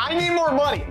I need more money.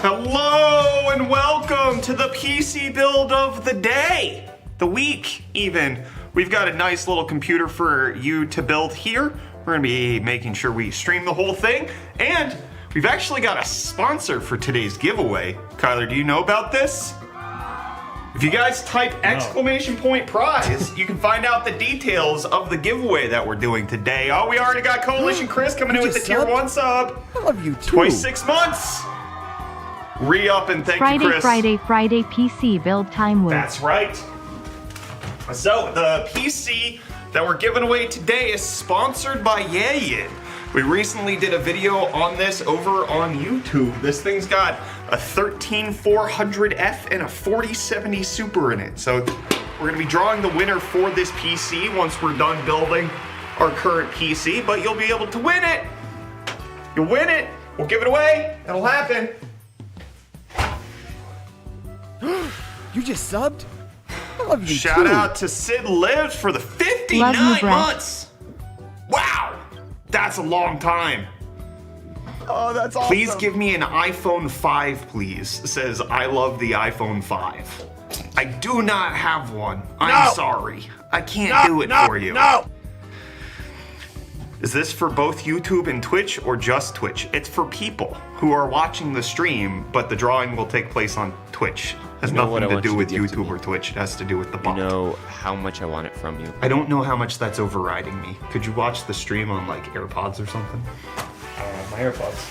Hello and welcome to the PC build of the day, the week even. We've got a nice little computer for you to build here. We're gonna be making sure we stream the whole thing, and we've actually got a sponsor for today's giveaway. Kyler, do you know about this? If you guys type exclamation point prize, you can find out the details of the giveaway that we're doing today. Oh, we already got Coalition Chris coming in with the tier 1 sub. I love you too. 26 months. Re-up and thank you, Chris. Friday PC build time with. That's right. So the PC that we're giving away today is sponsored by Yayin. We recently did a video on this over on YouTube. This thing's got a 13400F and a 4070 Super in it. So we're gonna be drawing the winner for this PC once we're done building our current PC, but you'll be able to win it. You'll win it. We'll give it away. It'll happen. You just subbed? I love you Shout too. out to Sid Lives for the 59 Love you, Brett. months. Wow, that's a long time. Oh, that's awesome. Please give me an iPhone 5, please. It says, I love the iPhone 5. I do not have one. I'm sorry. I can't do it for you. No! Is this for both YouTube and Twitch or just Twitch? It's for people who are watching the stream, but the drawing will take place on Twitch. It has nothing to do with YouTube or Twitch. It has to do with the bot. You know how much I want it from you. I don't know how much that's overriding me. Could you watch the stream on like AirPods or something? I don't have my AirPods.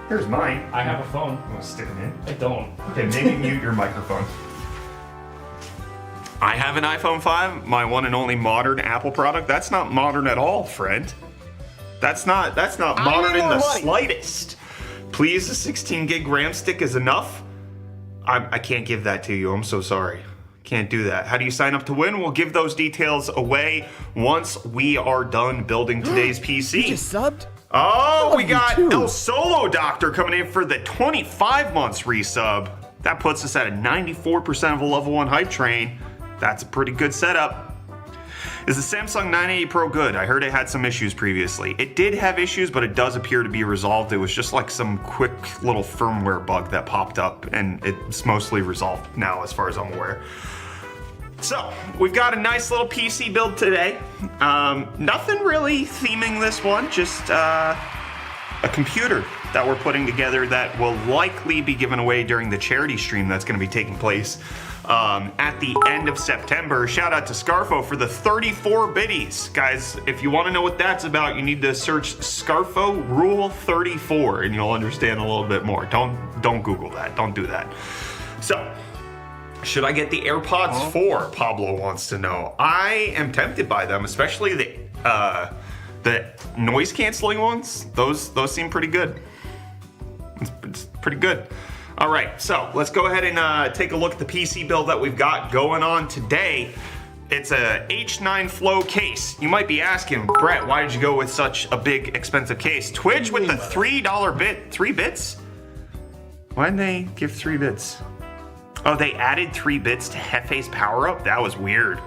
Here's mine. I have a phone. I'm gonna stick them in. I don't. Okay, maybe mute your microphone. I have an iPhone 5, my one and only modern Apple product. That's not modern at all, friend. That's not modern in the slightest. Please, a 16 gig RAM stick is enough. I can't give that to you. I'm so sorry. Can't do that. How do you sign up to win? We'll give those details away once we are done building today's PC. You just subbed? Oh, we you got too. El Solo Doctor coming in for the 25 months resub. That puts us at a 94% of a level 1 hype train. That's a pretty good setup. Is the Samsung 980 Pro good? I heard it had some issues previously. It did have issues, but it does appear to be resolved. It was just like some quick little firmware bug that popped up, and it's mostly resolved now as far as I'm aware. So, we've got a nice little PC build today. Nothing really theming this one, just a computer that we're putting together that will likely be given away during the charity stream that's going to be taking place at the end of September. Shout out to Scarfo for the 34 biddies. Guys, if you want to know what that's about, you need to search Scarfo Rule 34 and you'll understand a little bit more. Don't Google that. Don't do that. So, should I get the AirPods 4? Pablo wants to know. I am tempted by them, especially the noise canceling ones. Those seem pretty good. It's pretty good. All right, so let's go ahead and take a look at the PC build that we've got going on today. It's a H9 Flow case. You might be asking, Brett, why did you go with such a big, expensive case? Twitch with the $3 bit, 3 bits? Why didn't they give 3 bits? Oh, they added 3 bits to Hefe's power up? That was weird.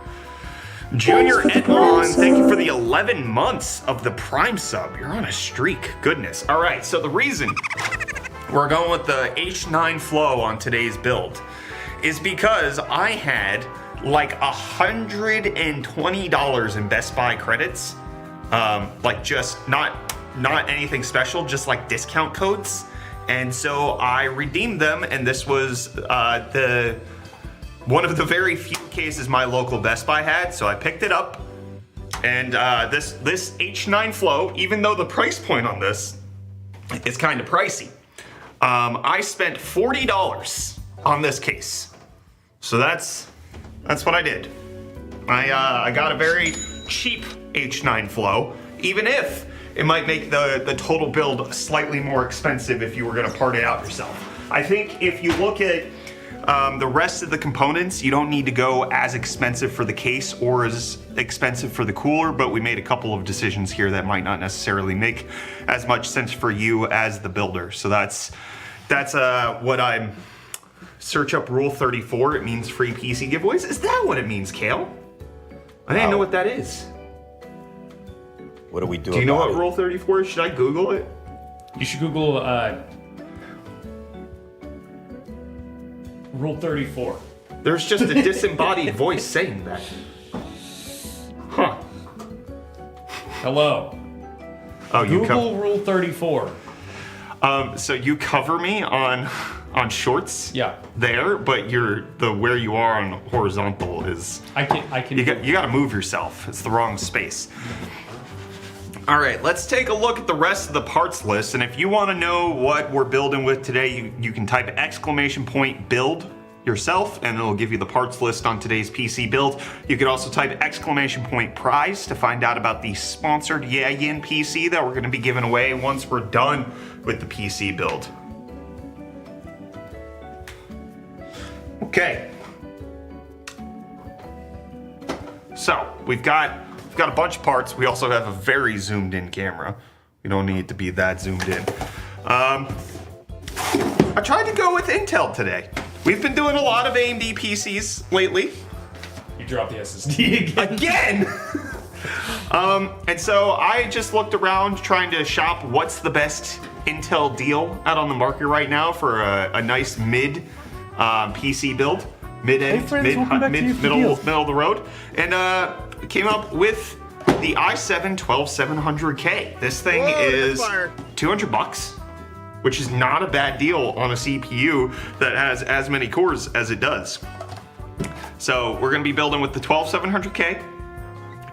Junior Edmond, thank you for the 11 months of the Prime sub. You're on a streak. Goodness. All right, so the reason we're going with the H9 Flow on today's build is because I had like $120 in Best Buy credits. Like just not anything special, just like discount codes. And so I redeemed them, and this was one of the very few cases my local Best Buy had, so I picked it up. And this H9 Flow, even though the price point on this is kind of pricey, I spent $40 on this case. So that's what I did. I got a very cheap H9 Flow, even if it might make the total build slightly more expensive if you were gonna part it out yourself. I think if you look at the rest of the components, you don't need to go as expensive for the case or as expensive for the cooler, but we made a couple of decisions here that might not necessarily make as much sense for you as the builder. So that's what I'm... Search up Rule 34, it means free PC giveaways. Is that what it means, Kale? I didn't know what that is. What do we do? Do you know what Rule 34 is? Should I Google it? You should Google Rule 34. There's just a disembodied voice saying that. Huh. Hello. Oh, you Google Rule 34. So you cover me on shorts. Yeah. There, but where you are on horizontal is. I can. You got to move yourself. It's the wrong space. All right, let's take a look at the rest of the parts list. And if you want to know what we're building with today, you can type !build yourself, and it'll give you the parts list on today's PC build. You can also type !prize to find out about the sponsored Yayin PC that we're going to be giving away once we're done with the PC build. Okay. So we've got a bunch of parts. We also have a very zoomed in camera. We don't need to be that zoomed in. I tried to go with Intel today. We've been doing a lot of AMD PCs lately. You dropped the SSD Again! And so I just looked around trying to shop what's the best Intel deal out on the market right now for a nice mid PC build. Mid-end, middle of the road. And came up with the i7 12700K. This thing is $200, which is not a bad deal on a CPU that has as many cores as it does. So we're gonna be building with the 12700K.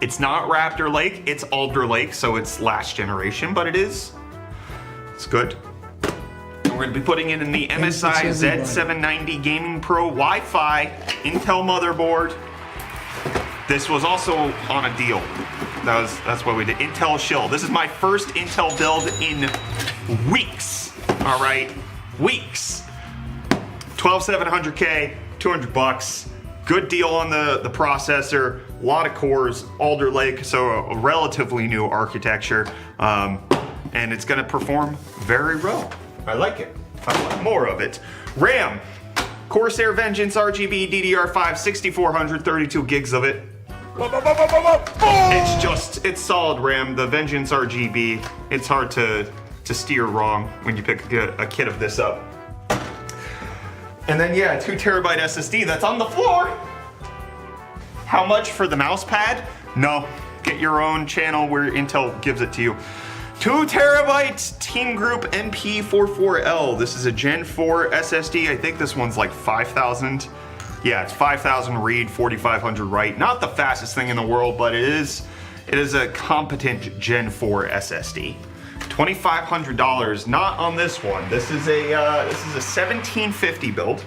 It's not Raptor Lake, it's Alder Lake, so it's last generation, but it's good. And we're gonna be putting it in the MSI Z790 Gaming Pro Wi-Fi Intel motherboard. This was also on a deal. That's what we did. Intel shill. This is my first Intel build in weeks. All right, weeks. 12700K, $200. Good deal on the processor. A lot of cores. Alder Lake, so a relatively new architecture, and it's gonna perform very well. I like it. I want more of it. RAM. Corsair Vengeance RGB DDR5 6400, 32 gigs of it. It's solid RAM. The Vengeance RGB. It's hard to steer wrong when you pick a kit of this up. And then yeah, 2 terabyte SSD that's on the floor. How much for the mouse pad? No, get your own channel where Intel gives it to you. 2 terabyte Team Group MP44L. This is a Gen 4 SSD. I think this one's like 5,000. Yeah, it's 5,000 read, 4,500 write. Not the fastest thing in the world, but it is a competent Gen 4 SSD. $2,500, not on this one. This is a 1750 build.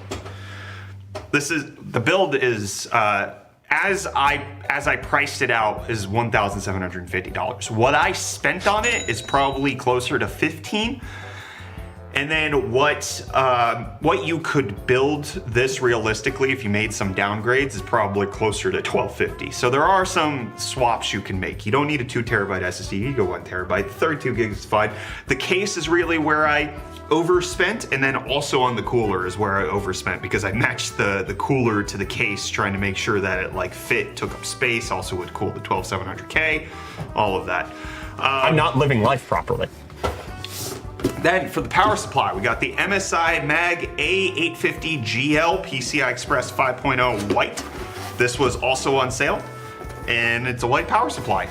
The build is as I priced it out is $1,750. What I spent on it is probably closer to $15,000. And then what you could build this realistically if you made some downgrades is probably closer to $1,250. So there are some swaps you can make. You don't need a 2 terabyte SSD, you go 1 terabyte. 32 gigs is fine. The case is really where I overspent, and then also on the cooler is where I overspent because I matched the cooler to the case, trying to make sure that it like fit, took up space, also would cool the 12700K, all of that. I'm not living life properly. Then for the power supply, we got the MSI Mag A850GL PCI Express 5.0 white. This was also on sale, and it's a white power supply.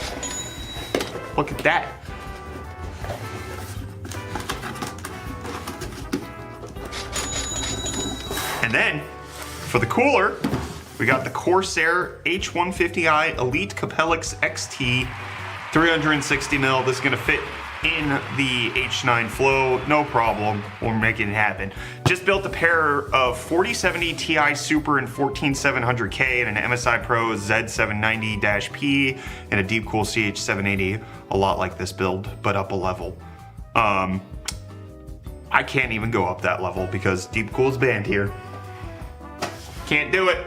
Look at that. And then for the cooler, we got the Corsair H150i Elite Capellix XT 360mm. This is gonna fit in the H9 Flow, no problem. We're making it happen. Just built a pair of 4070 Ti Super and 14700K and an MSI Pro Z790-P and a Deepcool CH780, a lot like this build, but up a level. I can't even go up that level because Deepcool's banned here. Can't do it.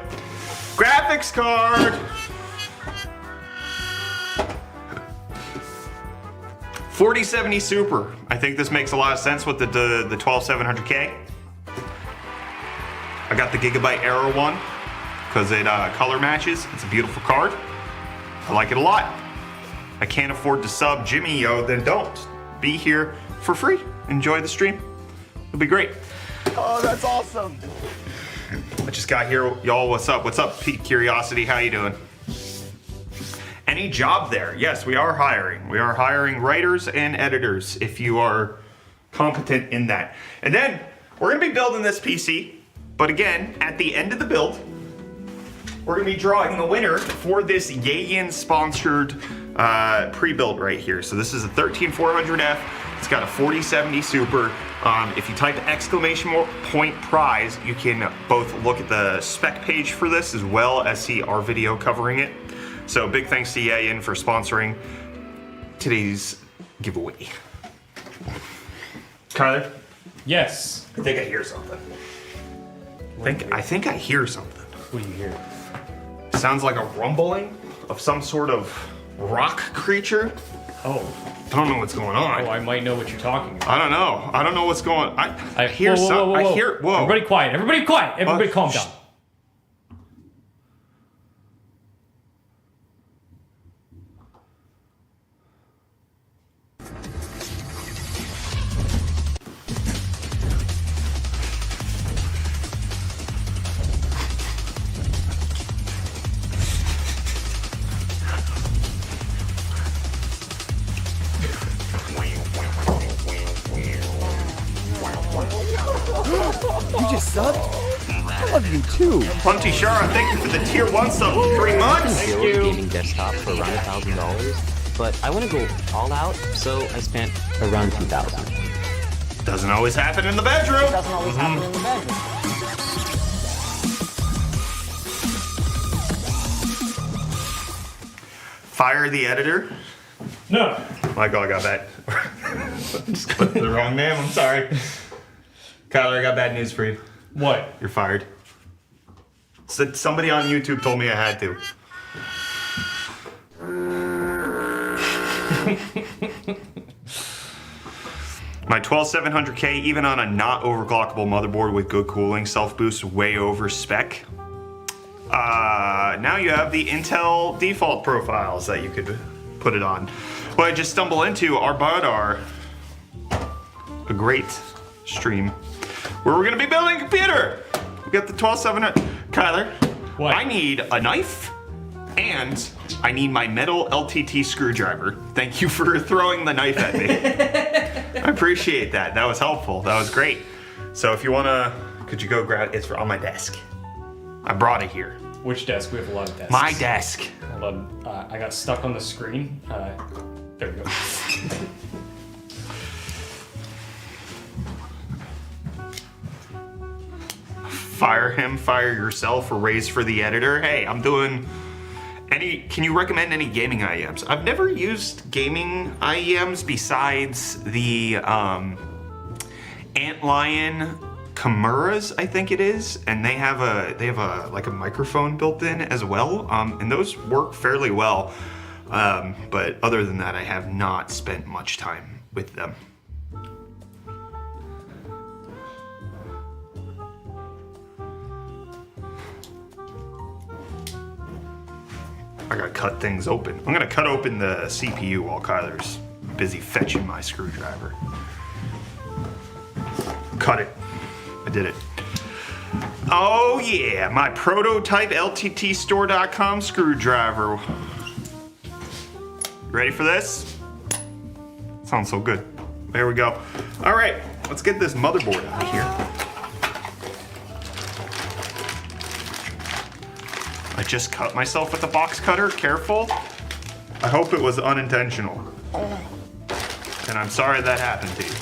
Graphics card. 4070 Super. I think this makes a lot of sense with the 12700K. I got the Gigabyte Aero one because it color matches. It's a beautiful card. I like it a lot. I can't afford to sub Jimmy, yo, then don't. Be here for free. Enjoy the stream. It'll be great. Oh, that's awesome. I just got here. Y'all, what's up? What's up, Pete Curiosity? How you doing? Any job there? Yes, we are hiring. We are hiring writers and editors if you are competent in that. And then we're gonna be building this PC, but again, at the end of the build, we're gonna be drawing the winner for this Yayin sponsored pre-build right here. So this is a 13400F. It's got a 4070 Super. If you type ! prize, you can both look at the spec page for this as well as see our video covering it. So big thanks to Yayin for sponsoring today's giveaway. Kyler? Yes. I think I hear something. I think I hear something. What do you hear? Sounds like a rumbling of some sort of rock creature. Oh. I don't know what's going on. Oh, I might know what you're talking about. I don't know. I don't know what's going on. I hear whoa, something. whoa, whoa. I hear. Whoa. Everybody quiet. Everybody quiet. Everybody calm down. You just subbed? I love you too. Punty Shara, thank you for the tier 1 sub for 3 months. Build a gaming desktop for around $1,000, but I want to go all out, so I spent around $2,000. Doesn't always happen in the bedroom. Doesn't always happen in the bedroom. Fire the editor. No. Michael, I got that. Just clicked the wrong name. I'm sorry. Kyler, I got bad news for you. What? You're fired. Somebody on YouTube told me I had to. My 12700K, even on a not overclockable motherboard with good cooling, self-boost way over spec. Now you have the Intel default profiles that you could put it on. What I just stumbled into are a great stream where we're gonna be building a computer. We got the 12700. Kyler, What? I need a knife and I need my metal LTT screwdriver. Thank you for throwing the knife at me. I appreciate that. That was helpful. That was great. So if you wanna, could you go grab it? It's on my desk. I brought it here. Which desk? We have a lot of desks. My desk. Hold on. I got stuck on the screen. There we go. Fire him, fire yourself, or raise for the editor. Hey, I'm doing can you recommend any gaming IEMs? I've never used gaming IEMs besides the Antlion Chimeras, I think it is, and they have a like a microphone built in as well, and those work fairly well. But other than that, I have not spent much time with them. I gotta cut things open. I'm gonna cut open the CPU while Kyler's busy fetching my screwdriver. Cut it. I did it. Oh yeah, my prototype LTTstore.com screwdriver. Ready for this? Sounds so good. There we go. All right, let's get this motherboard out of here. I just cut myself with a box cutter. Careful. I hope it was unintentional. And I'm sorry that happened to you.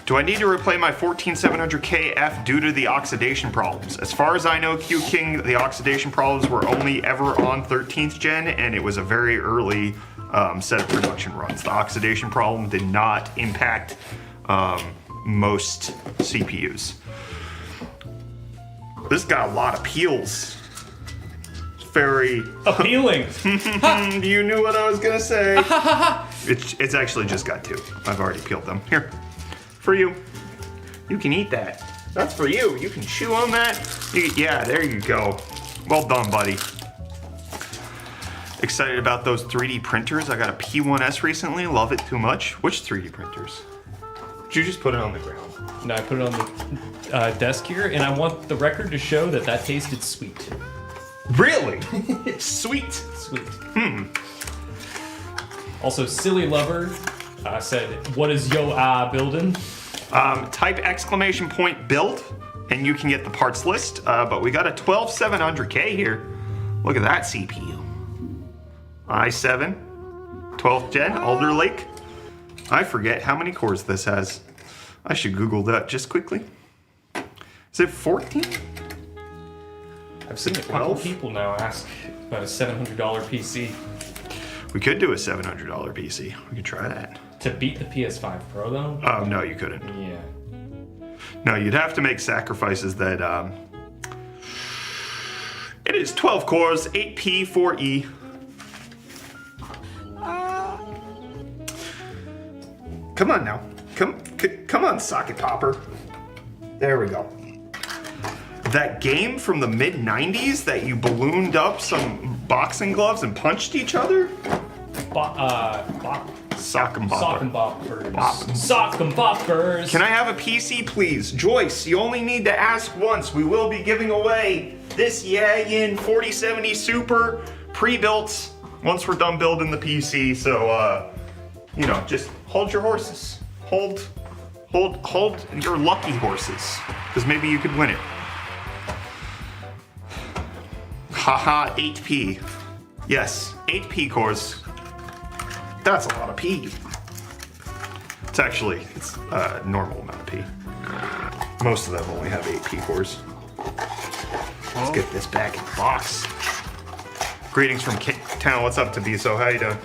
Do I need to replay my 14700KF due to the oxidation problems? As far as I know, Q King, the oxidation problems were only ever on 13th gen, and it was a very early set of production runs. The oxidation problem did not impact most CPUs. This got a lot of peels. Very appealing. You knew what I was gonna say. It's actually just got 2. I've already peeled them. Here, for you. You can eat that. That's for you. You can chew on that. Yeah, there you go. Well done, buddy. Excited about those 3D printers. I got a P1S recently. Love it too much. Which 3D printers? Did you just put it on the ground? No, I put it on the desk here, and I want the record to show that that tasted sweet. Really? Sweet. Sweet. Also, Silly Lover said, "What is yo building?" Type / build, and you can get the parts list. But we got a 12700K here. Look at that CPU. i7, 12th gen, Alder Lake. I forget how many cores this has. I should Google that just quickly. Is it 14? I've seen a couple people now ask about a $700 PC. We could do a $700 PC. We could try that. To beat the PS5 Pro, though? Oh, no, you couldn't. Yeah. No, you'd have to make sacrifices that, It is 12 cores, 8P, 4E. Come on now. Come on, socket popper. There we go. That game from the mid-90s that you ballooned up some boxing gloves and punched each other? Sock and bopper. Sock and boppers. Sock and boppers. Can I have a PC, please? Joyce, you only need to ask once. We will be giving away this Yayin 4070 Super pre-built once we're done building the PC. So, you know, just hold your horses. Hold your lucky horses, because maybe you could win it. Haha, 8P. Yes, 8P cores. That's a lot of P. It's a normal amount of P. Most of them only have 8P cores. Let's get this back in the box. Greetings from Town. What's up, Tabiso? How you doing?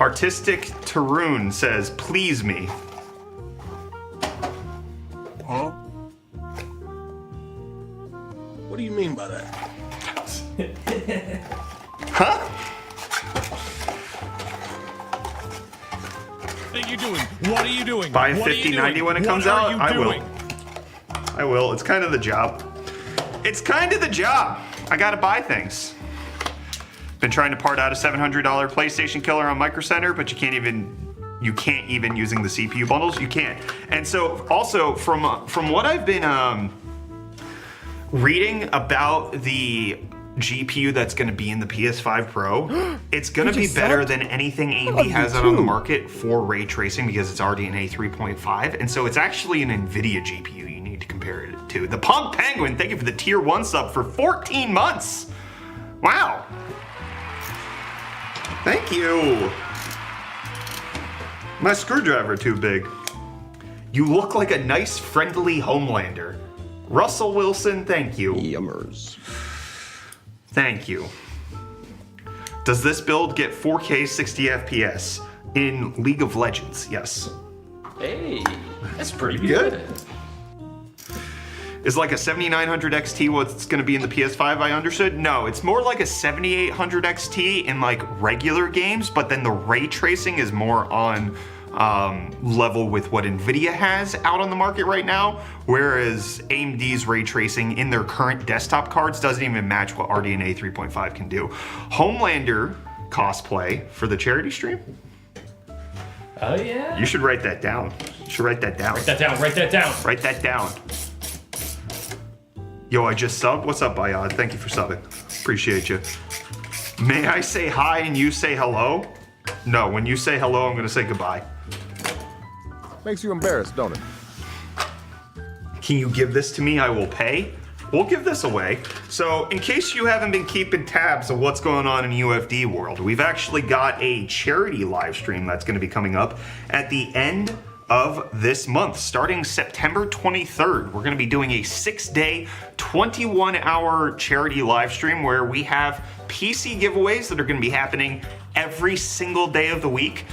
Artistic Tarun says, please me. Huh? What do you mean by that? Huh? What are you doing? What are you doing? Buy What are you 5090 doing? when it comes What are out? you I will. doing? I will. It's kind of the job. it's kind of the job. I gotta buy things. Been trying to part out a $700 PlayStation killer on Micro Center, but you can't even using the CPU bundles. You can't. And so also from what I've been reading about the GPU that's going to be in the PS5 Pro, it's going to be better than anything AMD has out on the market for ray tracing because it's RDNA 3.5, and so it's actually an NVIDIA GPU you need to compare it to. The Punk Penguin, thank you for the tier 1 sub for 14 months. Wow. Thank you. My screwdriver too big. You look like a nice, friendly Homelander. Russell Wilson, thank you. Yummers. Thank you. Does this build get 4K 60 FPS in League of Legends? Yes. Hey, that's pretty good. Is like a 7900 XT what's going to be in the PS5, I understood? No, it's more like a 7800 XT in like regular games, but then the ray tracing is more on level with what NVIDIA has out on the market right now, whereas AMD's ray tracing in their current desktop cards doesn't even match what RDNA 3.5 can do. Homelander cosplay for the charity stream? Oh yeah? You should write that down. You should write that down. Write that down, write that down. Write that down. Yo, I just subbed. What's up, Bayad? Thank you for subbing. Appreciate you. May I say hi and you say hello? No, when you say hello, I'm gonna say goodbye. Makes you embarrassed, don't it? Can you give this to me? I will pay. We'll give this away. So in case you haven't been keeping tabs of what's going on in UFD world, we've actually got a charity live stream that's gonna be coming up at the end of this month, starting September 23rd. We're gonna be doing a 6-day, 21-hour charity live stream where we have PC giveaways that are gonna be happening every single day of the week.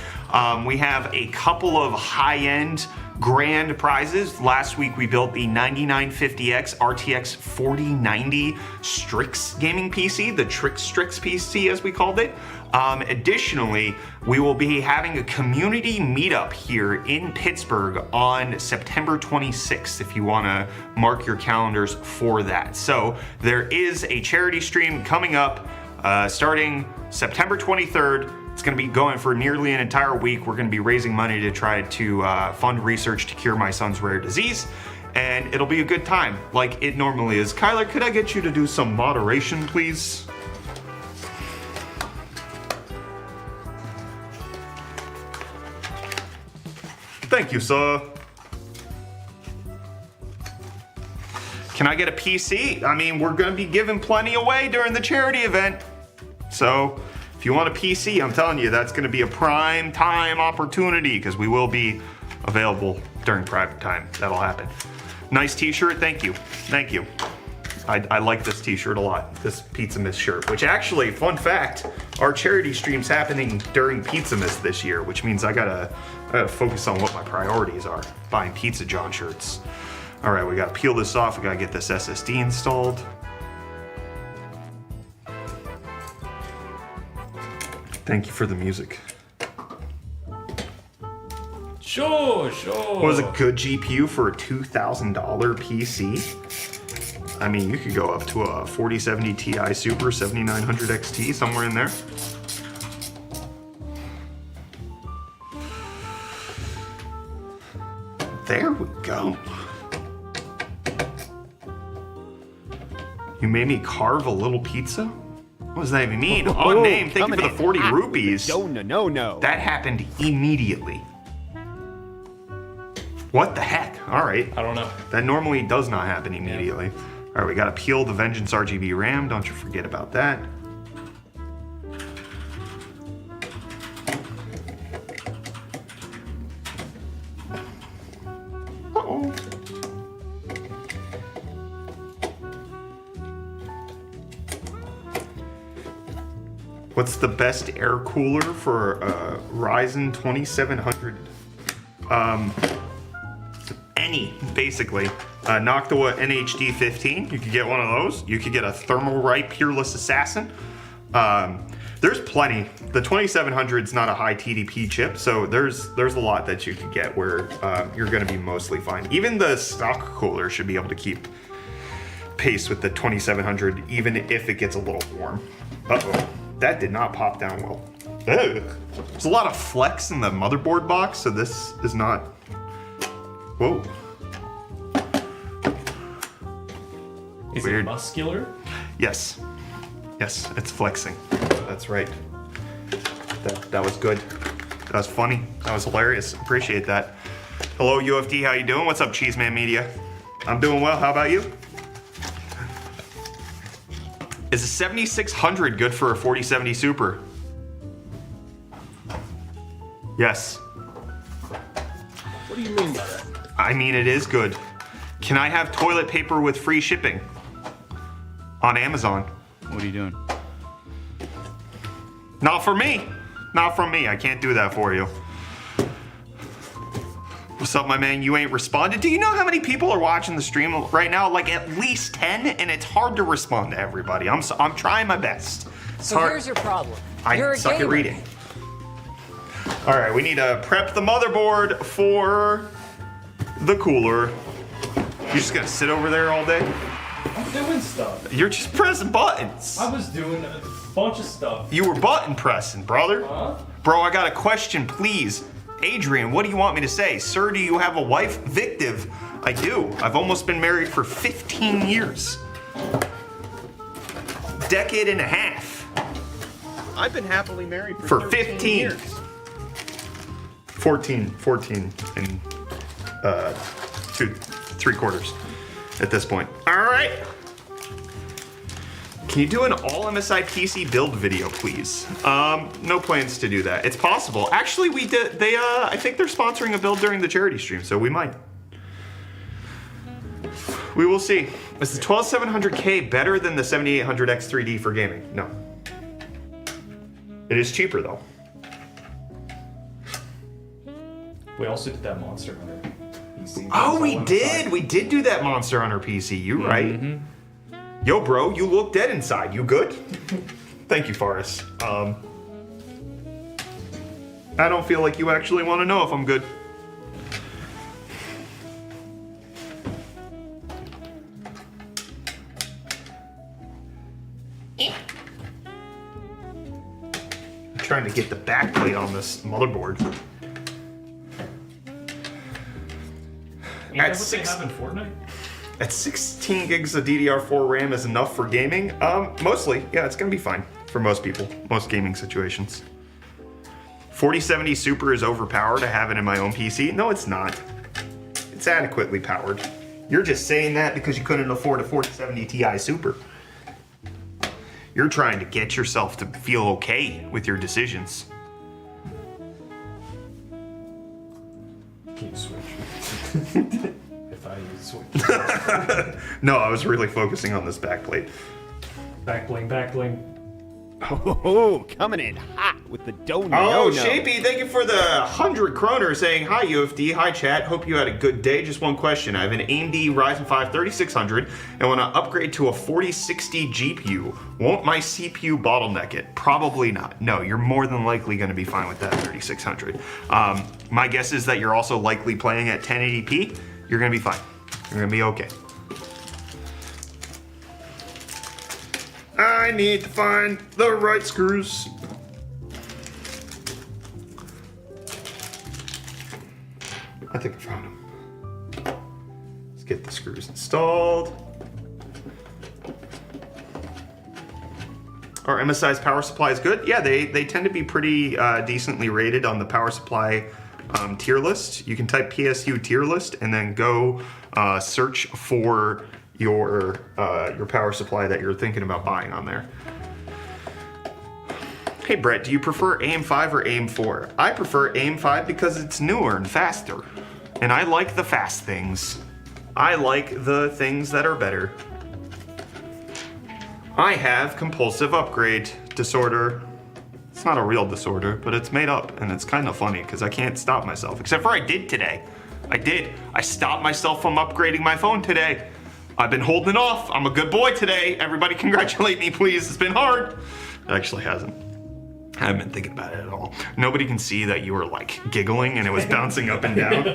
We have a couple of high-end grand prizes. Last week we built the 9950X RTX 4090 Strix gaming PC, the Strix PC as we called it. Additionally, we will be having a community meetup here in Pittsburgh on September 26th if you want to mark your calendars for that. So there is a charity stream coming up starting September 23rd. It's going to be going for nearly an entire week. We're going to be raising money to try to fund research to cure my son's rare disease, and it'll be a good time like it normally is. Kyler, could I get you to do some moderation, please? Thank you, sir. Can I get a PC? I mean, we're going to be giving plenty away during the charity event. So if you want a PC, I'm telling you, that's going to be a prime time opportunity because we will be available during private time. That'll happen. Nice t-shirt. Thank you. Thank you. I like this t-shirt a lot. This Pizzamas shirt, which actually, fun fact, our charity stream's happening during Pizzamas this year, which means I gotta focus on what my priorities are. Buying Pizza John shirts. All right, we gotta peel this off. We gotta get this SSD installed. Thank you for the music. Sure. What was a good GPU for a $2,000 PC? I mean, you could go up to a 4070 Ti Super 7900 XT, somewhere in there. There we go. You made me carve a little pizza? What does that even mean? On name, thank you for the 40 rupees. No. That happened immediately. What the heck? All right. I don't know. That normally does not happen immediately. Yeah. All right, we gotta peel the Vengeance RGB RAM. Don't you forget about that. Uh-oh. What's the best air cooler for Ryzen 2700? Any, basically. Noctua NHD 15, you could get one of those. You could get a Thermalright Peerless Assassin. There's plenty. The 2700 is not a high TDP chip, so there's a lot that you could get where you're going to be mostly fine. Even the stock cooler should be able to keep pace with the 2700, even if it gets a little warm. Uh-oh, that did not pop down well. Ugh. There's a lot of flex in the motherboard box, so this is not... Whoa. Is Weird. it muscular? Yes. Yes, it's flexing. That's right. That was good. That was funny. That was hilarious. Appreciate that. Hello, UFD. How you doing? What's up, Cheeseman Media? I'm doing well. How about you? Is a 7600 good for a 4070 Super? Yes. What do you mean by that? I mean, it is good. Can I have toilet paper with free shipping? On Amazon. What are you doing? Not for me. Not from me. I can't do that for you. What's up, my man? You ain't responded. Do you know how many people are watching the stream right now? Like at least 10, and it's hard to respond to everybody. I'm trying my best. It's So hard. here's your problem. I You're a suck at gamer. reading. All right, we need to prep the motherboard for the cooler. You just gonna sit over there all day? I'm doing stuff. You're just pressing buttons. I was doing a bunch of stuff. You were button pressing, brother. Huh? Bro, I got a question, please. Adrian, what do you want me to say? Sir, do you have a wife? Victiv, I do. I've almost been married for 15 years. Decade and a half. I've been happily married For 15 years. 14 and 3/4 at this point. All right. Can you do an all MSI PC build video, please? No plans to do that. It's possible. Actually, we did. I think they're sponsoring a build during the charity stream, so we might. We will see. Is the 12700K better than the 7800X 3D for gaming? No. It is cheaper though. We also did that Monster Hunter PC. Oh, we All did. inside. We did do that Monster Hunter PC. You right? Yo, bro, you look dead inside. You good? Thank you, Forrest. I don't feel like you actually want to know if I'm good. I'm trying to get the backplate on this motherboard. Ain't that At what they six- have in Fortnite? At 16 gigs of DDR4 RAM is enough for gaming? Mostly. Yeah, it's gonna be fine for most people, most gaming situations. 4070 Super is overpowered. I have it in my own PC. No, it's not. It's adequately powered. You're just saying that because you couldn't afford a 4070 Ti Super. You're trying to get yourself to feel okay with your decisions. Can you switch? If I switch. No, I was really focusing on this backplate. Back bling. Oh, coming in hot with the donut. Oh, Shapey, thank you for the 100 kroner saying, hi, UFD, hi, chat. Hope you had a good day. Just one question. I have an AMD Ryzen 5 3600 and want to upgrade to a 4060 GPU. Won't my CPU bottleneck it? Probably not. No, you're more than likely going to be fine with that 3600. My guess is that you're also likely playing at 1080p. You're going to be fine. You're going to be okay. I need to find the right screws. I think I found them. Let's get the screws installed. Our MSI's power supply is good. Yeah, they tend to be pretty decently rated on the power supply tier list. You can type PSU tier list and then go search for your power supply that you're thinking about buying on there. Hey Brett, do you prefer AM5 or AM4? I prefer AM5 because it's newer and faster. And I like the fast things. I like the things that are better. I have compulsive upgrade disorder. It's not a real disorder, but it's made up and it's kind of funny because I can't stop myself. Except for I did today. I did. I stopped myself from upgrading my phone today. I've been holding off. I'm a good boy today. Everybody congratulate me, please. It's been hard. It actually hasn't. I haven't been thinking about it at all. Nobody can see that you were like giggling and it was bouncing up and down.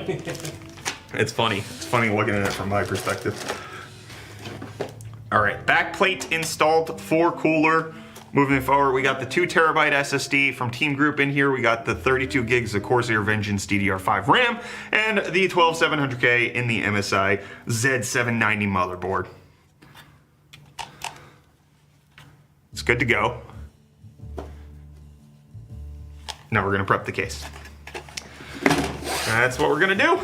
It's funny. It's funny looking at it from my perspective. All right, backplate installed for cooler. Moving forward, we got the 2 terabyte SSD from Team Group in here. We got the 32 gigs of Corsair Vengeance DDR5 RAM and the 12700K in the MSI Z790 motherboard. It's good to go. Now we're gonna prep the case. That's what we're gonna do.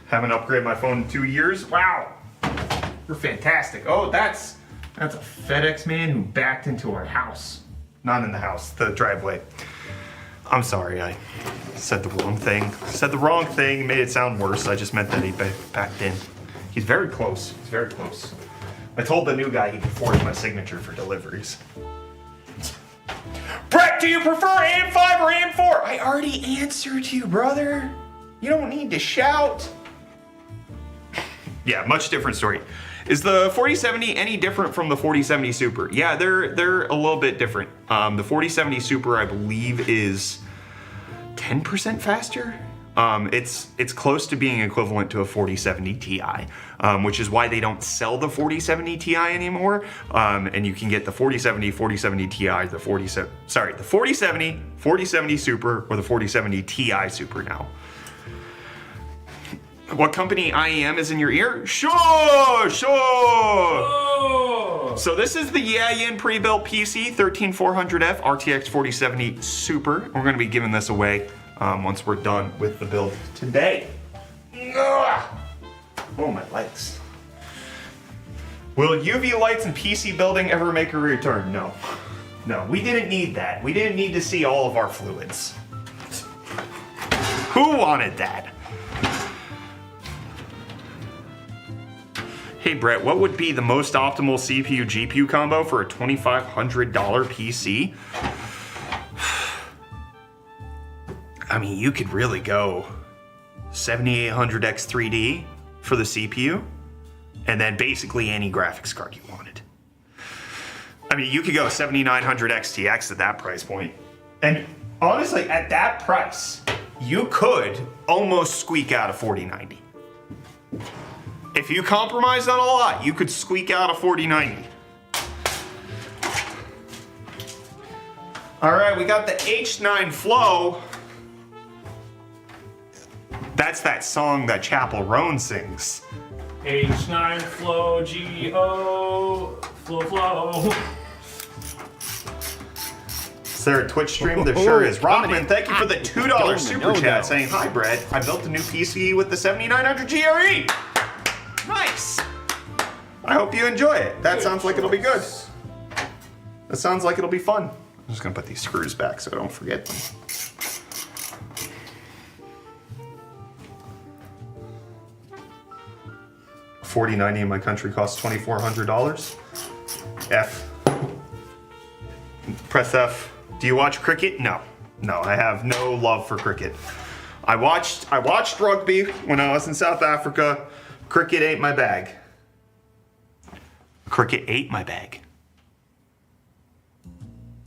Haven't upgraded my phone in 2 years. Wow, you're fantastic. Oh, that's a FedEx man who backed into our house. Not in the house, the driveway. I'm sorry, I said the wrong thing. Said the wrong thing, made it sound worse. I just meant that he backed in. He's very close, he's very close. I told the new guy he could forge my signature for deliveries. Brett, do you prefer AM5 or AM4? I already answered you, brother. You don't need to shout. Yeah, much different story. Is the 4070 any different from the 4070 Super? Yeah, they're a little bit different. The 4070 Super, I believe, is 10% faster. It's close to being equivalent to a 4070 Ti, which is why they don't sell the 4070 Ti anymore. And you can get the 4070, 4070 Ti, the 4070, 4070 Super, or the 4070 Ti Super now. What company IEM is in your ear? Sure. So this is the Yayin pre-built PC 13400F RTX 4070 Super. We're gonna be giving this away once we're done with the build today. Ugh. Oh, my legs. Will UV lights in PC building ever make a return? No. No, we didn't need that. We didn't need to see all of our fluids. Who wanted that? Hey Brett, what would be the most optimal CPU-GPU combo for a $2,500 PC? I mean, you could really go 7800X 3D for the CPU, and then basically any graphics card you wanted. I mean, you could go 7900X TX at that price point. And honestly, at that price, you could almost squeak out a 4090. If you compromised on a lot, you could squeak out a 4090. All right, we got the H9 Flow. That's that song that Chapel Roan sings. H9 Flow, G-O, flow. Is there a Twitch stream? There sure is. Rockman, thank you for the $2 super chat saying, hi Brett, I built a new PC with the 7900 GRE. Nice. I hope you enjoy it. That sounds like it'll be good. That sounds like it'll be fun. I'm just gonna put these screws back so I don't forget them. A 4090 in my country costs $2,400. F. Press F. Do you watch cricket? No. No, I have no love for cricket. I watched rugby when I was in South Africa. Cricket ain't my bag. Cricket ate my bag.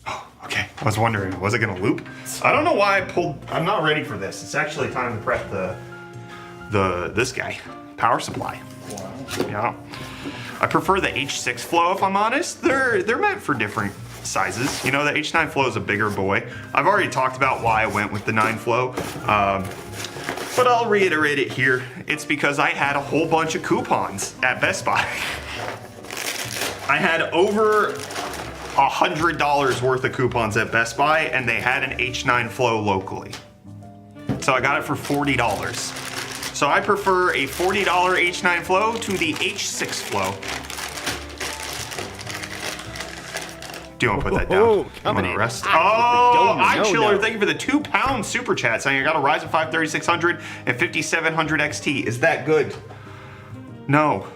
Oh, okay. I was wondering, was it gonna loop? I don't know why I pulled. I'm not ready for this. It's actually time to prep this guy, power supply. Wow. Yeah. I prefer the H6 Flow if I'm honest. They're meant for different sizes. You know, the H9 Flow is a bigger boy. I've already talked about why I went with the 9 Flow. But I'll reiterate it here. It's because I had a whole bunch of coupons at Best Buy. I had over $100 worth of coupons at Best Buy, and they had an H9 Flow locally. So I got it for $40. So I prefer a $40 H9 Flow to the H6 Flow. Do you want to put that down? I'm gonna rest. Oh, iChiller, thank you for the £2 super chat saying I got a Ryzen 5 3600 and 5700 XT. Is that good? No.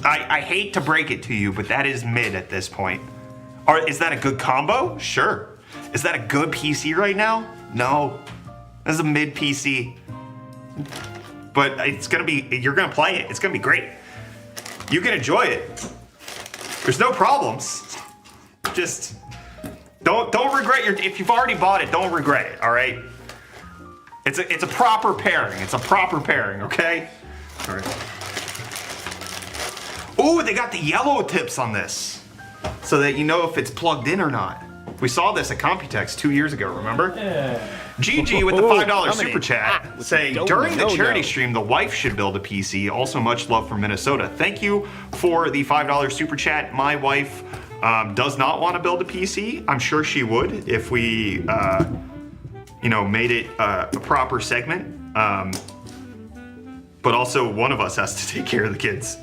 I hate to break it to you, but that is mid at this point. Or is that a good combo? Sure. Is that a good PC right now? No. This is a mid PC. But it's gonna be, you're gonna play it. It's gonna be great. You can enjoy it. There's no problems. Just don't regret if you've already bought it, don't regret it, all right? It's a proper pairing. It's a proper pairing, okay? All right. Ooh, they got the yellow tips on this, so that you know if it's plugged in or not. We saw this at Computex 2 years ago, remember? GG with the $5 super chat saying, during the charity stream, the wife should build a PC. Also, much love from Minnesota. Thank you for the $5 super chat. My wife does not want to build a PC. I'm sure she would if we, made it a proper segment. But also, one of us has to take care of the kids.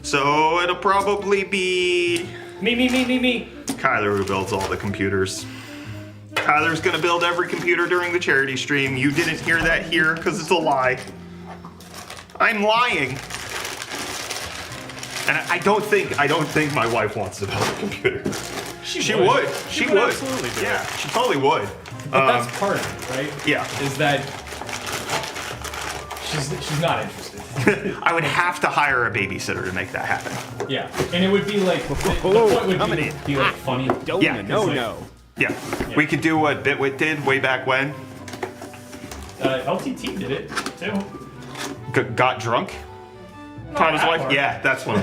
So it'll probably be... Me. Kyler who builds all the computers. Kyler's gonna build every computer during the charity stream. You didn't hear that here because it's a lie. I'm lying. And I don't think my wife wants to build a computer. She would. She would. Absolutely do Yeah, it. she totally would. But that's part of it, right? Yeah. Is that she's not interested. I would have to hire a babysitter to make that happen. Yeah, and it would be like the point would be like funny. Yeah. No. Yeah. We could do what Bitwit did way back when. LTT did it too. Got drunk. Taught his wife. Yeah, that's one.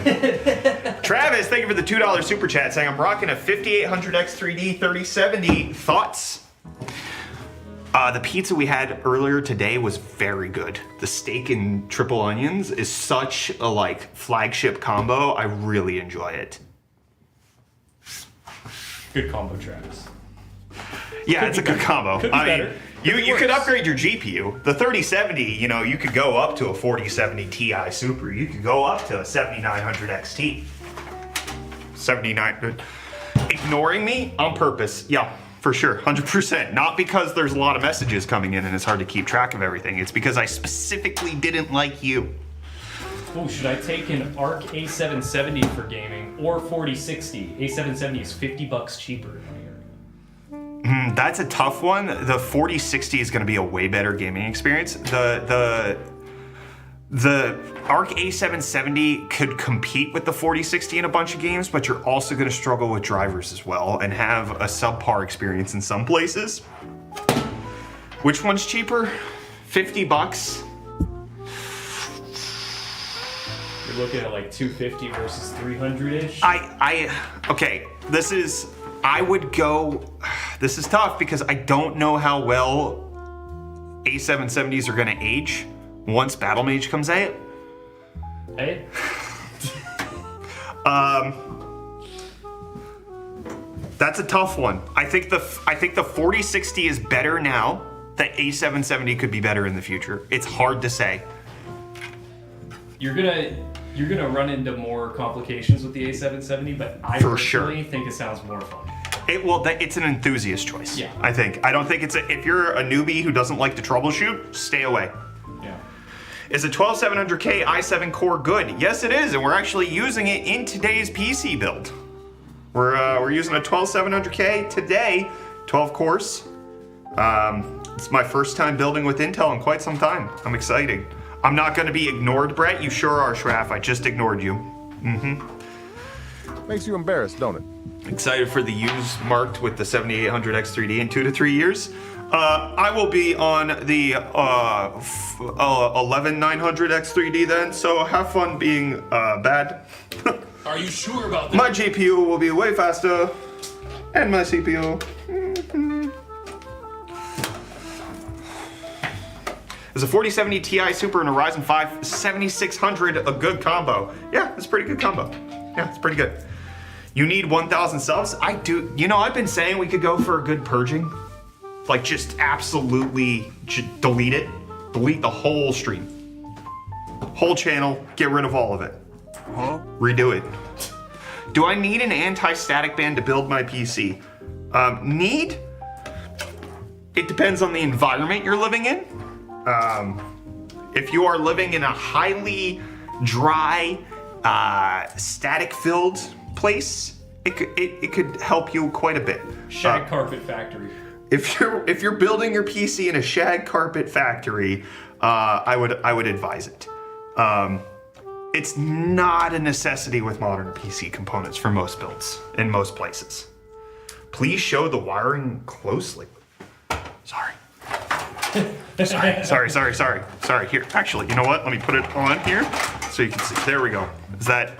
Travis, thank you for the $2 super chat saying I'm rocking a 5800X3D 3070. Thoughts? The pizza we had earlier today was very good. The steak and triple onions is such a flagship combo. I really enjoy it. Good combo, Travis. Yeah, it's a good combo. Could be better. You could upgrade your GPU. The 3070, you could go up to a 4070 Ti Super. You could go up to a 7900 XT. 79. Ignoring me on purpose. Yeah, for sure. 100%. Not because there's a lot of messages coming in and it's hard to keep track of everything. It's because I specifically didn't like you. Oh, should I take an ARC A770 for gaming or 4060? A770 is $50 cheaper in my area. That's a tough one. The 4060 is going to be a way better gaming experience. The ARC A770 could compete with the 4060 in a bunch of games, but you're also going to struggle with drivers as well and have a subpar experience in some places. Which one's cheaper? $50? You're looking at like 250 versus 300-ish. Okay, I would go, this is tough because I don't know how well A770s are gonna age once Battle Mage comes out. Hey? That's a tough one. I think the 4060 is better now. The A770 could be better in the future. It's hard to say. You're gonna run into more complications with the A770, but I For personally sure. think it sounds more fun. It's an enthusiast choice. Yeah. I think. I don't think if you're a newbie who doesn't like to troubleshoot, stay away. Yeah. Is a 12700K i7 core good? Yes, it is, and we're actually using it in today's PC build. We're using a 12700K today, 12 cores. It's my first time building with Intel in quite some time. I'm excited. I'm not going to be ignored, Brett. You sure are, Schraff. I just ignored you. Makes you embarrassed, don't it? Excited for the use marked with the 7800 X3D in 2 to 3 years. I will be on the 11900 X3D then, so have fun being bad. Are you sure about that? My GPU will be way faster, and my CPU. Is a 4070 Ti Super and a Ryzen 5 7600 a good combo? Yeah, it's a pretty good combo. Yeah, it's pretty good. You need 1,000 subs? I do. I've been saying we could go for a good purging. Like, just absolutely delete it. Delete the whole stream. Whole channel, get rid of all of it. Redo it. Do I need an anti-static band to build my PC? Need? It depends on the environment you're living in. If you are living in a highly dry, static-filled place, it could help you quite a bit. Shag carpet factory. If you're building your PC in a shag carpet factory, I would advise it. It's not a necessity with modern PC components for most builds in most places. Please show the wiring closely. Sorry. Sorry. Here, actually, you know what? Let me put it on here so you can see. There we go. Is that?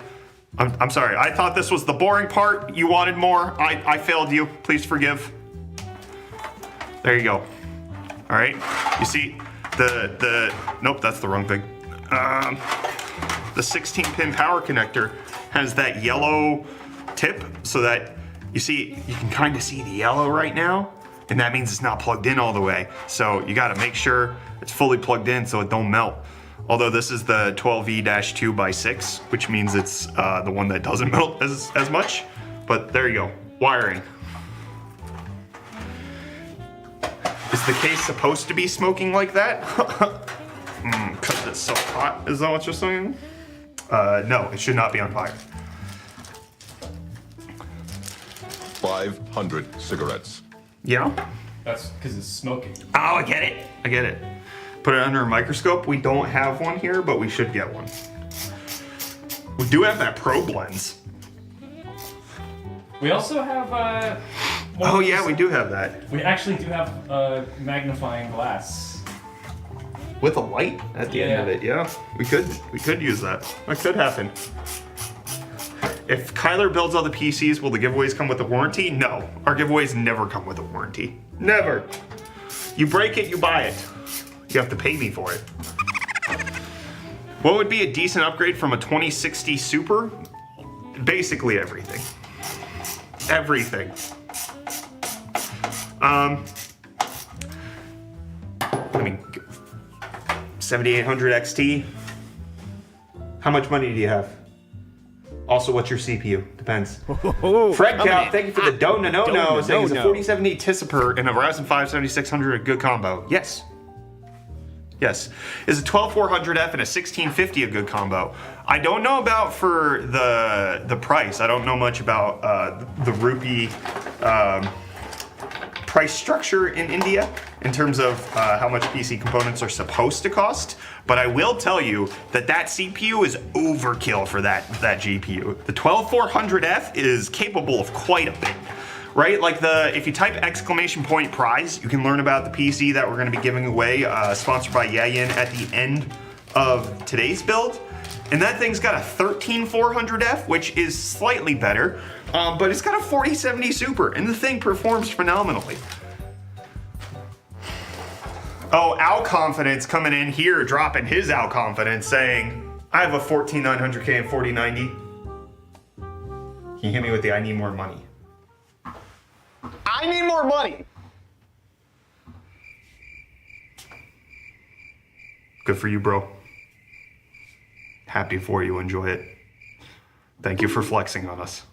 I'm sorry. I thought this was the boring part. You wanted more. I failed you. Please forgive. There you go. All right. You see the nope, that's the wrong thing. The 16-pin power connector has that yellow tip, so that you can kind of see the yellow right now, and that means it's not plugged in all the way. So you got to make sure it's fully plugged in so it don't melt. Although this is the 12E-2x6, which means it's the one that doesn't melt as much. But there you go, wiring. Is the case supposed to be smoking like that? Because it's so hot, is that what you're saying? No, it should not be on fire. 500 cigarettes. Yeah? That's because it's smoking. Oh, I get it. I get it. Put it under a microscope. We don't have one here, but we should get one. We do have that probe lens. We also have Oh yeah, we do have that. We actually do have a magnifying glass. With a light at the end of it, yeah. We could use that. That could happen. If Kyler builds all the PCs, will the giveaways come with a warranty? No. Our giveaways never come with a warranty. Never. You break it, you buy it. You have to pay me for it. What would be a decent upgrade from a 2060 Super? Basically everything. Everything. I mean, 7800 XT. How much money do you have? Also, what's your CPU? Depends. Fred Cow, thank you for the no, saying it's a 4070 Tisiper and a Ryzen 5 7600 a good combo. Yes. Yes. Is a 12400F and a 1650 a good combo? I don't know about for the price. I don't know much about the rupee price structure in India in terms of how much PC components are supposed to cost. But I will tell you that that CPU is overkill for that GPU. The 12400F is capable of quite a bit. Right, like if you type !prize, you can learn about the PC that we're going to be giving away, sponsored by Yayin at the end of today's build. And that thing's got a 13400F, which is slightly better, but it's got a 4070 Super, and the thing performs phenomenally. Oh, Al Confidence coming in here, dropping his Al Confidence, saying, I have a 14900K and 4090. Can you hit me with the I need more money? I need more money. Good for you, bro. Happy for you. Enjoy it. Thank you for flexing on us.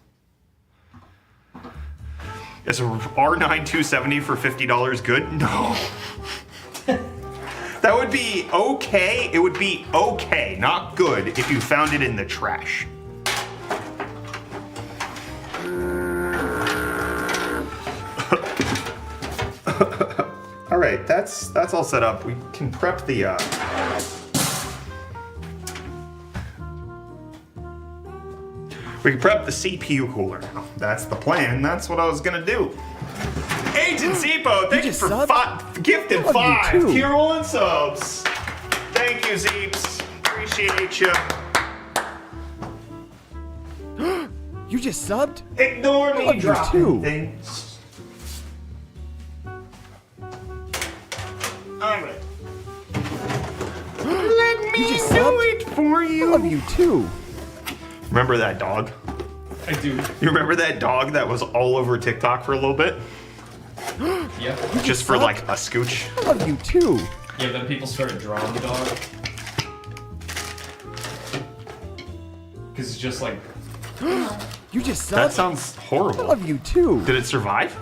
Is a R9 270 for $50 good? No. That would be okay. It would be okay, not good, if you found it in the trash. All right, that's all set up. We can prep the CPU cooler now. That's the plan. That's what I was gonna do. Agent Zeepo, thank you for gifted 5 tier 1 subs. Thank you, Zeeps. Appreciate you. You just subbed? Ignore me dropping too. things. Alright. Let me do it for you. I love you too. Remember that dog? I do. You remember that dog that was all over TikTok for a little bit? Yeah. Just for like a scooch? I love you too. Yeah, then people started drawing the dog. Because it's just like... You just subbed? That sounds I horrible. love you too. Did it survive?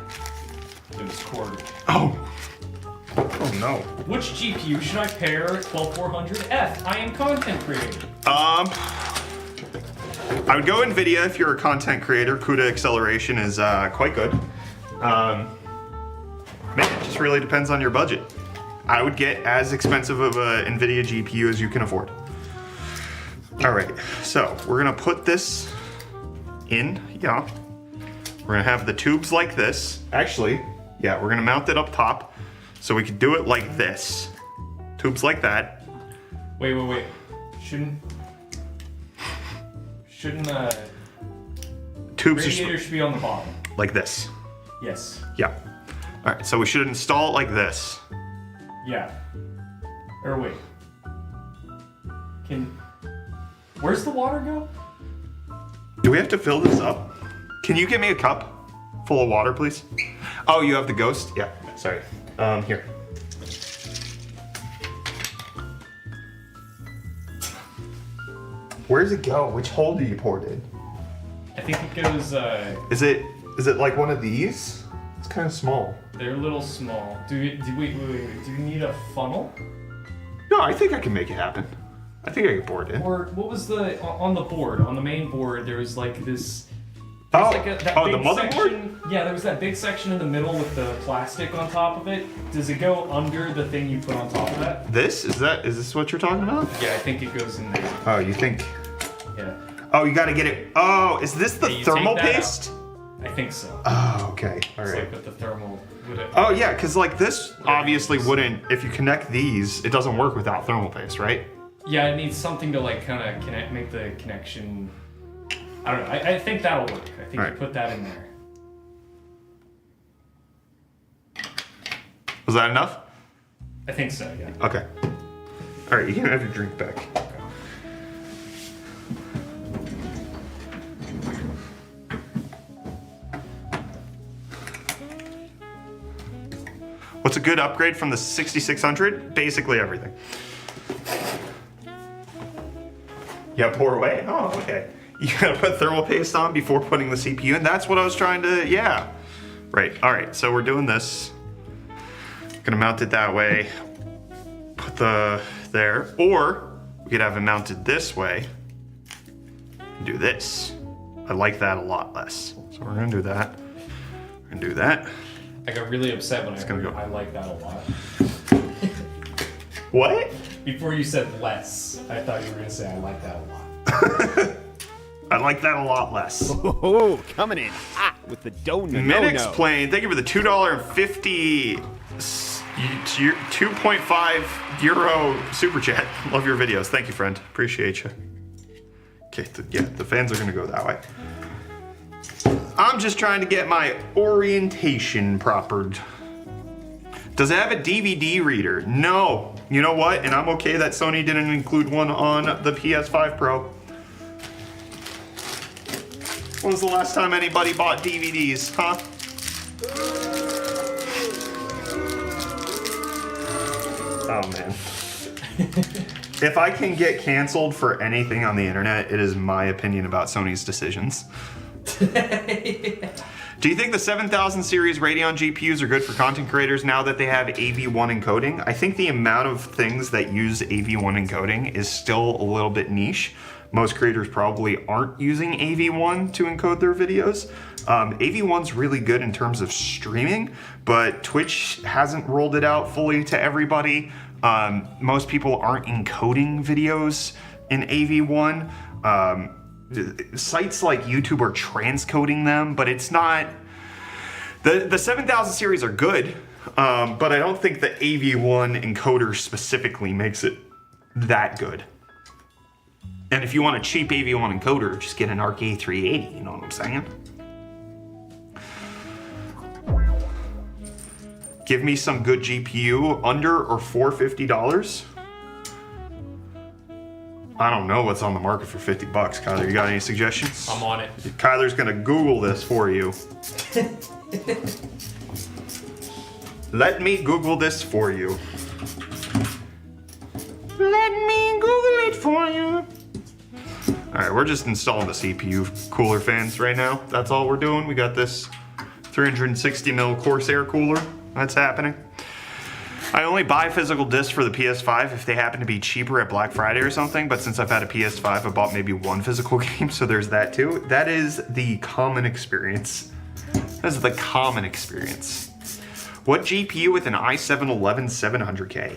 It was quartered. Oh. Oh no. Which GPU should I pair 12400F? I am content creator. I would go NVIDIA if you're a content creator. CUDA acceleration is quite good. Man, it just really depends on your budget. I would get as expensive of a NVIDIA GPU as you can afford. All right, so we're gonna put this in, yeah. We're gonna have the tubes like this. Actually, yeah, we're gonna mount it up top. So we could do it like this. Tubes like that. Wait. Shouldn't... Shouldn't Tubes radiator should be on the bottom. like this. Yes. Yeah. All right, so we should install it like this. Yeah. Or wait. Where's the water go? Do we have to fill this up? Can you get me a cup full of water, please? Oh, you have the ghost? Yeah, sorry. Here. Where does it go? Which hole do you pour it in? I think it goes, Is it like one of these? It's kind of small. they're a little small. Wait. Do you need a funnel? No, I think I can make it happen. I think I can pour it in. Or what was on the board, on the main board, there was like this... Oh, like that the big motherboard? section, yeah, there was that big section in the middle with the plastic on top of it. Does it go under the thing you put on top of that? This? Is this what you're talking about? Yeah, I think it goes in there. Oh, you think? Yeah. Oh, you gotta get it. Oh, is this the Yeah, you thermal take that paste? I think so. Oh, okay. All It's right. like with the thermal... Would it, Oh yeah, because like this obviously wouldn't, if you connect these, it doesn't work without thermal paste, right? Yeah, it needs something to like kind of make the connection. I don't know. I think that'll work. I think Alright. you put that in there. Was that enough? I think so. Yeah. Okay. All right, you can have your drink back. What's a good upgrade from the 6600? Basically everything. Yeah, pour away. Oh, okay. You gotta put thermal paste on before putting the CPU in. That's what I was trying to, yeah. Right, all right, so we're doing this. Gonna mount it that way. Put there. Or we could have it mounted this way and do this. I like that a lot less. So we're gonna do that. We're gonna do that. I got really upset when gonna go. I like that a lot. What? Before you said less, I thought you were gonna say I like that a lot. I like that a lot less. Oh, coming in hot with the donut. Minix playing. Thank you for the $2.50 2.5 euro super chat. Love your videos. Thank you, friend. Appreciate you. Okay, yeah, the fans are gonna go that way. I'm just trying to get my orientation propered. Does it have a DVD reader? No. You know what? And I'm okay that Sony didn't include one on the PS5 Pro. When was the last time anybody bought DVDs, huh? Oh man. If I can get canceled for anything on the internet, it is my opinion about Sony's decisions. Do you think the 7000 series Radeon GPUs are good for content creators now that they have AV1 encoding? I think the amount of things that use AV1 encoding is still a little bit niche. Most creators probably aren't using AV1 to encode their videos. AV1's really good in terms of streaming, but Twitch hasn't rolled it out fully to everybody. Most people aren't encoding videos in AV1. Sites like YouTube are transcoding them, but it's not... The 7000 series are good, but I don't think the AV1 encoder specifically makes it that good. And if you want a cheap AV1 encoder, just get an ARC A380, you know what I'm saying? Give me some good GPU under or for $50. I don't know what's on the market for 50 bucks. Kyler, you got any suggestions? I'm on it. Kyler's gonna Google this for you. Let me Google this for you. Let me Google it for you. All right, we're just installing the CPU cooler fans right now. That's all we're doing. We got this 360 mil Corsair cooler. That's happening. I only buy physical discs for the PS5 if they happen to be cheaper at Black Friday or something, but since I've had a PS5, I bought maybe one physical game, so there's that too. That is the common experience. That is the common experience. What GPU with an i7-11700K?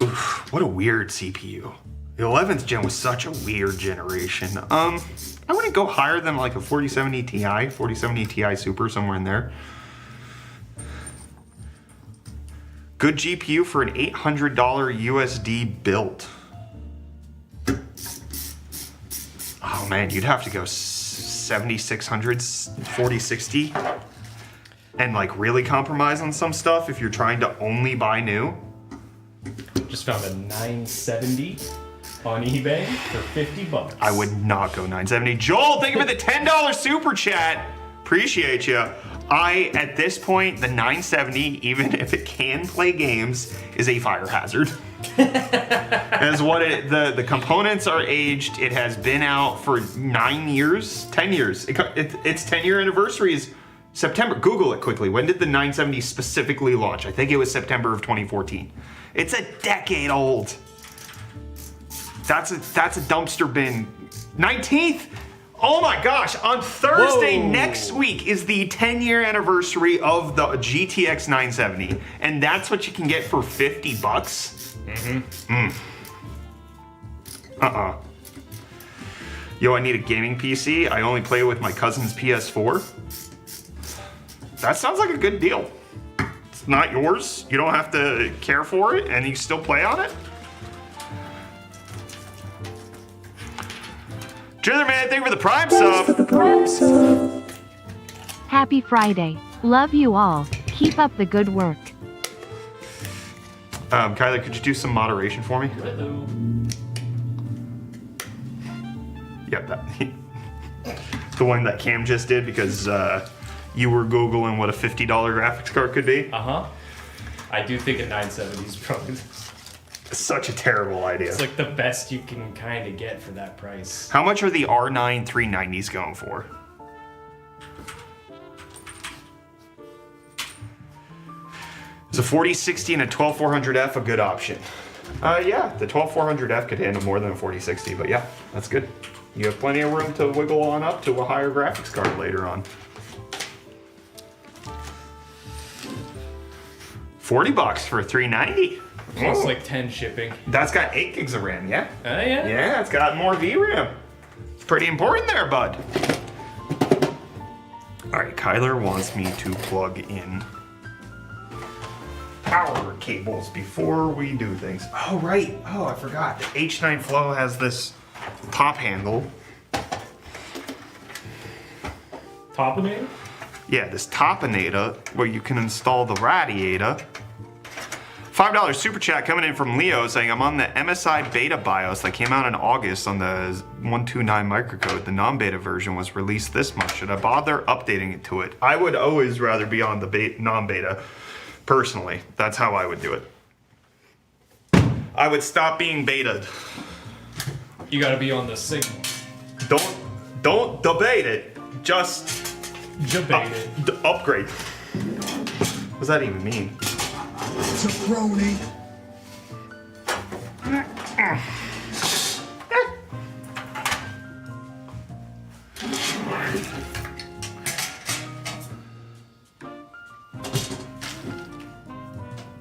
Oof, what a weird CPU. The 11th gen was such a weird generation. I wouldn't go higher than like a 4070 Ti, 4070 Ti Super, somewhere in there. Good GPU for an $800 USD build. Oh man, you'd have to go 7600s, 4060, and like really compromise on some stuff if you're trying to only buy new. Just found a 970 on eBay for $50. I would not go 970. Joel, thank you for the $10 super chat. Appreciate you. At this point, the 970, even if it can play games, is a fire hazard. As what the components are aged. It has been out for 9 years, 10 years. Its 10-year anniversary is September. Google it quickly. When did the 970 specifically launch? I think it was September of 2014. It's a decade old. That's a dumpster bin. 19th. Oh my gosh, on Thursday next week is the 10-year anniversary of the GTX 970, and that's what you can get for $50? Yo, I need a gaming PC. I only play with my cousin's PS4. That sounds like a good deal. It's not yours. You don't have to care for it, and you still play on it. Man, thank you for the Prime sub. Happy Friday. Love you all. Keep up the good work. Kyler, could you do some moderation for me? Hello. Yep, that. The one that Cam just did because you were Googling what a $50 graphics card could be. I do think a 970 is probably such a terrible idea. it's like the best you can kind of get for that price. How much are the R9 390s going for? Is a 4060 and a 12400F a good option? Yeah, the 12400F could handle more than a 4060, but yeah, that's good. You have plenty of room to wiggle on up to a higher graphics card later on. $40 for a 390. It's like 10 shipping. That's got 8 gigs of RAM, yeah? Yeah? Yeah, it's got more VRAM. It's pretty important there, bud. All right, Kyler wants me to plug in power cables before we do things. Oh, right. Oh, I forgot. The H9 Flow has this top handle. Topinator? Yeah, this topinator where you can install the radiator. $5 super chat coming in from Leo saying, I'm on the MSI beta BIOS that came out in August on the 129 microcode. The non-beta version was released this month. Should I bother updating it to it? I would always rather be on the non-beta, personally. That's how I would do it. I would stop being betaed. You gotta be on the signal. Don't debate it. Just Debate it. upgrade. What does that even mean? Jabroni.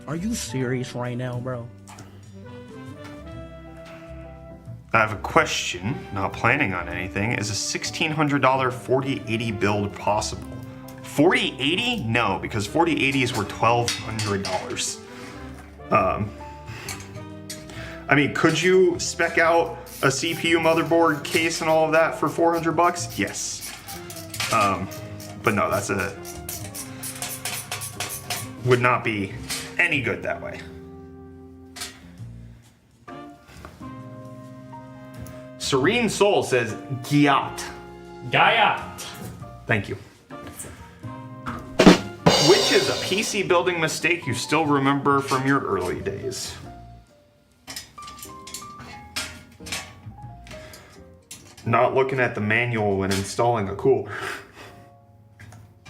Are you serious right now, bro? I have a question, not planning on anything. Is a $1,600 4080 build possible? 4080? No, because 4080s were $1,200. I mean, could you spec out a CPU, motherboard, case, and all of that for $400? Yes. But no, would not be any good that way. Serene Soul says, Giat. Gaiat. Thank you. Which is a PC building mistake you still remember from your early days? Not looking at the manual when installing a cooler.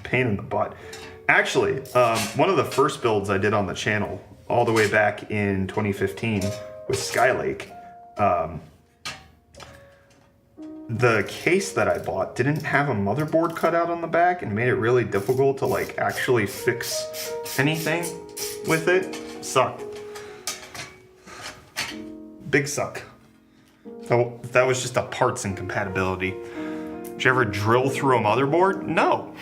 Pain in the butt. Actually, one of the first builds I did on the channel, all the way back in 2015 with Skylake, the case that I bought didn't have a motherboard cut out on the back and made it really difficult to like actually fix anything with it. Sucked. Big suck. Oh, that was just a parts incompatibility. Did you ever drill through a motherboard? No.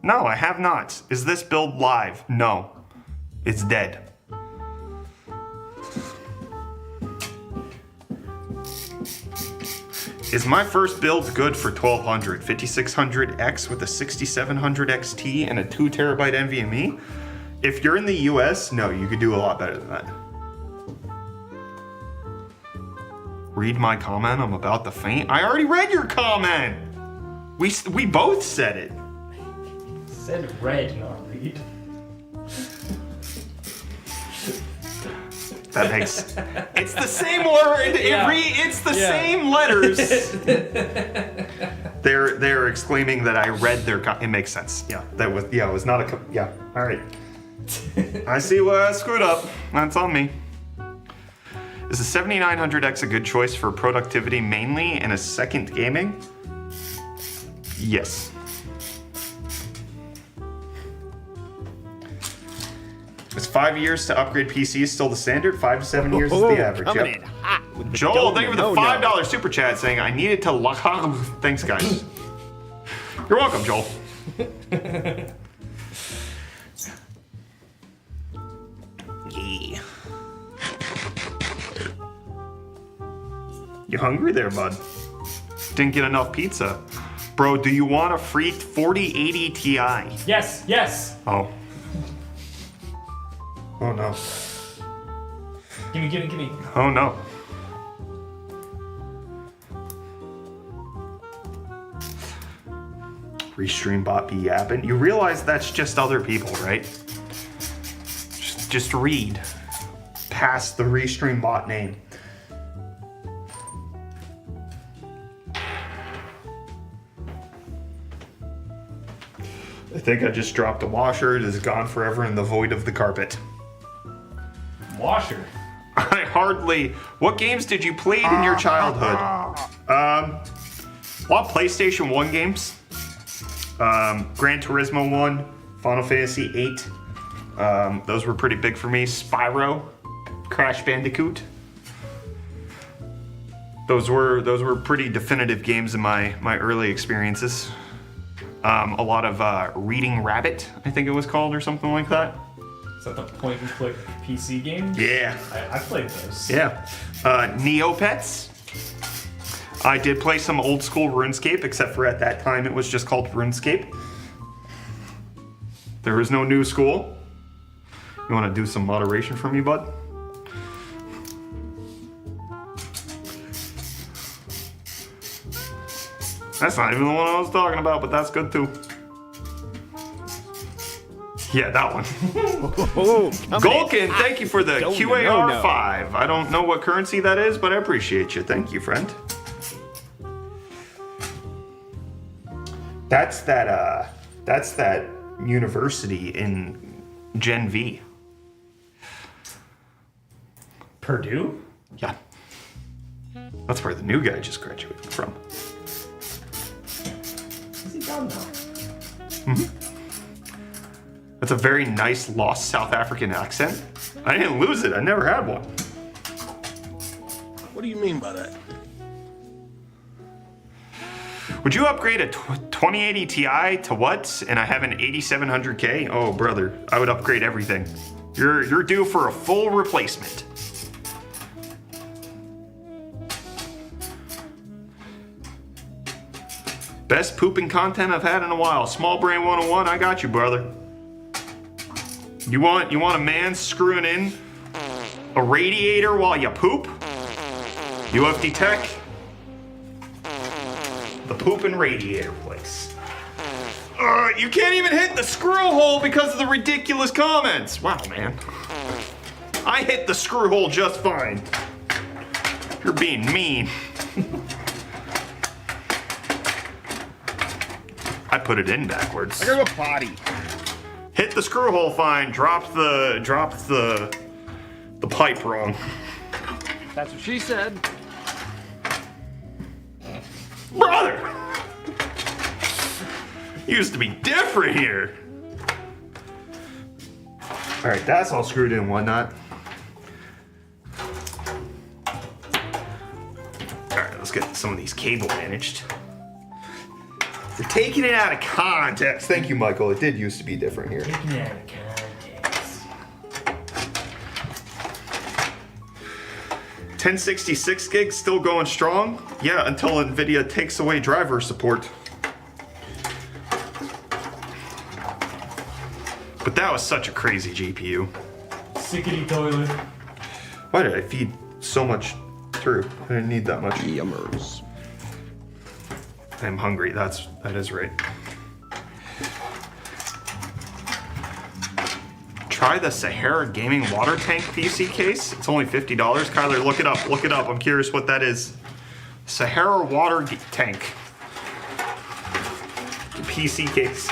No, I have not. Is this build live? No. It's dead. Is my first build good for 1200? 5600X with a 6700 XT and a 2 terabyte NVMe? If you're in the US, no, you could do a lot better than that. Read my comment, I'm about to faint. I already read your comment! We both said it. Said read, not read. That makes... It's the same word, it's the same letters. They're exclaiming that I read their it makes sense. Yeah, that was, it was not a, all right. I see where I screwed up. That's on me. Is the 7900X a good choice for productivity mainly and a second gaming? Yes. Is 5 years to upgrade PCs still the standard? 5 to 7 years is the average. Coming Yep. in hot with the Joel, thank you for the no-no. $5 super chat saying I needed to lock. Thanks, guys. You're welcome, Joel. Yeah. You hungry there, bud? Didn't get enough pizza. Bro, do you want a free 4080 Ti? Yes, yes. Oh. Oh no. Gimme. Oh no. Restream bot be yapping. You realize that's just other people, right? Just read past the Restream bot name. I think I just dropped a washer. It is gone forever in the void of the carpet. Washer. I hardly... What games did you play in your childhood? A lot of PlayStation 1 games. Gran Turismo 1, Final Fantasy 8. Those were pretty big for me. Spyro, Crash Bandicoot. Those were pretty definitive games in my early experiences. A lot of Reading Rabbit, I think it was called, or something like that. Is that the point and click PC game? Yeah. I played those. Yeah. Neopets. I did play some old school RuneScape, except for at that time it was just called RuneScape. There was no new school. You want to do some moderation for me, bud? That's not even the one I was talking about, but that's good too. Yeah, that one. Golkin, thank you for the QAR5. I don't know what currency that is, but I appreciate you. Thank you, friend. That's that university in Gen V. Purdue? Yeah. That's where the new guy just graduated from. Is he done now? Mm-hmm. That's a very nice lost South African accent. I didn't lose it. I never had one. What do you mean by that? Would you upgrade a 2080 Ti to what? And I have an 8700K? Oh, brother, I would upgrade everything. You're due for a full replacement. Best pooping content I've had in a while. Small Brain 101, I got you, brother. You want a man screwing in a radiator while you poop? UFD Tech. The pooping radiator place. You can't even hit the screw hole because of the ridiculous comments. Wow, man. I hit the screw hole just fine. You're being mean. I put it in backwards. I gotta go potty. Hit the screw hole fine. Drop the pipe wrong. That's what she said. Brother! Used to be different here. Alright, that's all screwed in and whatnot. Alright, let's get some of these cable managed. You're taking it out of context. Thank you, Michael. It did used to be different here. Taking it out of context. 1066 gigs still going strong? Yeah, until NVIDIA takes away driver support. But that was such a crazy GPU. Sickety toilet. Why did I feed so much through? I didn't need that much. Yummers. I'm hungry, that is right. Try the Sahara Gaming water tank PC case. It's only $50. Kyler, look it up, look it up. I'm curious what that is. Sahara water tank. PC case.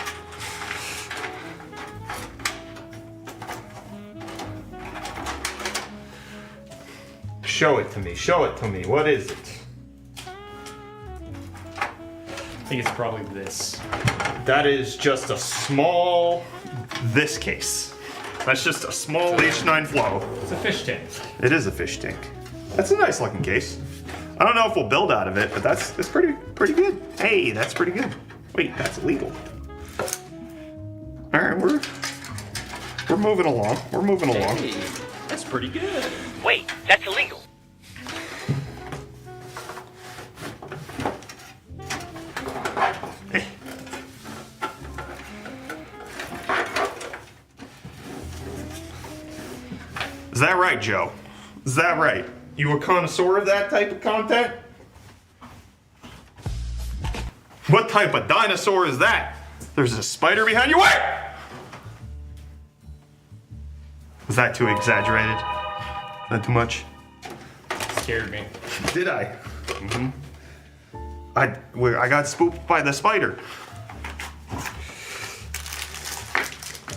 Show it to me, show it to me. What is it? I think it's probably this. That is just a small, this case. That's just a small H9 Flow. It's a fish tank. It is a fish tank. That's a nice looking case. I don't know if we'll build out of it, but that's pretty good. Hey, that's pretty good. Wait, that's illegal. All right, we're moving along. We're moving along. Hey, that's pretty good. Wait, that's illegal. Is that right, Joe? Is that right? You a connoisseur of that type of content? What type of dinosaur is that? There's a spider behind you. Wait! Was that too exaggerated? Not too much? Scared me. Did I? Mm-hmm. I got spooked by the spider.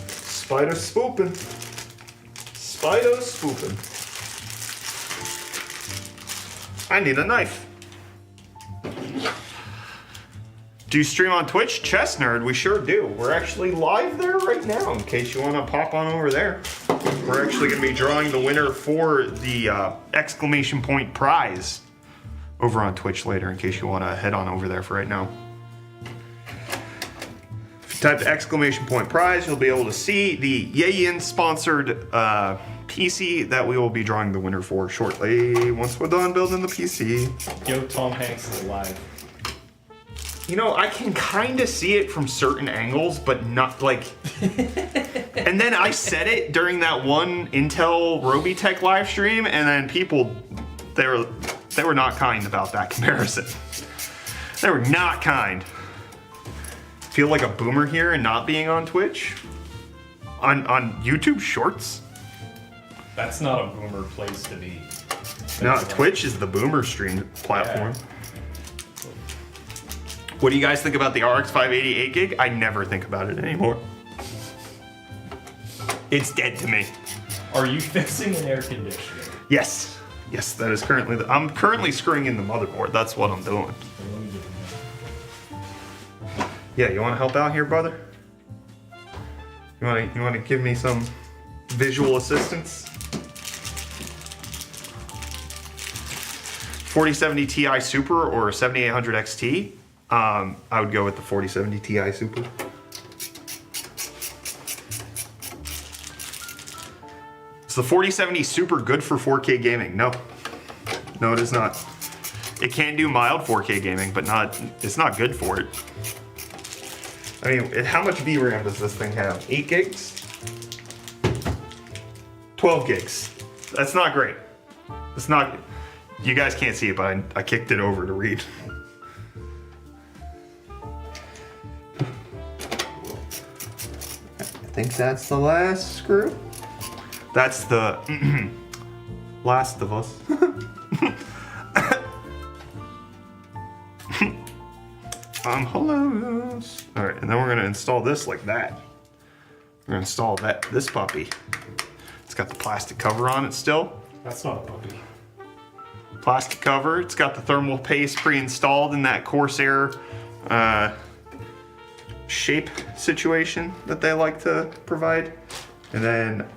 Spider spooping. Spider spooping. I need a knife. Do you stream on Twitch? Chess Nerd, we sure do. We're actually live there right now, in case you want to pop on over there. We're actually going to be drawing the winner for the exclamation point prize over on Twitch later, in case you want to head on over there for right now. If you type exclamation point prize, you'll be able to see the Yayin sponsored PC that we will be drawing the winner for shortly, once we're done building the PC. Yo, Tom Hanks is alive. You know, I can kind of see it from certain angles, but not like... And then I said it during that one Intel Robitech live stream, and then people, they were not kind about that comparison. They were not kind. Feel like a boomer here and not being on Twitch? On YouTube Shorts? That's not a boomer place to be. No, Twitch is the boomer stream platform. Yeah. What do you guys think about the RX 588 gig? I never think about it anymore. It's dead to me. Are you fixing an air conditioner? Yes. Yes, that is currently I'm currently screwing in the motherboard. That's what I'm doing. Yeah, you want to help out here, brother? You want to give me some visual assistance? 4070 Ti Super or 7800 XT? I would go with the 4070 Ti Super. Is the 4070 Super good for 4K gaming? No. No, it is not. It can do mild 4K gaming, but it's not good for it. I mean, how much VRAM does this thing have? 8 gigs? 12 gigs. That's not great. It's not... You guys can't see it, but I kicked it over to read. I think that's the last screw. That's the Last of Us. I'm hilarious. All right, and then we're gonna install this like that. We're gonna install this puppy. It's got the plastic cover on it still. That's not a puppy. Plastic cover. It's got the thermal paste pre-installed in that Corsair shape situation that they like to provide. And then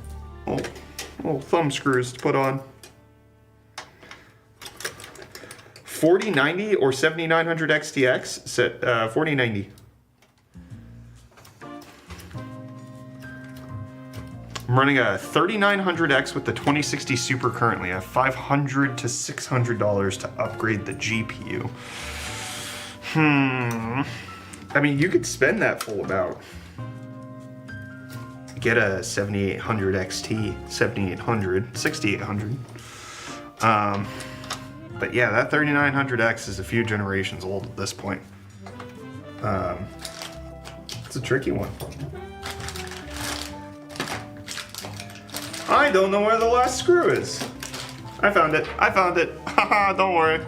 little thumb screws to put on. 4090 or 7900 XTX, set 4090. I'm running a 3900X with the 2060 Super currently. I have $500 to $600 to upgrade the GPU. I mean, you could spend that full amount. Get a 7800 XT, 6800, 6800. But yeah, that 3900X is a few generations old at this point. It's a tricky one. I don't know where the last screw is. I found it. I found it. Haha, don't worry.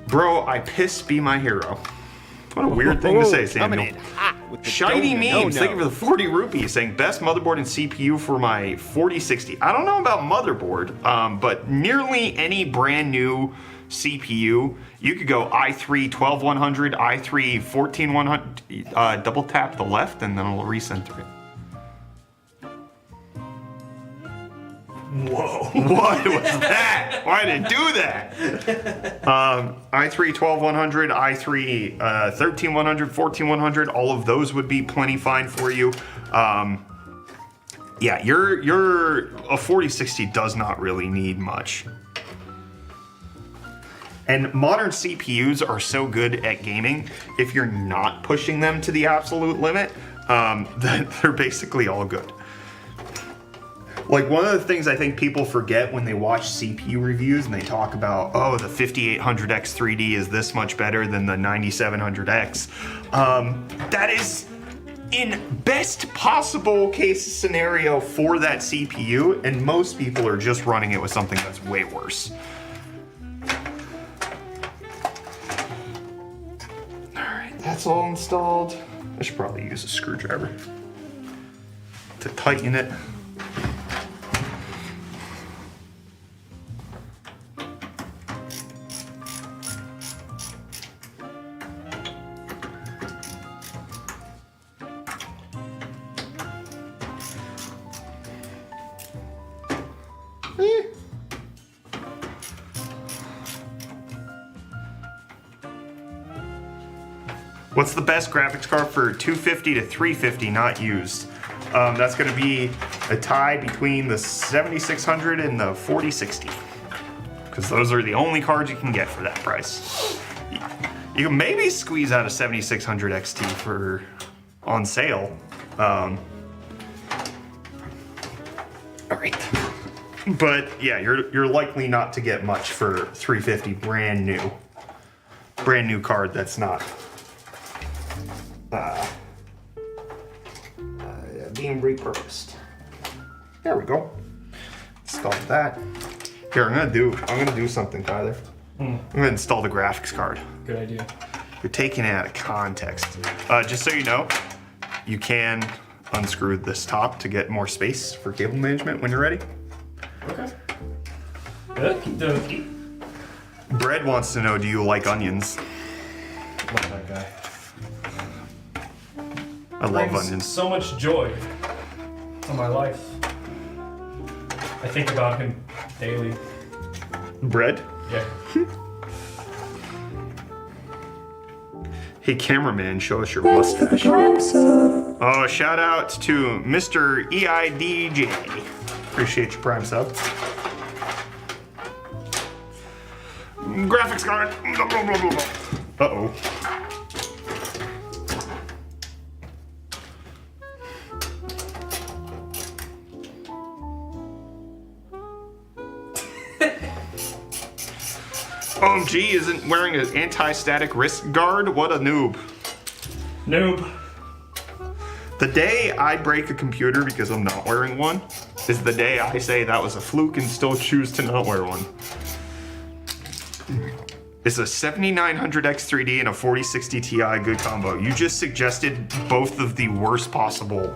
Bro, I piss be my hero. What a weird thing to say, Samuel. Coming in hot with the Shiny donut. Memes, thank you for the 40 rupees, saying best motherboard and CPU for my 4060. I don't know about motherboard, but nearly any brand new CPU, you could go i3 12100, i3 14100, double tap the left and then it'll recenter it. Whoa, what was that? Why did it do that? i3 12100, i3 13100, 14100, all of those would be plenty fine for you. Yeah, your a 4060 does not really need much. And modern CPUs are so good at gaming, if you're not pushing them to the absolute limit, that they're basically all good. Like, one of the things I think people forget when they watch CPU reviews and they talk about, oh, the 5800X 3D is this much better than the 9700X. That is in best possible case scenario for that CPU, and most people are just running it with something that's way worse. Alright, that's all installed. I should probably use a screwdriver to tighten it. What's the best graphics card for 250 to 350 not used? That's going to be a tie between the 7600 and the 4060. Because those are the only cards you can get for that price. You can maybe squeeze out a 7600 XT for on sale. Alright. But yeah, you're likely not to get much for 350 brand new card that's not being repurposed. There we go. Install that. Here, I'm gonna do something, Tyler. I'm gonna install the graphics card. Good idea. You're taking it out of context. Just so you know, you can unscrew this top to get more space for cable management when you're ready. Okay. Okie dokie. Bread wants to know, do you like onions? Love that guy. I love Brings onions. so much joy to my life. I think about him daily. Bread? Yeah. Hey cameraman, show us your mustache. Oh, shout out to Mr. EIDJ. Appreciate your prime sub. Graphics card. Uh-oh. OMG isn't wearing an anti-static wrist guard? What a noob. Noob. The day I break a computer because I'm not wearing one is the day I say that was a fluke and still choose to not wear one. It's a 7900X3D and a 4060 Ti good combo. You just suggested both of the worst possible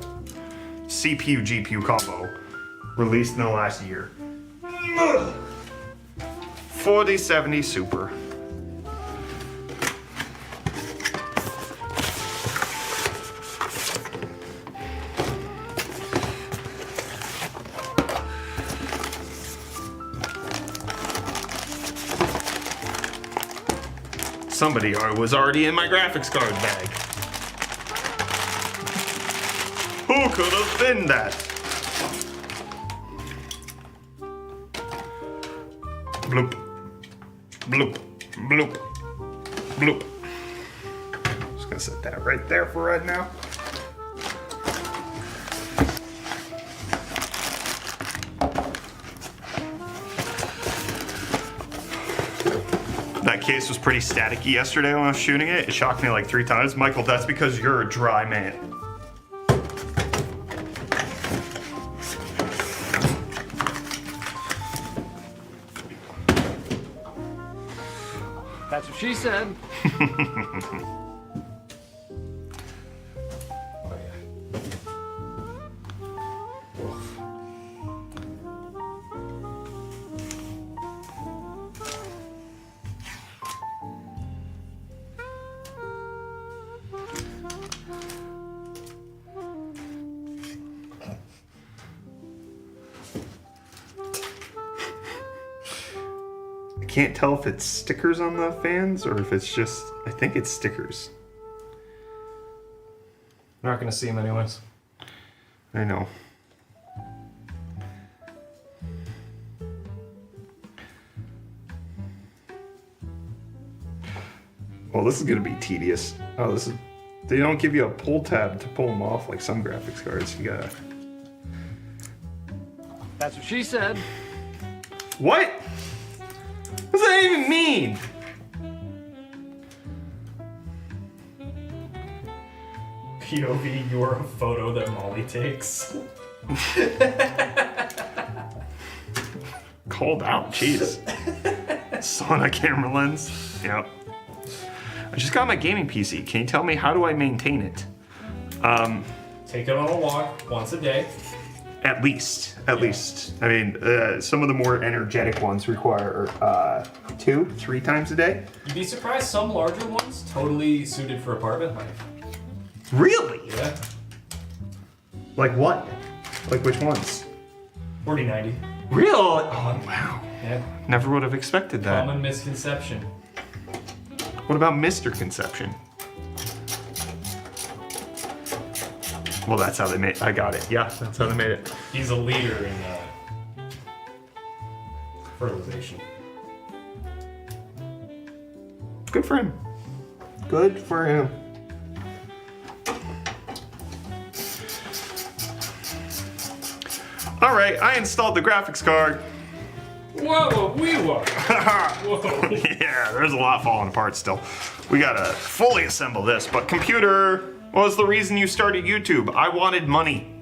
CPU GPU combo released in the last year. 4070 Super. Somebody was already in my graphics card bag. could have been that. Bloop. Bloop. Bloop. Bloop. Just gonna set that right there for right now. That case was pretty staticky yesterday when I was shooting it. It shocked me like 3 times. Michael, that's because you're a dry man. That's what she said. I can't tell if it's stickers on the fans or if it's just, I think it's stickers. We're not gonna see him anyways. I know. Well, this is gonna be tedious. Oh, this is, they don't give you a pull tab to pull them off like some graphics cards. You gotta. That's what she said. What? What does that even mean? POV, you're a photo that Molly takes. Called out, jeez. Sauna camera lens. Yep. I just got my gaming PC. Can you tell me how do I maintain it? Take it on a walk once a day. At least. I mean, some of the more energetic ones require 2-3 times a day. You'd be surprised, some larger ones totally suited for apartment life. Really? Yeah. Like what? Like which ones? 4090. Really? Oh, wow. Yeah. Never would have expected that. Common misconception. What about Mr. Conception? Well, that's how they made. I got it. Yeah, that's how they made it. He's a leader in fertilization. Good for him. Good for him. All right, I installed the graphics card. Whoa, we were. Whoa. Yeah, there's a lot falling apart still. We gotta fully assemble this, but computer, what was the reason you started YouTube? I wanted money.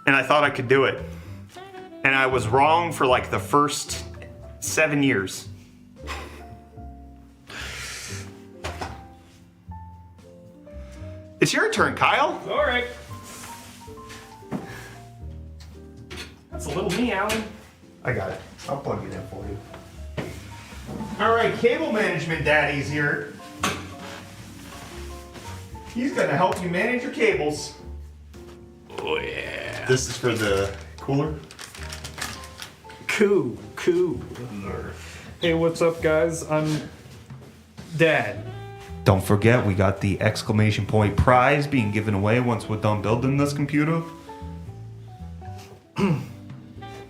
And I thought I could do it. And I was wrong for like the first 7 years. It's your turn, Kyle. All right. That's a little me, Alan. I got it. I'll plug it in for you. All right, cable management daddy's here. He's gonna help you manage your cables. Oh yeah. This is for the cooler. Cool. Hey, what's up, guys? I'm Dad. Don't forget, we got the exclamation point prize being given away once we're done building this computer.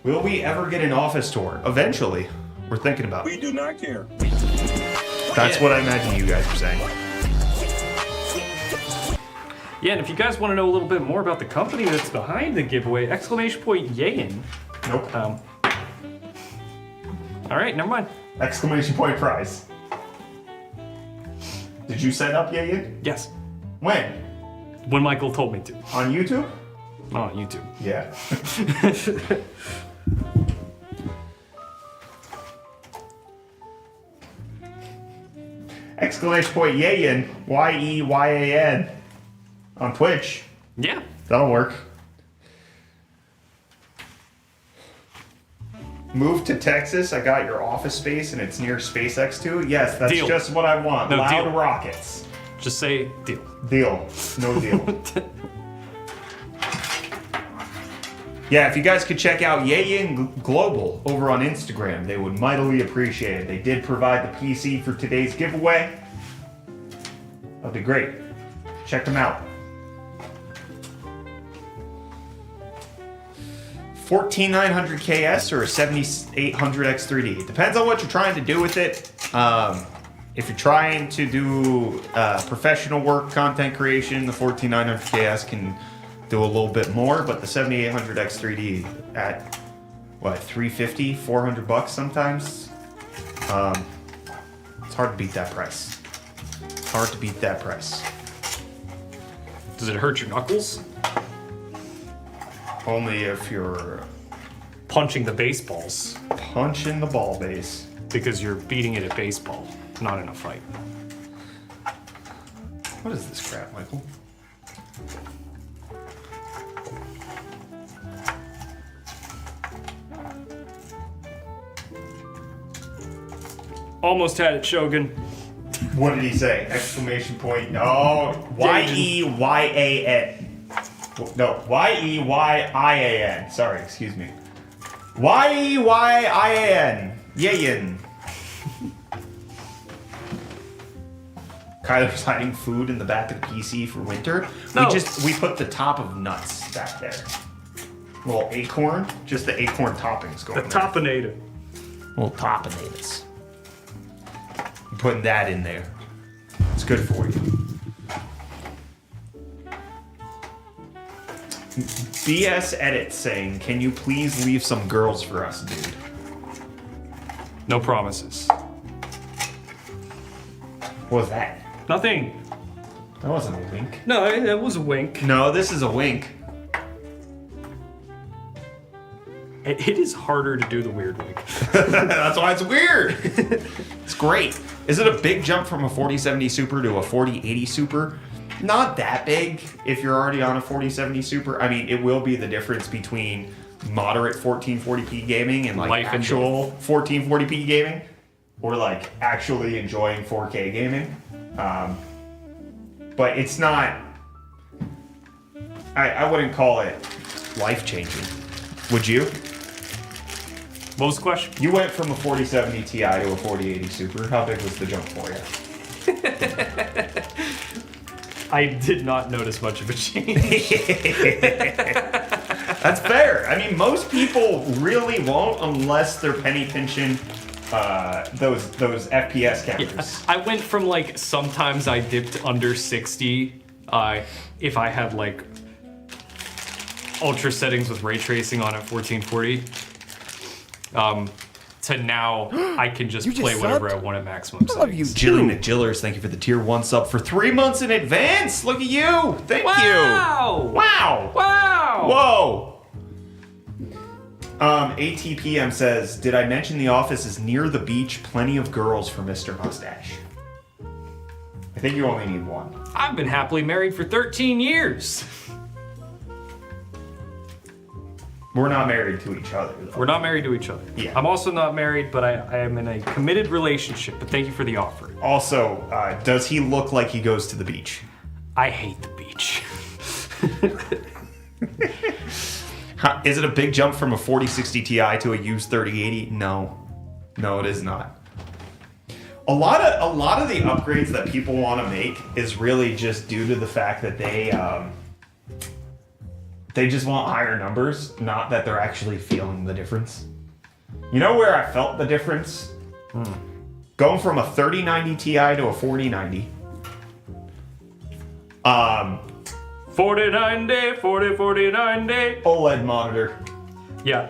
Will we ever get an office tour? Eventually. We're thinking about it. We do not care. That's what I imagine you guys are saying. Yeah, and if you guys want to know a little bit more about the company that's behind the giveaway, exclamation point yayin. Nope. All right, never mind. Exclamation point prize. Did you set up yet? Yes, When? when Michael told me to. On YouTube? On YouTube. Yeah. Exclamation point Yeyan, Y-E-Y-A-N, on Twitch. Yeah. That'll work. Move to Texas. I got your office space and it's near SpaceX too. Yes, that's Deal. just what I want. No, Loud deal. rockets. Just say deal. Deal. No deal. Yeah, if you guys could check out Yayin Global over on Instagram, they would mightily appreciate it. They did provide the PC for today's giveaway. That'd be great. Check them out. 14900 KS or a 7800 X3D. It depends on what you're trying to do with it. If you're trying to do professional work, content creation, the 14900 KS can do a little bit more, but the 7800 X3D at what, 350, 400 bucks sometimes. It's hard to beat that price. It's hard to beat that price. Does it hurt your knuckles? Only if you're Punching the baseballs. punching the ball base. Because you're beating it at baseball, not in a fight. What is this crap, Michael? Almost had it, Shogun. What did he say? Exclamation point. Oh, Y-E-Y-A-N. No, Y-E-Y-I-A-N. Sorry, excuse me. Y-E-Y-I-A-N. Yayin. Kyler's hiding food in the back of the PC for winter. No. We put the top of nuts back there. Little acorn, just the acorn toppings going The there. Topinator. Little topinators. I'm putting that in there. It's good for you. BS Edit saying, can you please leave some girls for us, dude? No promises. What was that? Nothing. That wasn't a wink. No, it was a wink. No, this is a wink. It is harder to do the weird wink. That's why it's weird. It's great. Is it a big jump from a 4070 Super to a 4080 Super? Not that big if you're already on a 4070 Super. I mean, it will be the difference between moderate 1440p gaming and like Life and actual 1440p gaming, or like actually enjoying 4K gaming. But it's not. I wouldn't call it life changing. Would you? What was the question? You went from a 4070 Ti to a 4080 Super. How big was the jump for you? I did not notice much of a change. That's fair. I mean, most people really won't unless they're penny pinching those FPS counters. I went from like sometimes I dipped under 60 if I had like ultra settings with ray tracing on at 1440. To now I can just You just play whatever subbed? I want at maximum I love you, settings. Jillian the Jillers, thank you for the tier 1 sub for 3 months in advance. Look at you. Thank Wow! you. Wow. Wow! Whoa. ATPM says, did I mention the office is near the beach? Plenty of girls for Mr. Mustache. I think you only need one. I've been happily married for 13 years. We're not married to each other, though. We're not married to each other. Yeah. I'm also not married, but I am in a committed relationship. But thank you for the offer. Also, does he look like he goes to the beach? I hate the beach. Is it a big jump from a 4060 Ti to a used 3080? No. No, it is not. A lot of the upgrades that people want to make is really just due to the fact that they just want higher numbers, not that they're actually feeling the difference. You know where I felt the difference? Going from a 3090 Ti to a 4090. 49 day, 49 day. OLED monitor. Yeah,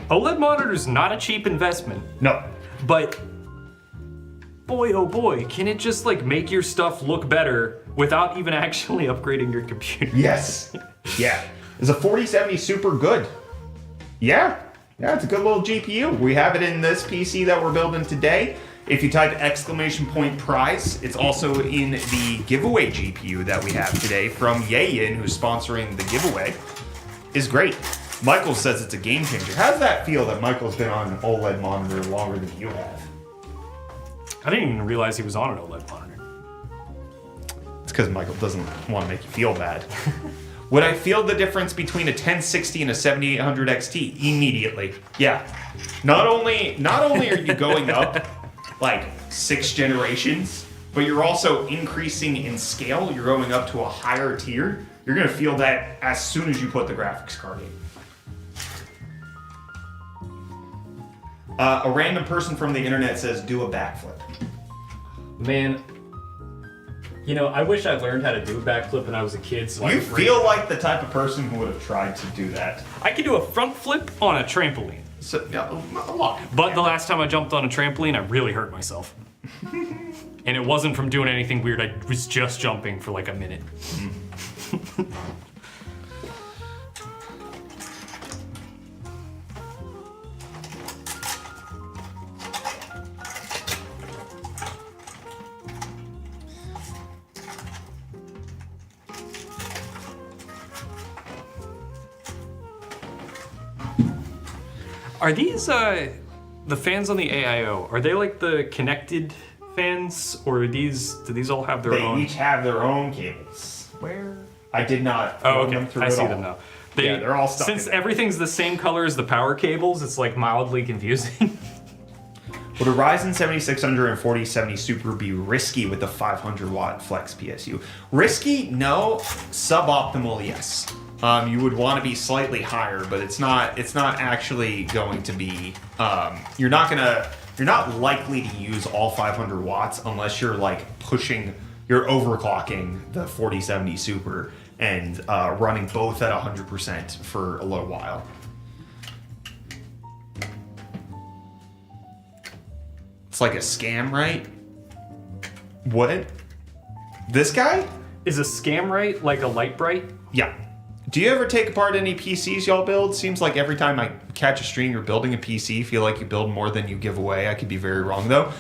OLED monitor is not a cheap investment, No. but boy, oh boy, can it just like make your stuff look better without even actually upgrading your computer? Yes. Yeah. Is a 4070 Super good? Yeah. Yeah, it's a good little GPU. We have it in this PC that we're building today. If you type exclamation point prize, it's also in the giveaway GPU that we have today from Yayin, who's sponsoring the giveaway. Is great. Michael says it's a game changer. How does that feel that Michael's been on an OLED monitor longer than you have? I didn't even realize he was on an OLED monitor. It's because Michael doesn't want to make you feel bad. Would I feel the difference between a 1060 and a 7800 XT? Immediately. Yeah. Not only are you going up like 6 generations, but you're also increasing in scale. You're going up to a higher tier. You're going to feel that as soon as you put the graphics card in. A random person from the internet says, do a backflip. Man, you know, I wish I learned how to do a backflip when I was a kid. So You feel like the type of person who would have tried to do that. I could do a front flip on a trampoline. So, yeah, a lot. But the last time I jumped on a trampoline, I really hurt myself. And it wasn't from doing anything weird, I was just jumping for like a minute. Are these, the fans on the AIO, are they like the connected fans, or do these all have their They own? each have their own cables. Where? I did not Oh, run okay. them through I at see all. them now. Yeah, they're all stuck Since in there. everything's the same color as the power cables, it's like mildly confusing. Would a Ryzen 7600 and 4070 Super be risky with the 500 watt flex PSU? Risky, no. Suboptimal, yes. You would want to be slightly higher, but it's not actually going to be. You're not likely to use all 500 watts unless you're like you're overclocking the 4070 Super and running both at 100% for a little while. It's like a scam, right? What? This guy? Is a scam right like a light bright? Yeah. Do you ever take apart any PCs y'all build? Seems like every time I catch a stream, you're building a PC. Feel like you build more than you give away. I could be very wrong though.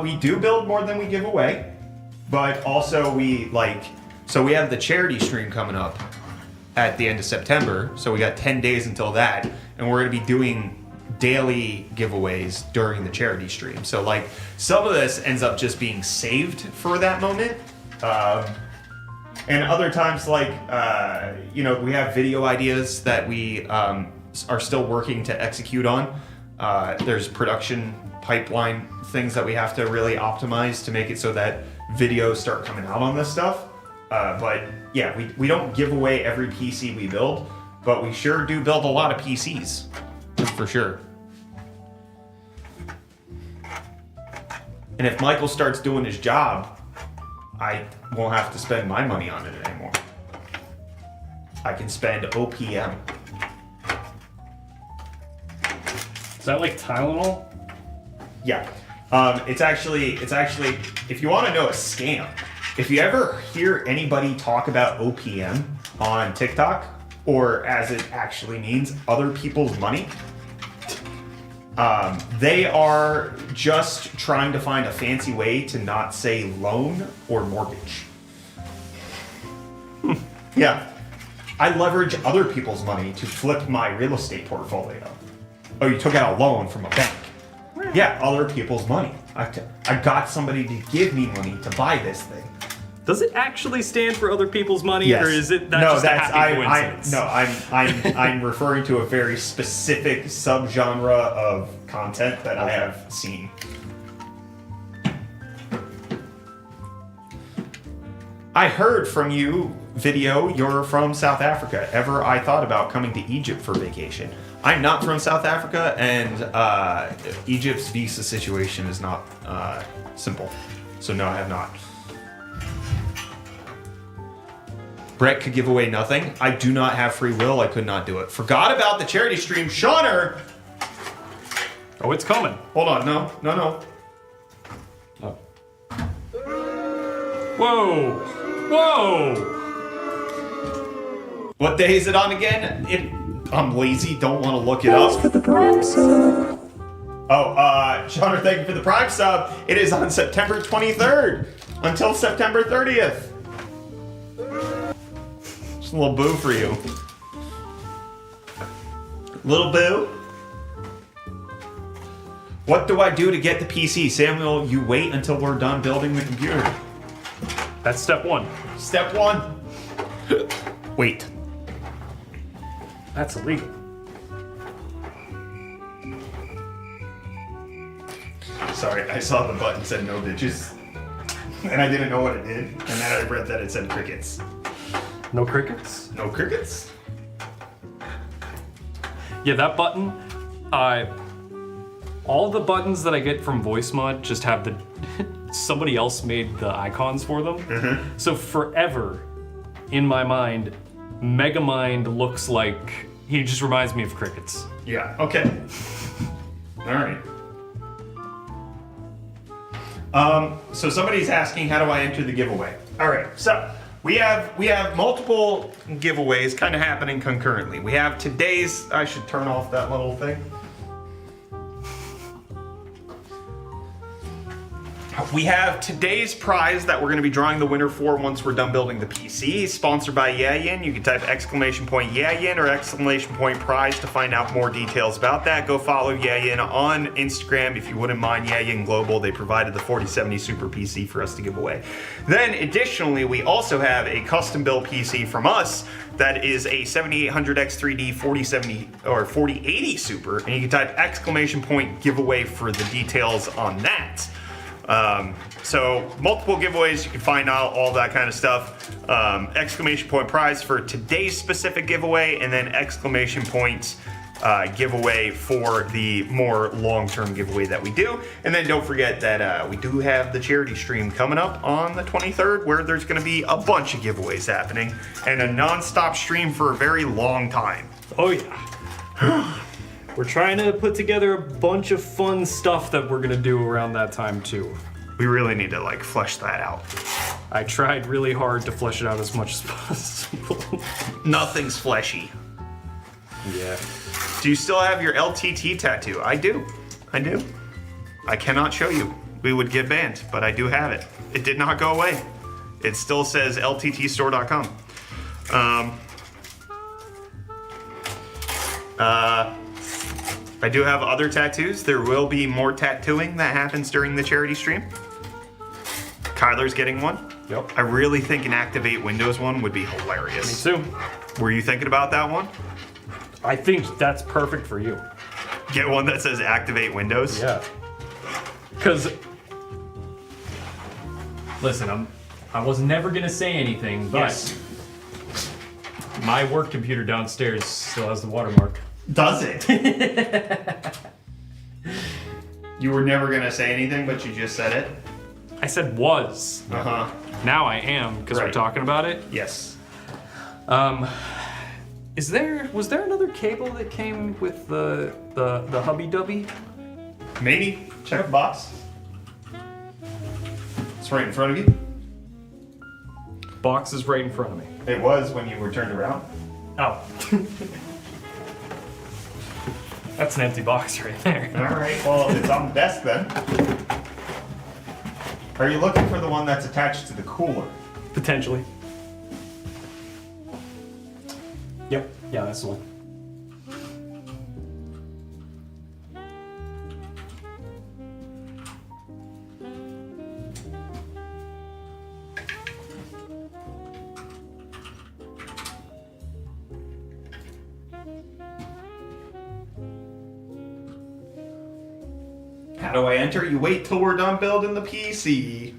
We do build more than we give away, but also we have the charity stream coming up at the end of September. So we got 10 days until that, and we're gonna be doing daily giveaways during the charity stream. So like some of this ends up just being saved for that moment. And other times, like, we have video ideas that we are still working to execute on. There's production pipeline things that we have to really optimize to make it so that videos start coming out on this stuff. But yeah, we don't give away every PC we build, but we sure do build a lot of PCs, for sure. And if Michael starts doing his job, I won't have to spend my money on it anymore. I can spend OPM. Is that like Tylenol? Yeah. It's actually, if you want to know a scam, if you ever hear anybody talk about OPM on TikTok, or as it actually means, other people's money, they are just trying to find a fancy way to not say loan or mortgage. Yeah. I leverage other people's money to flip my real estate portfolio. Oh, you took out a loan from a bank. Yeah, other people's money. I got somebody to give me money to buy this thing. Does it actually stand for other people's money, Yes. or is it just a happy coincidence? I'm referring to a very specific subgenre of content that I have seen. I heard from you, video, you're from South Africa. Ever I thought about coming to Egypt for vacation. I'm not from South Africa, and Egypt's visa situation is not simple. So no, I have not. Brett could give away nothing. I do not have free will. I could not do it. Forgot about the charity stream. Shauner! Oh, it's coming. Hold on. No. Oh. Whoa! Whoa! What day is it on again? I'm lazy. Don't want to look it up. Oh, Shauner, thank you for the Prime sub. It is on September 23rd until September 30th. Just a little boo for you. Little boo. What do I do to get the PC? Samuel, you wait until we're done building the computer. That's step one. Step one. Wait. That's illegal. Sorry, I saw the button said no bitches. And I didn't know what it did. And then I read that it said crickets. No crickets? No crickets? Yeah, that button, all the buttons that I get from VoiceMod just have the somebody else made the icons for them. So forever, in my mind, Megamind looks like he just reminds me of crickets. Yeah. Okay. All right. So somebody's asking, how do I enter the giveaway? All right. So we have multiple giveaways kind of happening concurrently. We have today's. I should turn off that little thing. We have today's prize that we're going to be drawing the winner for once we're done building the PC. Sponsored by Yayin. You can type !Yayin or !prize to find out more details about that. Go follow Yayin on Instagram if you wouldn't mind. Yayin Global. They provided the 4070 Super PC for us to give away. Then additionally, we also have a custom built PC from us that is a 7800X3D 4070 or 4080 Super, and you can type !giveaway for the details on that. So multiple giveaways, you can find out all that kind of stuff. !Prize for today's specific giveaway, and then ! Giveaway for the more long-term giveaway that we do. And then don't forget that we do have the charity stream coming up on the 23rd, where there's going to be a bunch of giveaways happening and a non-stop stream for a very long time. Oh yeah. We're trying to put together a bunch of fun stuff that we're gonna do around that time too. We really need to like flesh that out. I tried really hard to flesh it out as much as possible. Nothing's fleshy. Yeah. Do you still have your LTT tattoo? I do. I cannot show you. We would get banned, but I do have it. It did not go away. It still says lttstore.com. I do have other tattoos. There will be more tattooing that happens during the charity stream. Kyler's getting one. Yep. I really think an Activate Windows one would be hilarious. Me too. Were you thinking about that one? I think that's perfect for you. Get one that says Activate Windows? Yeah. Because, listen, I was never gonna say anything, but Yes. my work computer downstairs still has the watermark. Does it? You were never gonna say anything, but you just said it? I said was. Uh-huh. Now I am, because we're Right. talking about it. Yes. Was there another cable that came with the hubby dubby? Maybe. Check the box. It's right in front of you. Box is right in front of me. It was when you were turned around. Oh. That's an empty box right there. Alright, well, it's on the desk then. Are you looking for the one that's attached to the cooler? Potentially. Yep. Yeah, that's the one. How do I enter? You wait till we're done building the PC.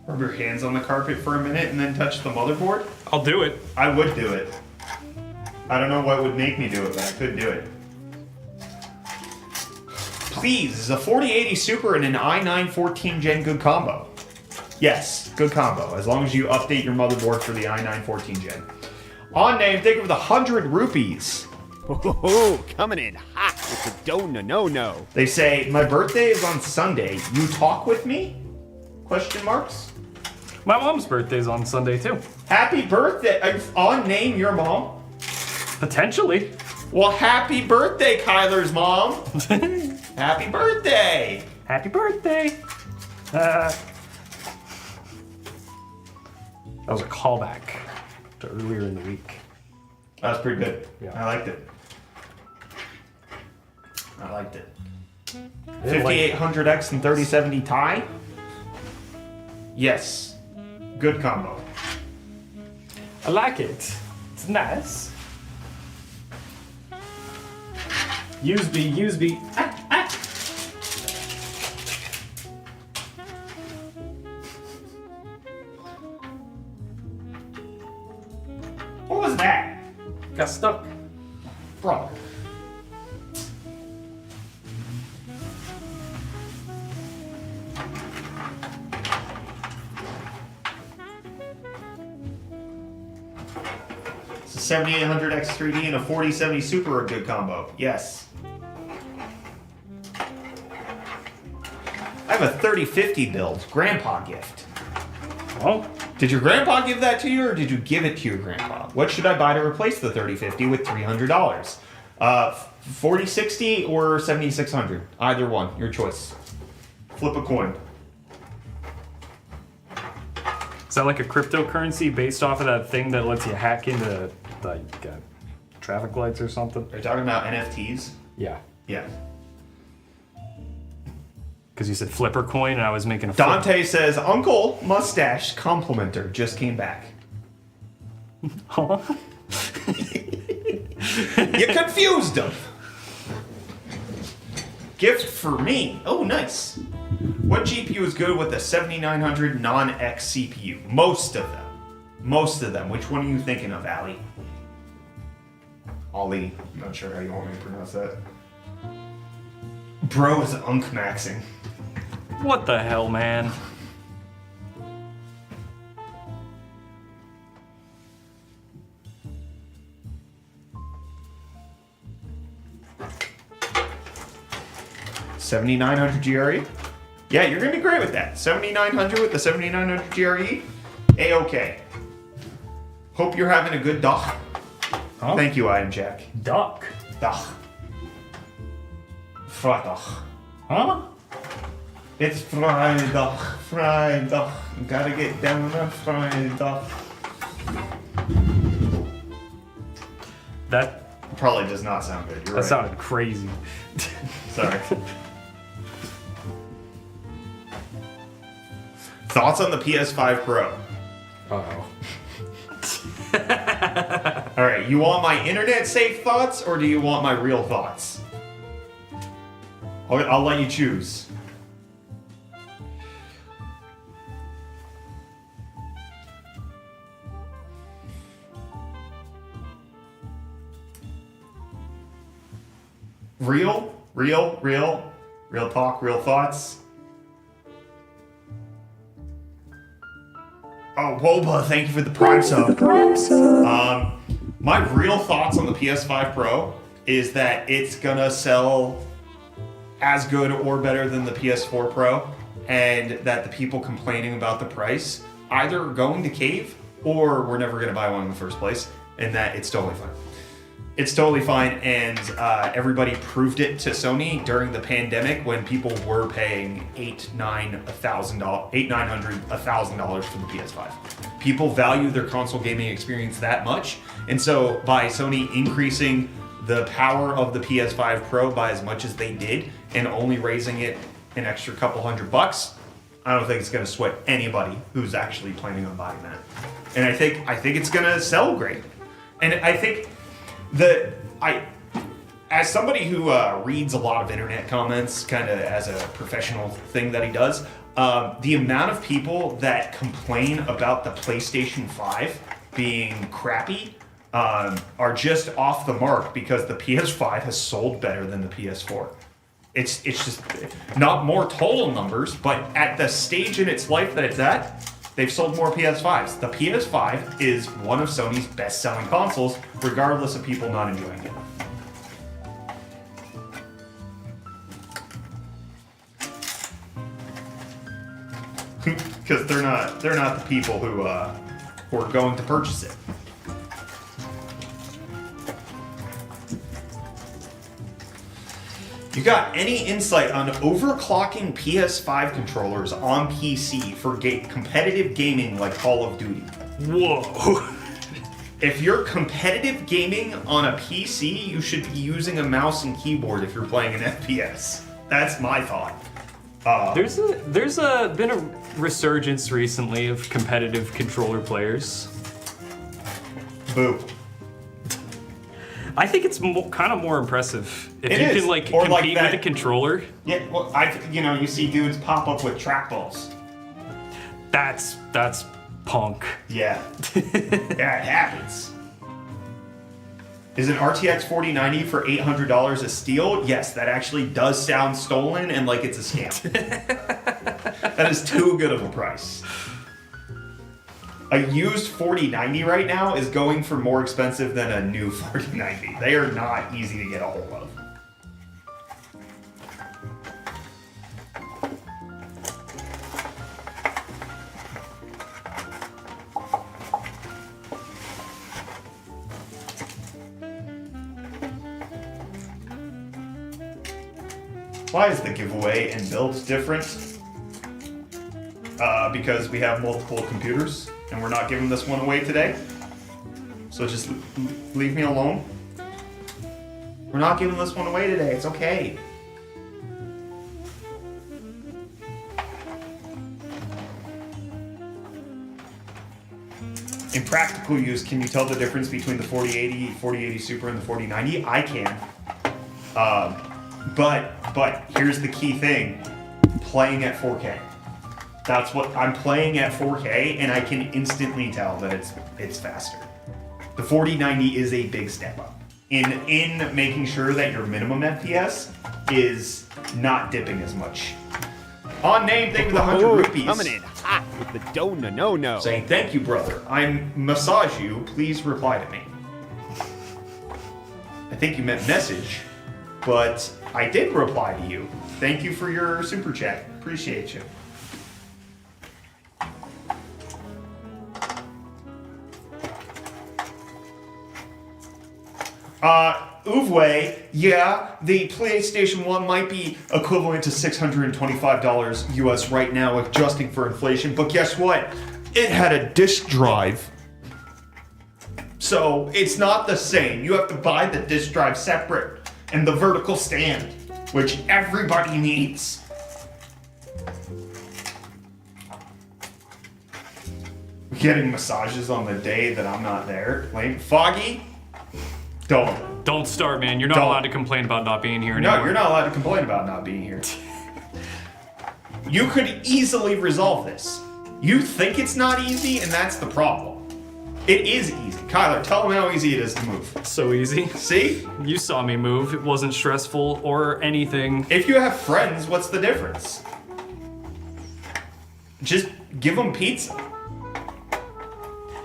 Rub your hands on the carpet for a minute and then touch the motherboard? I'll do it. I would do it. I don't know what would make me do it, but I could do it. Please, is a 4080 Super and an i9 14 Gen good combo? Yes, good combo, as long as you update your motherboard for the i9 14 Gen. On name, think of the 100 rupees. Oh, coming in hot with the no. They say, my birthday is on Sunday. You talk with me? Question marks. My mom's birthday's on Sunday too. Happy birthday. On name your mom? Potentially. Well, happy birthday, Kyler's mom. Happy birthday. Happy birthday. That was a callback to earlier in the week. That was pretty good. Yeah. I liked it. I liked it. didn't like it. 5800X and 3070 Ti? Yes. Good combo. I like it. It's nice. Use me. What was that? Got stuck. Bro. So 7800 X3D and a 4070 Super are a good combo. Yes. I have a 3050 build. Grandpa gift. Oh, Did your grandpa give that to you, or did you give it to your grandpa? What should I buy to replace the 3050 with $300? 4060 or 7600? Either one, your choice. Flip a coin. is that like a cryptocurrency based off of that thing that lets you hack into like traffic lights or something? Are you talking about NFTs? Yeah, Yeah. because you said flipper coin, and I was making a flip. Dante says, Uncle Mustache Complimenter just came back. Huh? You confused him. Gift for me. Oh, nice. What GPU is good with a 7900 non-X CPU? Most of them. Most of them. Which one are you thinking of, Ali? Ollie. I'm not sure how you want me to pronounce that. Bro is unk-maxing. What the hell, man? $7,900 GRE? Yeah, you're gonna be great with that. 7900 with the 7900 GRE? A-okay. Hope you're having a good dag. Huh? Thank you, Iron Jack. Duck. Dag. Vrijdag. Huh? It's Vrijdag. Vrijdag. Gotta get down on Vrijdag. That Probably does not sound good. You're that right. sounded crazy. Sorry. Thoughts on the PS5 Pro? Uh-oh. All right, you want my internet safe thoughts or do you want my real thoughts? I'll let you choose. Real talk, real thoughts. Oh, Woba, thank you for the Prime sub. My real thoughts on the PS5 Pro is that it's gonna sell as good or better than the PS4 Pro, and that the people complaining about the price either are going to cave or we're never gonna buy one in the first place, and that it's totally fine. It's totally fine, and everybody proved it to Sony during the pandemic when people were paying $800, $1,000 for the PS5. People value their console gaming experience that much, and so by Sony increasing the power of the PS5 Pro by as much as they did, and only raising it an extra couple $100, I don't think it's going to sweat anybody who's actually planning on buying that. And I think it's going to sell great, and I think. As somebody who reads a lot of internet comments, kind of as a professional thing that he does, the amount of people that complain about the PlayStation 5 being crappy are just off the mark because the PS5 has sold better than the PS4. It's just not more total numbers, but at the stage in its life that it's at, they've sold more PS5s. The PS5 is one of Sony's best-selling consoles, regardless of people not enjoying it. Because they're not the people who are going to purchase it. You got any insight on overclocking PS5 controllers on PC for competitive gaming like Call of Duty? Whoa. If you're competitive gaming on a PC, you should be using a mouse and keyboard if you're playing an FPS. That's my thought. There's been a resurgence recently of competitive controller players. Boo. I think it's kind of more impressive if It you is. can like Or compete like that- with a controller. Yeah, well, you see dudes pop up with trackballs. That's punk. Yeah. Yeah, it happens. Is an RTX 4090 for $800 a steal? Yes, that actually does sound stolen and like it's a scam. That is too good of a price. A used 4090 right now is going for more expensive than a new 4090. They are not easy to get a hold of. Why is the giveaway and build different? Because we have multiple computers and we're not giving this one away today. So just leave me alone. We're not giving this one away today. It's okay. In practical use, can you tell the difference between the 4080, 4080 Super, and the 4090? I can. But here's the key thing: playing at 4K. That's what I'm playing at 4K, and I can instantly tell that it's faster. The 4090 is a big step up in making sure that your minimum FPS is not dipping as much. On name, thank you for the 100 rupees. Coming in hot with the donut, no. Saying thank you, brother. I'm massage you. Please reply to me. I think you meant message, but I did reply to you. Thank you for your super chat. Appreciate you. Uwe, yeah, the PlayStation 1 might be equivalent to $625 US right now, adjusting for inflation, but guess what? It had a disk drive. So it's not the same. You have to buy the disk drive separate and the vertical stand, which everybody needs. Getting massages on the day that I'm not there. Lame. Foggy? Don't start, man. You're not Don't. allowed to complain about not being here anymore. No, you're not allowed to complain about not being here. You could easily resolve this. You think it's not easy, and that's the problem. It is easy. Kyler, tell them how easy it is to move. So easy. See? You saw me move. It wasn't stressful or anything. If you have friends, what's the difference? Just give them pizza.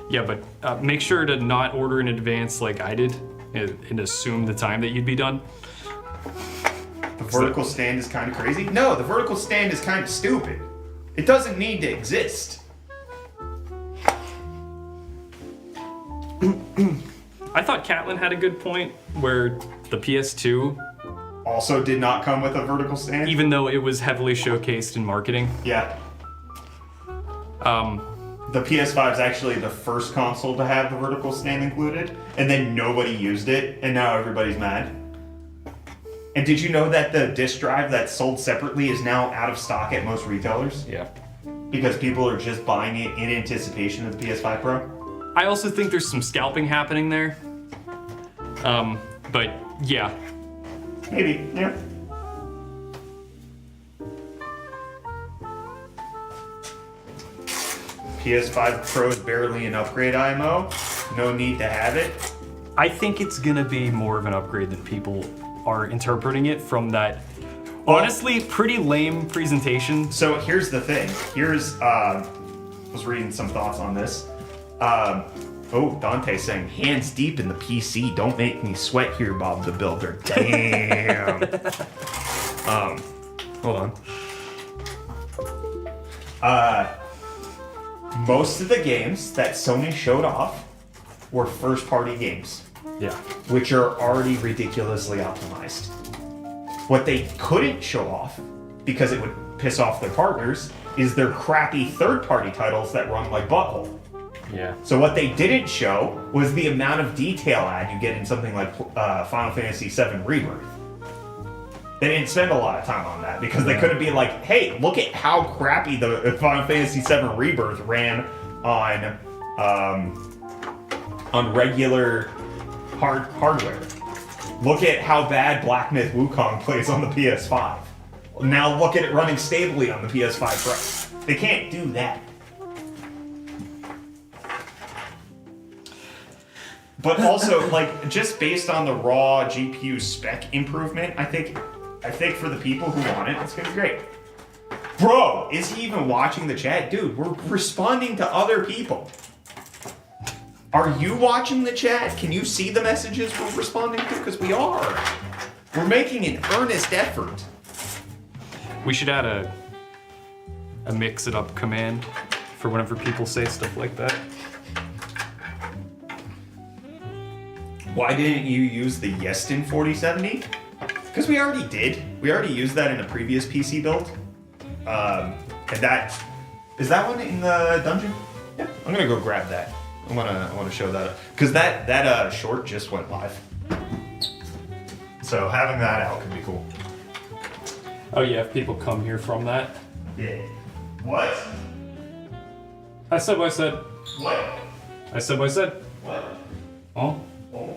Yeah, but make sure to not order in advance like I did and assume the time that you'd be done. The vertical stand is kind of crazy. No, the vertical stand is kind of stupid. It doesn't need to exist. I thought Catlin had a good point where the PS2, Also did not come with a vertical stand. even though it was heavily showcased in marketing, Yeah. The PS5 is actually the first console to have the vertical stand included, and then nobody used it, and now everybody's mad. And did you know that the disc drive that's sold separately is now out of stock at most retailers? yeah. Because people are just buying it in anticipation of the PS5 Pro? I also think there's some scalping happening there. But yeah, Maybe, yeah. PS5 Pro is barely an upgrade IMO. No need to have it. I think it's gonna be more of an upgrade than people are interpreting it from that honestly pretty lame presentation. So here's the thing. Here's, was reading some thoughts on this. Oh, Dante saying, hands deep in the PC. Don't make me sweat here, Bob the Builder. Damn. Hold on. Most of the games that Sony showed off were first-party games, Yeah. which are already ridiculously optimized. What they couldn't show off, because it would piss off their partners, is their crappy third-party titles that run like butthole. Yeah. So what they didn't show was the amount of detail add you get in something like Final Fantasy VII Rebirth. They didn't spend a lot of time on that because they couldn't be like, hey, look at how crappy the Final Fantasy VII Rebirth ran on regular hardware. Look at how bad Black Myth Wukong plays on the PS5. Now look at it running stably on the PS5 Pro. They can't do that. But also, like, just based on the raw GPU spec improvement, I think for the people who want it, it's gonna be great. Bro, is he even watching the chat? Dude, we're responding to other people. Are you watching the chat? Can you see the messages we're responding to? Because we are. We're making an earnest effort. We should add a mix it up command for whenever people say stuff like that. Why didn't you use the Yeston 4070? Because we already did. We already used that in a previous PC build. And that is that one in the dungeon? Yeah. I'm gonna go grab that. I wanna show that because that short just went live. So having that out could be cool. Oh yeah, if people come here from that. Yeah. What? I said what I said. What? I said what I said. What? Oh. Oh.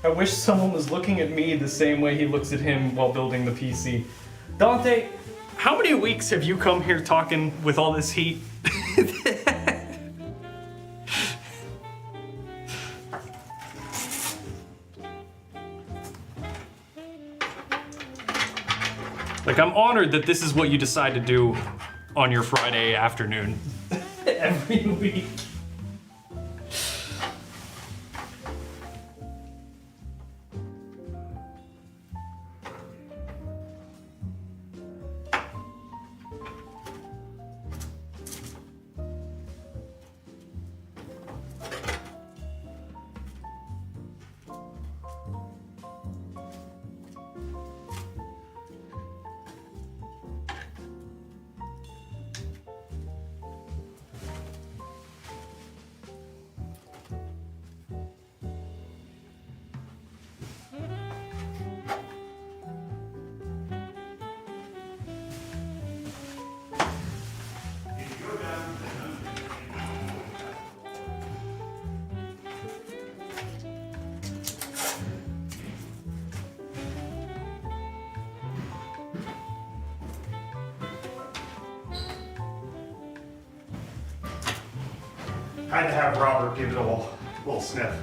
I wish someone was looking at me the same way he looks at him while building the PC. Dante, how many weeks have you come here talking with all this heat? Like, I'm honored that this is what you decide to do on your Friday afternoon. Every week. Had to have Robert give it a little sniff,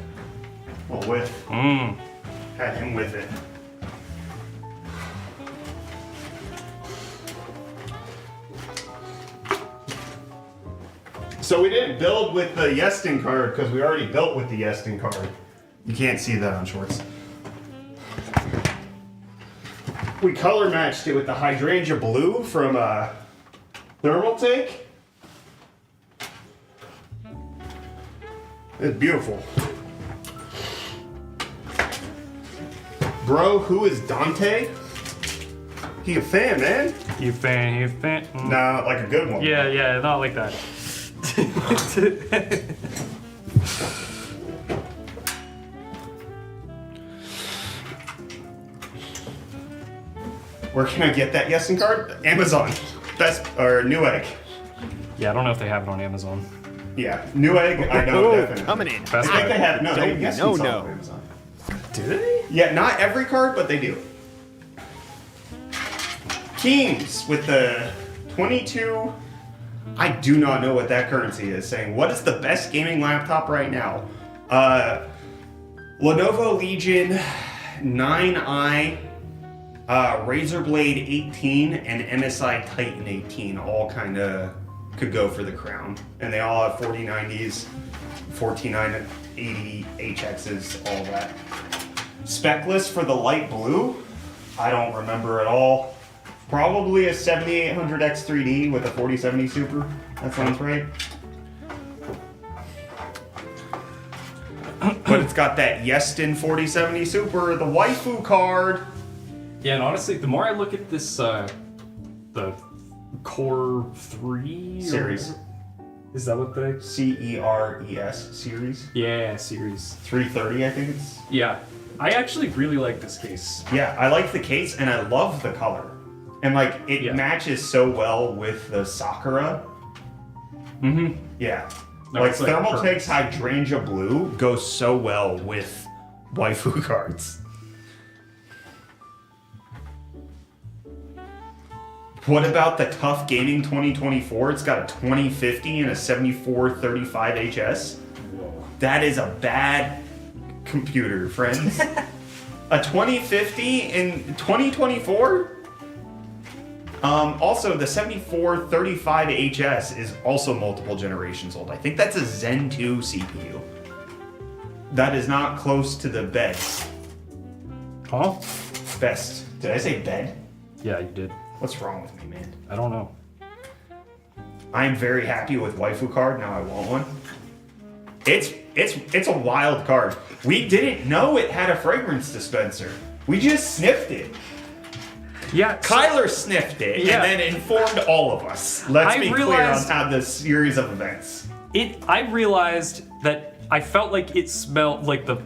a little whiff. Had him with it. So we didn't build with the Yeston card because we already built with the Yeston card. You can't see that on shorts. We color matched it with the hydrangea blue from Thermal Take. It's beautiful. Bro, who is Dante? He a fan, man? You a fan? Nah, like a good one. Yeah, not like that. Where can I get that Yeston card? Amazon. Best, or Newegg. Yeah, I don't know if they have it on Amazon. Yeah, Newegg, I know definitely. Coming in. Best I think Buy. they have, no, they have Yeston No, sold no. on Amazon. Do they? Yeah, not every card, but they do. Kings with the 22. I do not know what that currency is saying. What is the best gaming laptop right now? Lenovo Legion 9i, Razer Blade 18, and MSI Titan 18 all kind of could go for the crown. And they all have 4090s, 4980 HXs, all that. Spec list for the light blue, I don't remember at all. Probably a 7800 X3D with a 4070 Super. That sounds right. but it's got that Yestin 4070 Super, the waifu card. Yeah, and honestly, the more I look at this, the Core 3 Series. Is that what they? CERES series. Yeah, series. 330, I think it's. Yeah, I actually really like this case. Yeah, I like the case and I love the color. And like, it matches so well with the Sakura. Mm-hmm. Yeah. No, like it's like Thermaltake's Hydrangea Blue goes so well with waifu cards. What about the Tough Gaming 2024? It's got a 2050 and a 7435 HS. That is a bad computer, friends. A 2050 in 2024? Also, the 7435 HS is also multiple generations old. I think that's a Zen 2 CPU. That is not close to the bed. Huh? Best. Did I say bed? Yeah, you did. What's wrong with me, man? I don't know. I am very happy with waifu card. Now I want one. It's a wild card. We didn't know it had a fragrance dispenser. We just sniffed it. Yeah, Kyler sniffed it and then informed all of us. Let's be clear on how this series of events. I realized that I felt like it smelled like the.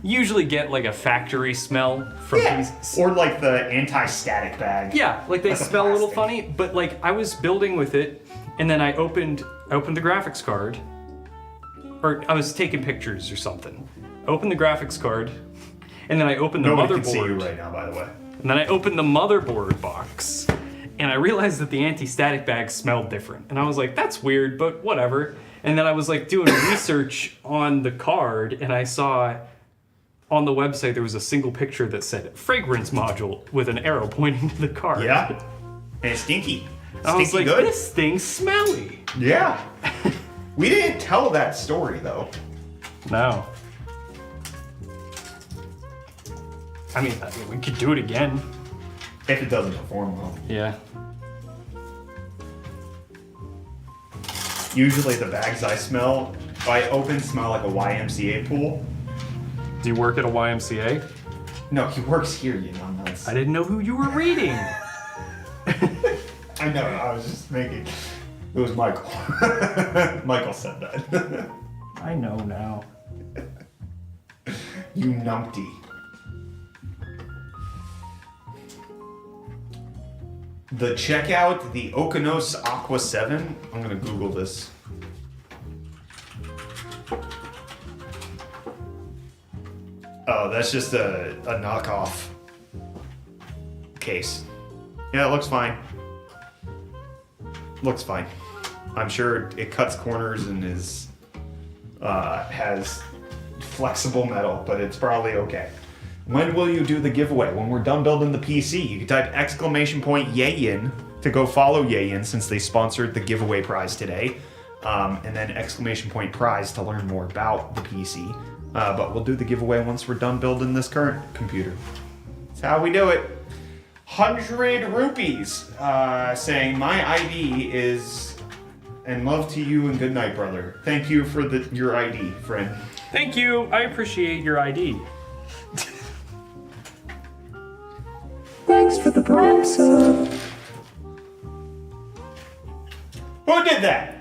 Usually get like a factory smell from these. Or like the anti-static bag. Yeah, like they Like a smell a little plastic. funny, but like I was building with it, and then I opened the graphics card, or I was taking pictures or something. Opened the graphics card, and then I opened the Nobody motherboard. can see you right now, by the way. And then I opened the motherboard box, and I realized that the anti-static bag smelled different. And I was like, that's weird, but whatever. And then I was like doing research on the card, and I saw on the website there was a single picture that said fragrance module with an arrow pointing to the card. Yeah. And it's stinky. I was like, good. this thing's smelly. Yeah. We didn't tell that story, though. No. I mean, we could do it again. If it doesn't perform well. Yeah. Usually the bags I open smell like a YMCA pool. Do you work at a YMCA? No, he works here, you numbnuts. I didn't know who you were reading. I know, I was just making... It was Michael. Michael said that. I know now. You numpty. The checkout, the Okanos Aqua 7. I'm gonna Google this. Oh, that's just a knockoff case. Yeah, it looks fine. Looks fine. I'm sure it cuts corners and is has flexible metal, but it's probably okay. When will you do the giveaway? When we're done building the PC. You can type !Yayin to go follow Yayin since they sponsored the giveaway prize today. And then !Prize to learn more about the PC. But we'll do the giveaway once we're done building this current computer. That's how we do it. 100 rupees saying my ID is and love to you and good night, brother. Thank you for your ID, friend. Thank you. I appreciate your ID. Thanks for the Prime sub. Who did that?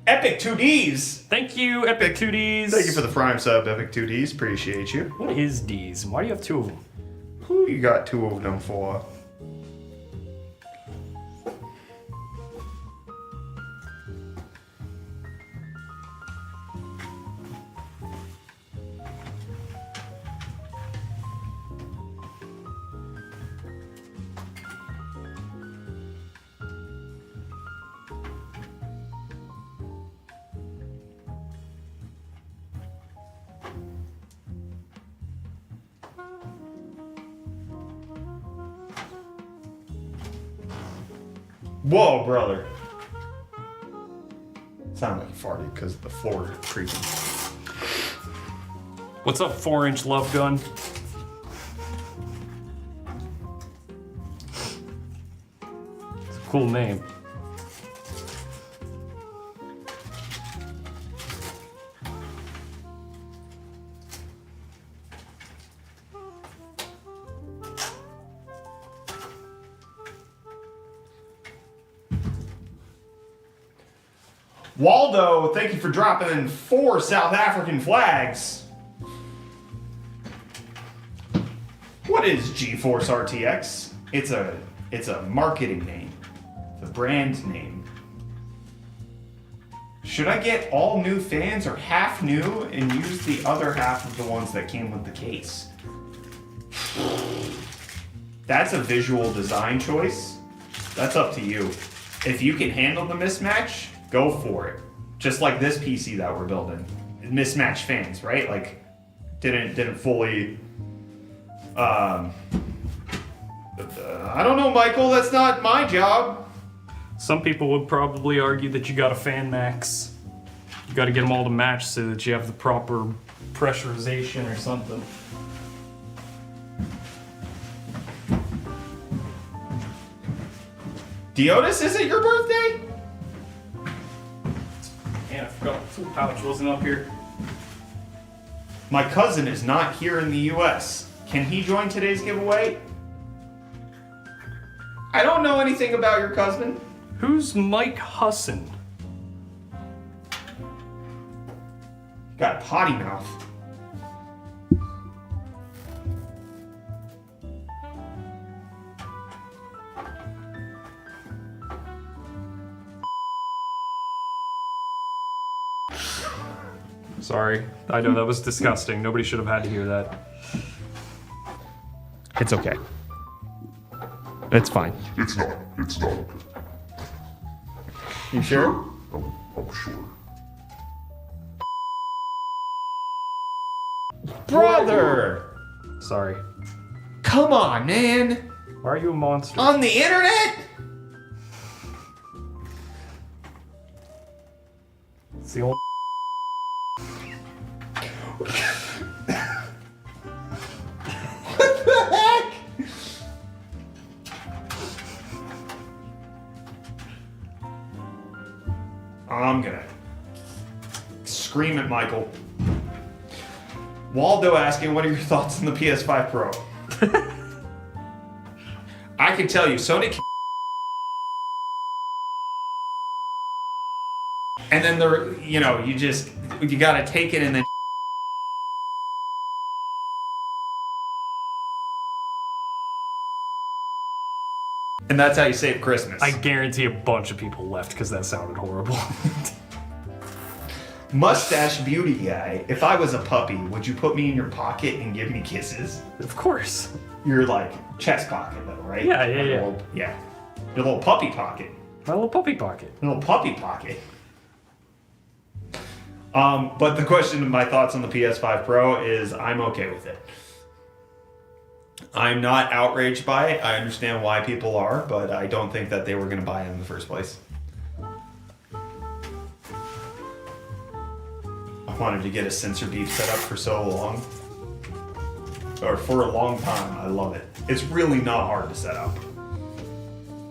Epic 2Ds. Thank you, Epic 2Ds. Thank you for the Prime sub, Epic 2Ds. Appreciate you. What is Ds? Why do you have two of them? Who you got two of them for? Whoa, brother. Sounded like he farted because the floor is creaking. What's up, 4-inch love gun? It's a cool name. Waldo, thank you for dropping in 4 South African flags. What is GeForce RTX? It's a marketing name. It's a brand name. Should I get all new fans or half new and use the other half of the ones that came with the case? That's a visual design choice. That's up to you. If you can handle the mismatch, go for it. Just like this PC that we're building. Mismatched fans, right? Like, didn't fully... I don't know, Michael. That's not my job. Some people would probably argue that you got a fan max. You got to get them all to match so that you have the proper pressurization or something. Diotis, is it your birthday? Man, I forgot the food pouch wasn't up here. My cousin is not here in the US. Can he join today's giveaway? I don't know anything about your cousin. Who's Mike Husson? Got potty mouth. Sorry, I know that was disgusting. Nobody should have had to hear that. It's okay. It's fine. It's not. It's not. You sure? I'm sure. Brother! Sorry. Come on, man! Why are you a monster? On the internet? It's the only. What the heck? I'm gonna scream at Michael. Waldo asking, what are your thoughts on the PS5 Pro? I can tell you, Sony. And then you gotta take it and then. And that's how you save Christmas. I guarantee a bunch of people left because that sounded horrible. Mustache beauty guy. If I was a puppy, would you put me in your pocket and give me kisses? Of course. Your like chest pocket though, right? Yeah, Like yeah. Yeah. Your little puppy pocket. My little puppy pocket. Your little puppy pocket. But the question of my thoughts on the PS5 Pro is I'm okay with it. I'm not outraged by it. I understand why people are, but I don't think that they were going to buy it in the first place. I wanted to get a sensor beef set up for so long. Or for a long time. I love it. It's really not hard to set up.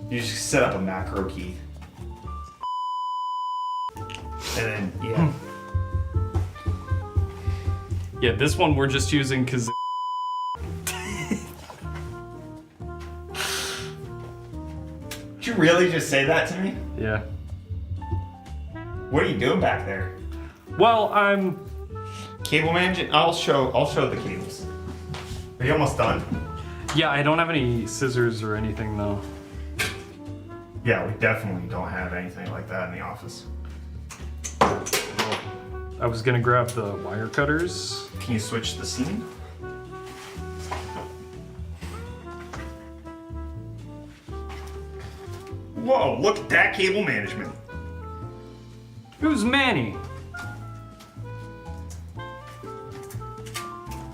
You just set up a macro key. And then, yeah. Yeah, this one we're just using because. Did you really just say that to me? Yeah. What are you doing back there? Well, I'm. Cable management? I'll show the cables. Are you almost done? Yeah, I don't have any scissors or anything though. Yeah, we definitely don't have anything like that in the office. I was gonna grab the wire cutters. Can you switch the scene? Whoa, look at that cable management. Who's Manny?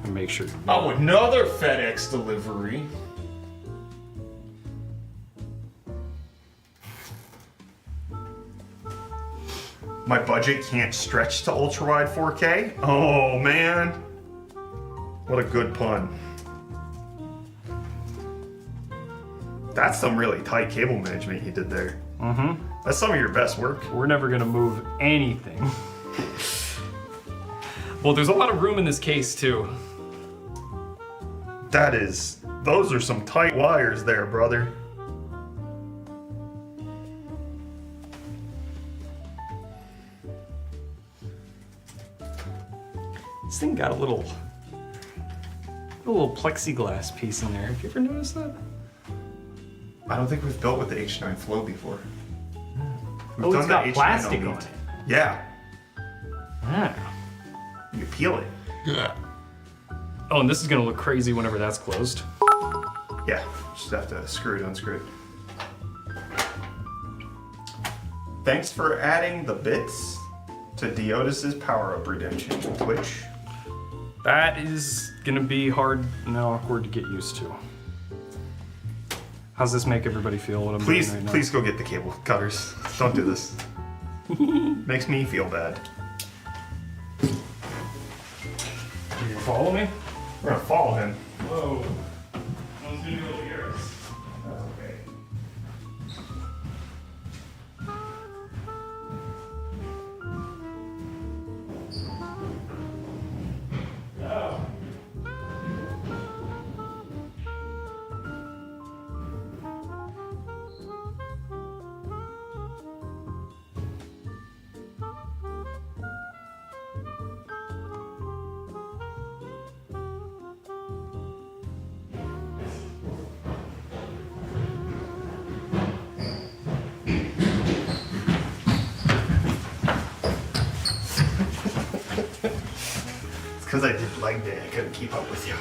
And make sure. Oh, another FedEx delivery. My budget can't stretch to ultra-wide 4K? Oh, man. What a good pun. That's some really tight cable management you did there. Mm-hmm. That's some of your best work. We're never gonna move anything. Well, there's a lot of room in this case too. Those are some tight wires there, brother. This thing got a little plexiglass piece in there. Have you ever noticed that? I don't think we've built with the H9 Flow before. We've Oh, done it's the got H9 plastic Elite. on it. Yeah, Ah. you peel it. Oh, and this is gonna look crazy whenever that's closed. Yeah, just have to screw it, unscrew it. Thanks for adding the bits to Diotis's power-up redemption, which That is gonna be hard and awkward to get used to. How's this make everybody feel? What I'm please, doing right now? please go get the cable cutters. Don't do this. Makes me feel bad. You follow me? We're gonna follow him. Whoa. No one's gonna be able to hear us. That's okay. Oh. It's because I did leg day. I couldn't keep up with you.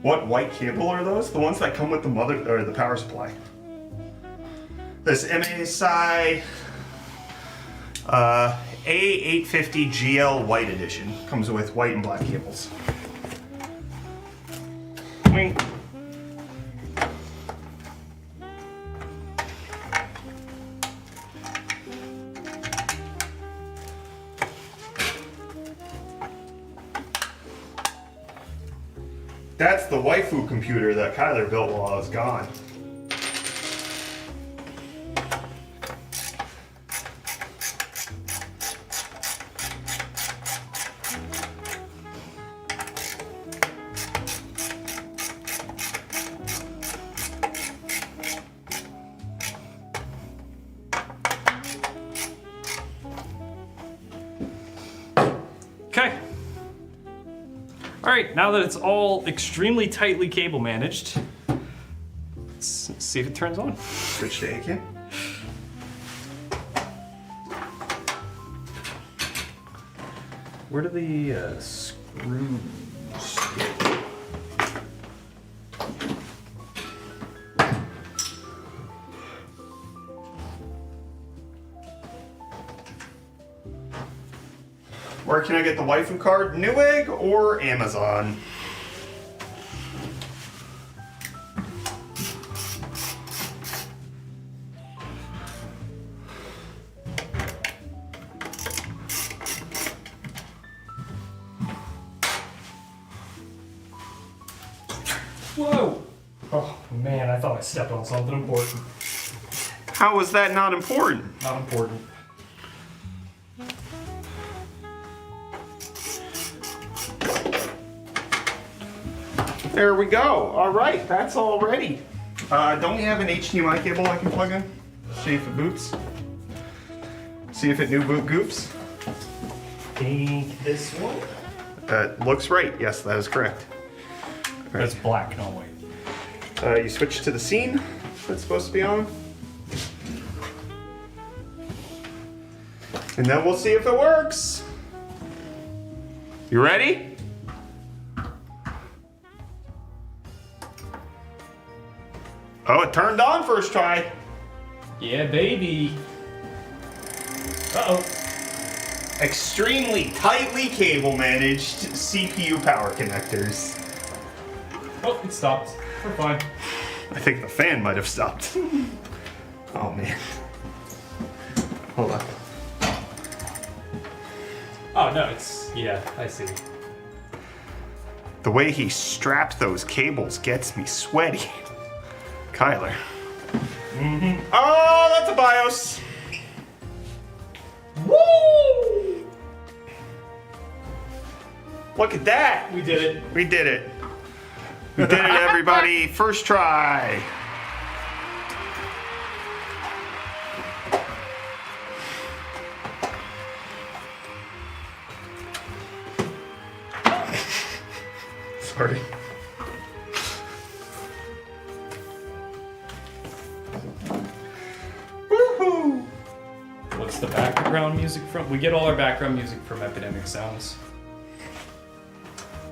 What white cable are those? The ones that come with the the power supply. This MSI A850 GL White Edition comes with white and black cables. Wing. That's the waifu computer that Kyler built while I was gone. Okay. All right, now that it's all extremely tightly cable managed, let's see if it turns on. Switch to again. Where do the screws go? Where can I get the waifu card? Newegg or Amazon? Whoa! Oh man, I thought I stepped on something important. How is that not important? Not important. There we go. All right, that's all ready. Don't we have an HDMI cable I can plug in? See if it boots. See if it new boot goofs. Think this one? Looks right. Yes, that is correct. That's black, no white. You switch to the scene that's supposed to be on. And then we'll see if it works. You ready? Oh, it turned on first try. Yeah, baby. Uh-oh. Extremely tightly cable managed CPU power connectors. Oh, it stopped. We're fine. I think the fan might have stopped. Oh man. Hold on. Oh, no, it's... Yeah, I see. The way he strapped those cables gets me sweaty. Kyler. Oh, that's a BIOS. Woo! Look at that. We did it. We did it. We did it, everybody. First try. Sorry. Woohoo! What's the background music from? We get all our background music from Epidemic Sounds.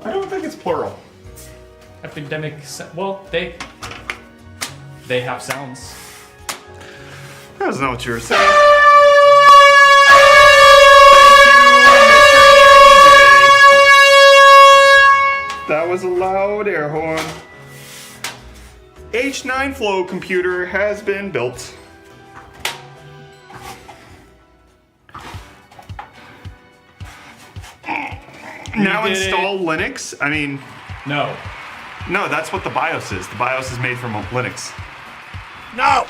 I don't think it's plural. Well, they have sounds. I don't know what you were saying. That was a loud air horn. H9 Flow computer has been built. Now did install Linux. I mean, No. no, that's what the BIOS is. The BIOS is made from Linux. No!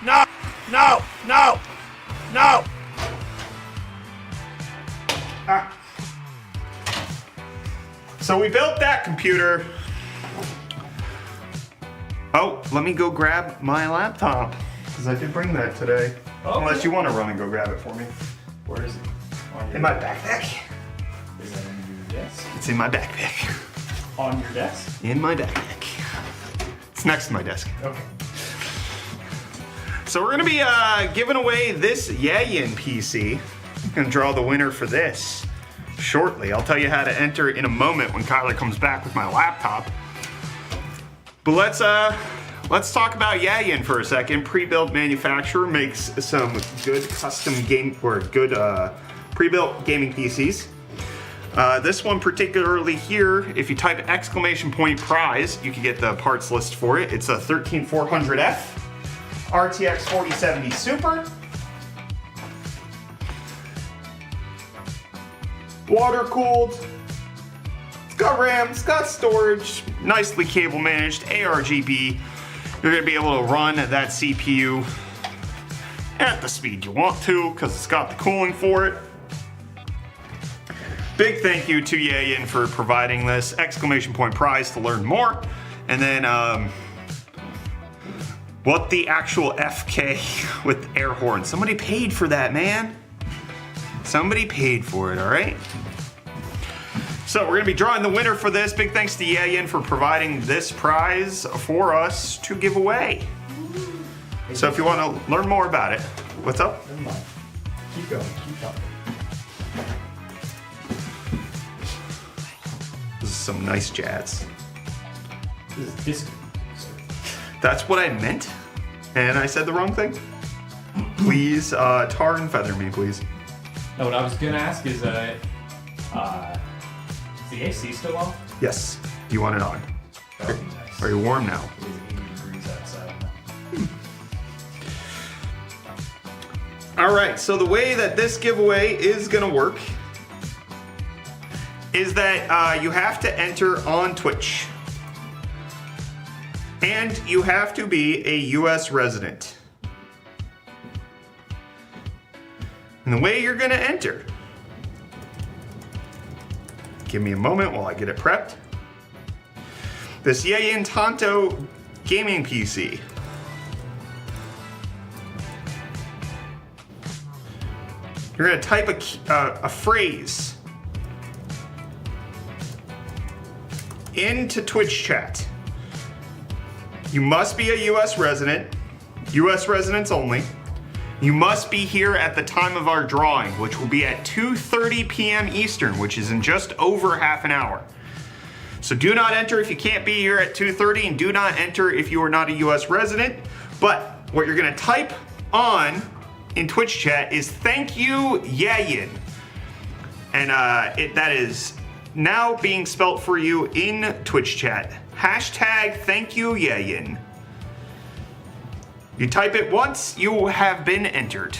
No! No! No! No! So we built that computer. Oh, let me go grab my laptop, because I did bring that today. Oh. Unless you want to run and go grab it for me. Where is it? On your, In my backpack. Is that on your desk? It's in my backpack. On your desk? In my backpack. It's next to my desk. Okay. So we're gonna be giving away this Yayin PC. I'm gonna draw the winner for this shortly. I'll tell you how to enter in a moment when Kyler comes back with my laptop. But let's talk about Yayin for a second. Pre-built manufacturer, makes some good custom game or good pre-built gaming PCs. This one particularly here, if you type !prize, you can get the parts list for it. It's a 13400F RTX 4070 Super. Water cooled. It's got RAM, it's got storage, nicely cable managed, ARGB. You're gonna be able to run that CPU at the speed you want to, because it's got the cooling for it. Big thank you to Yayin for providing this !prize to learn more. And then what the actual FK with air horn. Somebody paid for that, man. Somebody paid for it, all right? So we're gonna be drawing the winner for this. Big thanks to Yayin for providing this prize for us to give away. So if you want to learn more about it, what's up? Never mind. Keep going. Keep talking. This is some nice jazz. This is disco. That's what I meant, and I said the wrong thing. Please, tar and feather me, please. No, what I was gonna ask is the AC still on? Yes. Do you want it on? That would be nice. Are you warm now? It was 80 degrees outside. All right, so the way that this giveaway is gonna work is that you have to enter on Twitch. And you have to be a US resident. And the way you're gonna enter, give me a moment while I get it prepped. This Yayin Tonto gaming PC. You're gonna type a phrase into Twitch chat. You must be a US resident, US residents only. You must be here at the time of our drawing, which will be at 2:30 p.m. Eastern, which is in just over half an hour. So do not enter if you can't be here at 2:30, and do not enter if you are not a US resident. But what you're gonna type on in Twitch chat is "Thank you, Yayin," and that is now being spelt for you in Twitch chat. Hashtag "Thank you, Yayin." You type it once, you have been entered.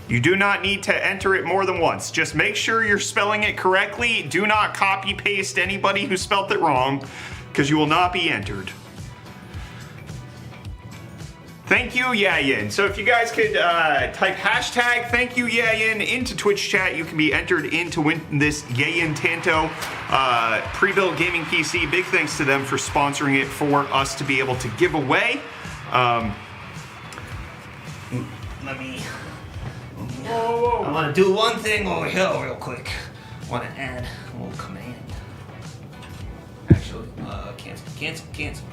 You do not need to enter it more than once. Just make sure you're spelling it correctly. Do not copy paste anybody who spelt it wrong, because you will not be entered. Thank you, Yayin. So if you guys could type hashtag thank you, Yayin into Twitch chat, you can be entered in to win this Yayin Tanto pre-built gaming PC. Big thanks to them for sponsoring it for us to be able to give away. Let me... I want to do one thing over here real quick. I want to add a little command. Actually, cancel.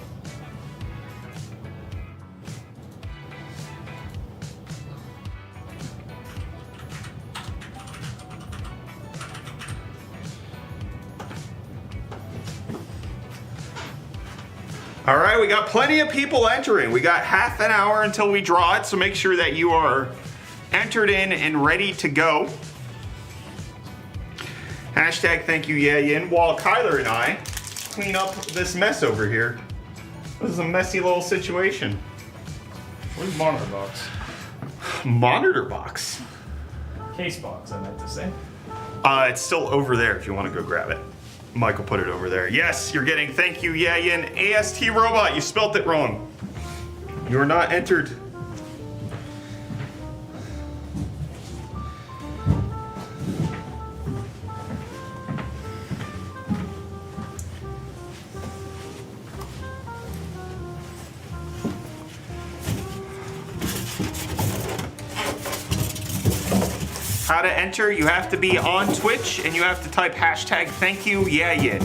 All right, we got plenty of people entering. We got half an hour until we draw it, so make sure that you are entered in and ready to go. Hashtag thank you, Yayin, while Kyler and I clean up this mess over here. This is a messy little situation. Where's monitor box? Monitor box? Case box, I meant to say. It's still over there if you want to go grab it. Michael put it over there. Yes, you're getting thank you, Yayin. AST Robot, you spelt it wrong. You're not entered. How to enter, you have to be on Twitch and you have to type hashtag thank you, Yayin.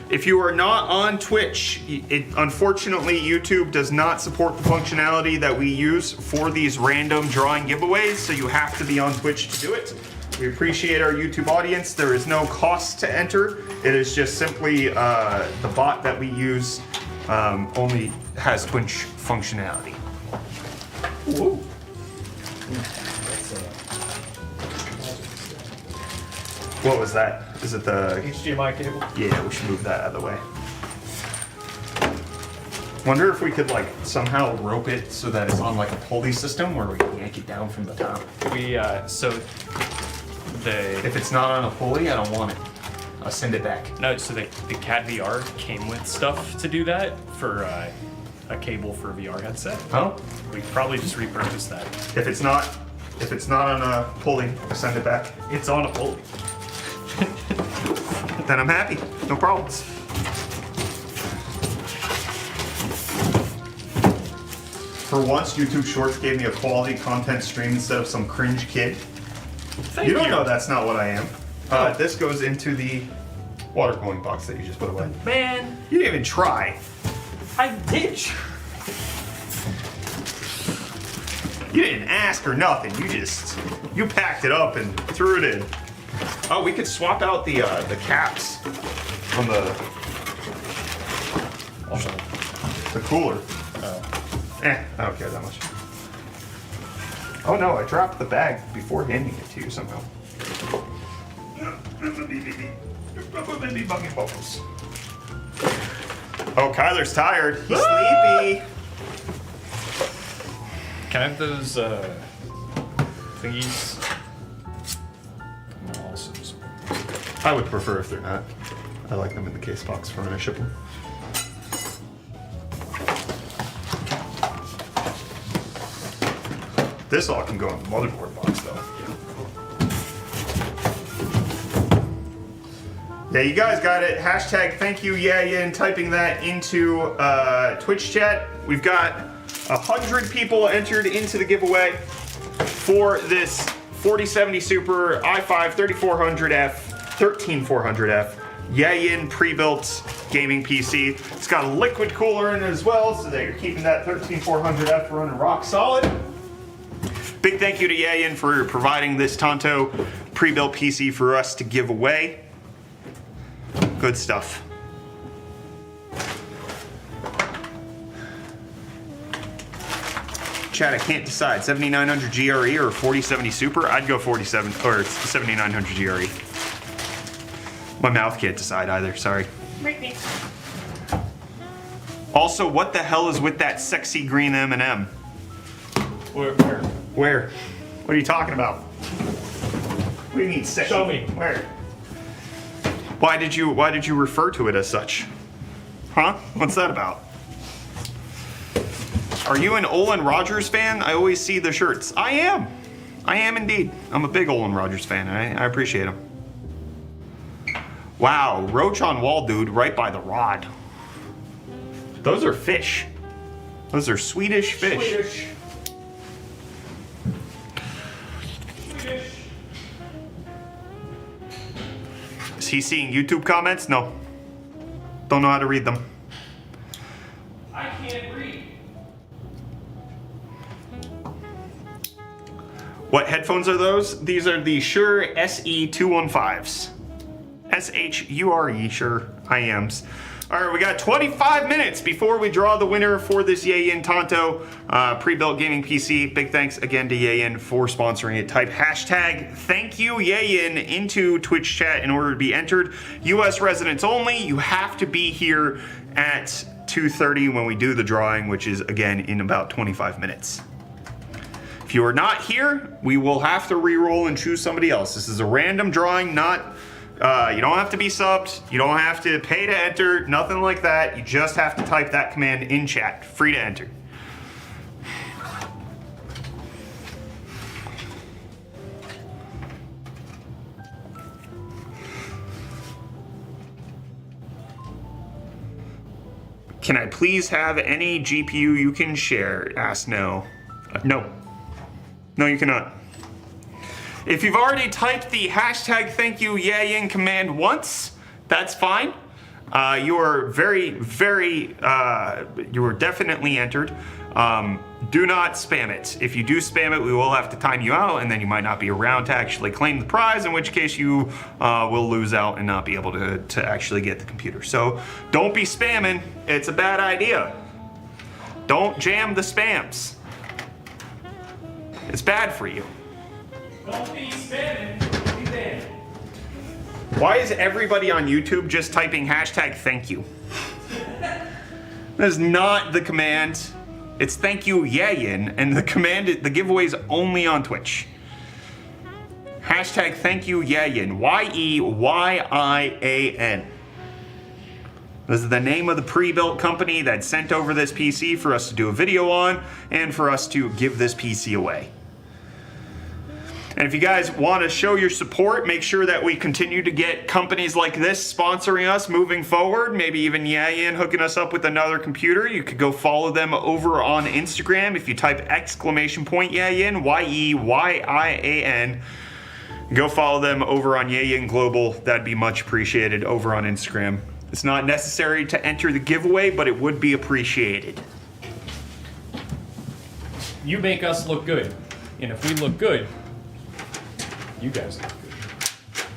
If you are not on Twitch, unfortunately YouTube does not support the functionality that we use for these random drawing giveaways, so you have to be on Twitch to do it. We appreciate our YouTube audience. There is no cost to enter. It is just simply the bot that we use only has Twitch functionality. Whoa. What was that? Is it the HDMI cable? Yeah, we should move that out of the way. Wonder if we could like somehow rope it so that it's on like a pulley system where we can yank it down from the top. If it's not on a pulley, I don't want it. I'll send it back. No, so the Cat VR came with stuff to do that for a cable for a VR headset. Oh? We could probably just repurpose that. If it's not on a pulley, send it back. It's on a pulley. Then I'm happy. No problems. For once, YouTube Shorts gave me a quality content stream instead of some cringe kid. You don't know that's not what I am. This goes into the water cooling box that you just put away. Man, You didn't even try. I did. You didn't ask or nothing. You packed it up and threw it in. Oh, we could swap out the caps on the cooler. I don't care that much. Oh no, I dropped the bag before handing it to you somehow. Oh, Kyler's tired. He's sleepy. Can I have those thingies? I would prefer if they're not. I like them in the case box for when I ship them. This all can go in the motherboard box though. Yeah, you guys got it. Hashtag thank you, Yayin, typing that into Twitch chat. We've got 100 people entered into the giveaway for this 4070 Super i5 3400F 13400F Yayin pre-built gaming PC. It's got a liquid cooler in it as well, so that you're keeping that 13400F running rock solid. Big thank you to Yayin for providing this Tanto pre-built PC for us to give away. Good stuff. Chat, I can't decide 7900 GRE or 4070 Super. I'd go 47 or 7900 GRE. My mouth can't decide either, sorry. Also, what the hell is with that sexy green M&M? Where? Where? What are you talking about? What do you mean sexy? Show me. Where? Why did you refer to it as such? Huh? What's that about? Are you an Olin Rogers fan? I always see the shirts. I am. I am indeed. I'm a big Olin Rogers fan, and I appreciate him. Wow, roach on wall, dude, right by the rod. Those are fish. Those are Swedish fish. Is he seeing YouTube comments? No. Don't know how to read them. I can't read. What headphones are those? These are the Shure SE215s. SHURE, Shure IMs. All right, we got 25 minutes before we draw the winner for this Yayin Tonto pre-built gaming PC. Big thanks again to Yayin for sponsoring it. Type hashtag thank you Yayin into Twitch chat in order to be entered. US residents only. You have to be here at 2:30 when we do the drawing, which is again in about 25 minutes. If you are not here, we will have to re-roll and choose somebody else. This is a random drawing, not... you don't have to be subbed. You don't have to pay to enter. Nothing like that. You just have to type that command in chat. Free to enter. Can I please have any GPU you can share? Ask no. No. No, you cannot. If you've already typed the hashtag thank you Yayin command once, that's fine. You are you are definitely entered. Do not spam it. If you do spam it, we will have to time you out, and then you might not be around to actually claim the prize, in which case you will lose out and not be able to actually get the computer. So don't be spamming. It's a bad idea. Don't jam the spams. It's bad for you. Don't be spamming. Don't be banned. Why is everybody on YouTube just typing hashtag thank you? That is not the command. It's thank you Yayin, and the giveaway is only on Twitch. Hashtag thank you Yayin. YEYIAN. This is the name of the pre-built company that sent over this PC for us to do a video on and for us to give this PC away. And if you guys want to show your support, make sure that we continue to get companies like this sponsoring us moving forward. Maybe even Yayin hooking us up with another computer. You could go follow them over on Instagram. If you type !Yayin, YEYIAN, go follow them over on Yayin Global. That'd be much appreciated over on Instagram. It's not necessary to enter the giveaway, but it would be appreciated. You make us look good, and if we look good, you guys look good.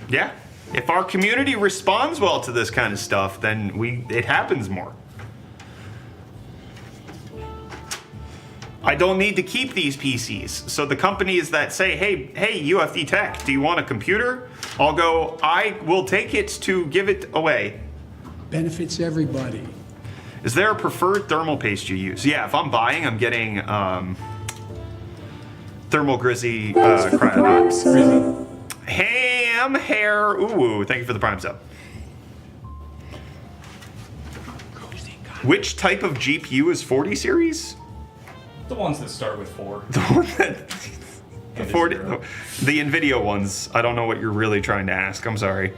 Yeah. If our community responds well to this kind of stuff, then it happens more. I don't need to keep these PCs. So the companies that say, hey, UFD Tech, do you want a computer? I'll go, I will take it to give it away. Benefits everybody. Is there a preferred thermal paste you use? Yeah, if I'm buying, I'm getting Thermal Grizzly Cryonox. Ham Hair Ooh, thank you for the Prime sub. Which type of GPU is 40 series? The ones that start with 4. The one that... The 40, the NVIDIA ones. I don't know what you're really trying to ask. I'm sorry.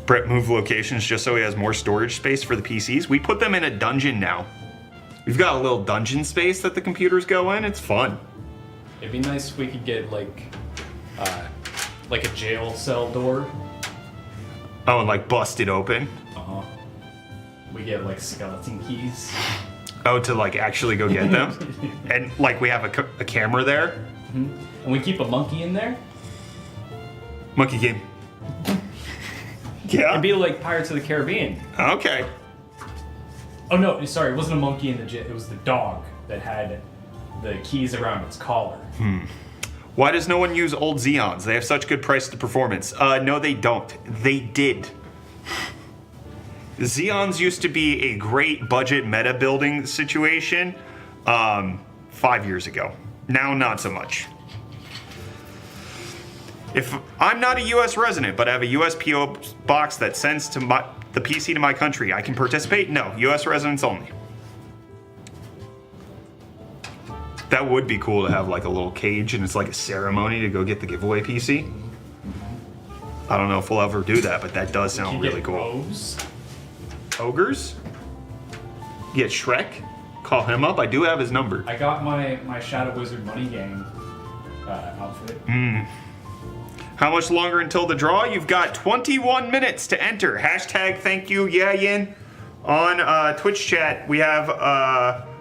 Brett moved locations just so he has more storage space for the PCs. We put them in a dungeon now. We've got a little dungeon space that the computers go in. It's fun. It'd be nice if we could get like a jail cell door. Oh, and like bust it open. Uh-huh. We get like skeleton keys. Oh, to like actually go get them? And like we have a camera there? Mm-hmm. And we keep a monkey in there? Monkey game. Yeah. It'd be like Pirates of the Caribbean. Okay. Oh no, sorry, it wasn't a monkey in the jail. It was the dog that had the keys around its collar. Why does no one use old Xeons? They have such good price to performance. No, they don't. They did. Xeons used to be a great budget meta building situation 5 years ago. Now, not so much. If I'm not a U.S. resident, but I have a U.S. PO box that sends to the PC to my country, I can participate? No, U.S. residents only. That would be cool to have like a little cage and it's like a ceremony to go get the giveaway PC. I don't know if we'll ever do that, but that does sound really cool. Rogues? Ogres? Get Shrek? Call him up. I do have his number. I got my Shadow Wizard Money Gang outfit. How much longer until the draw? You've got 21 minutes to enter. Hashtag thank you, Yayin. On Twitch chat, we have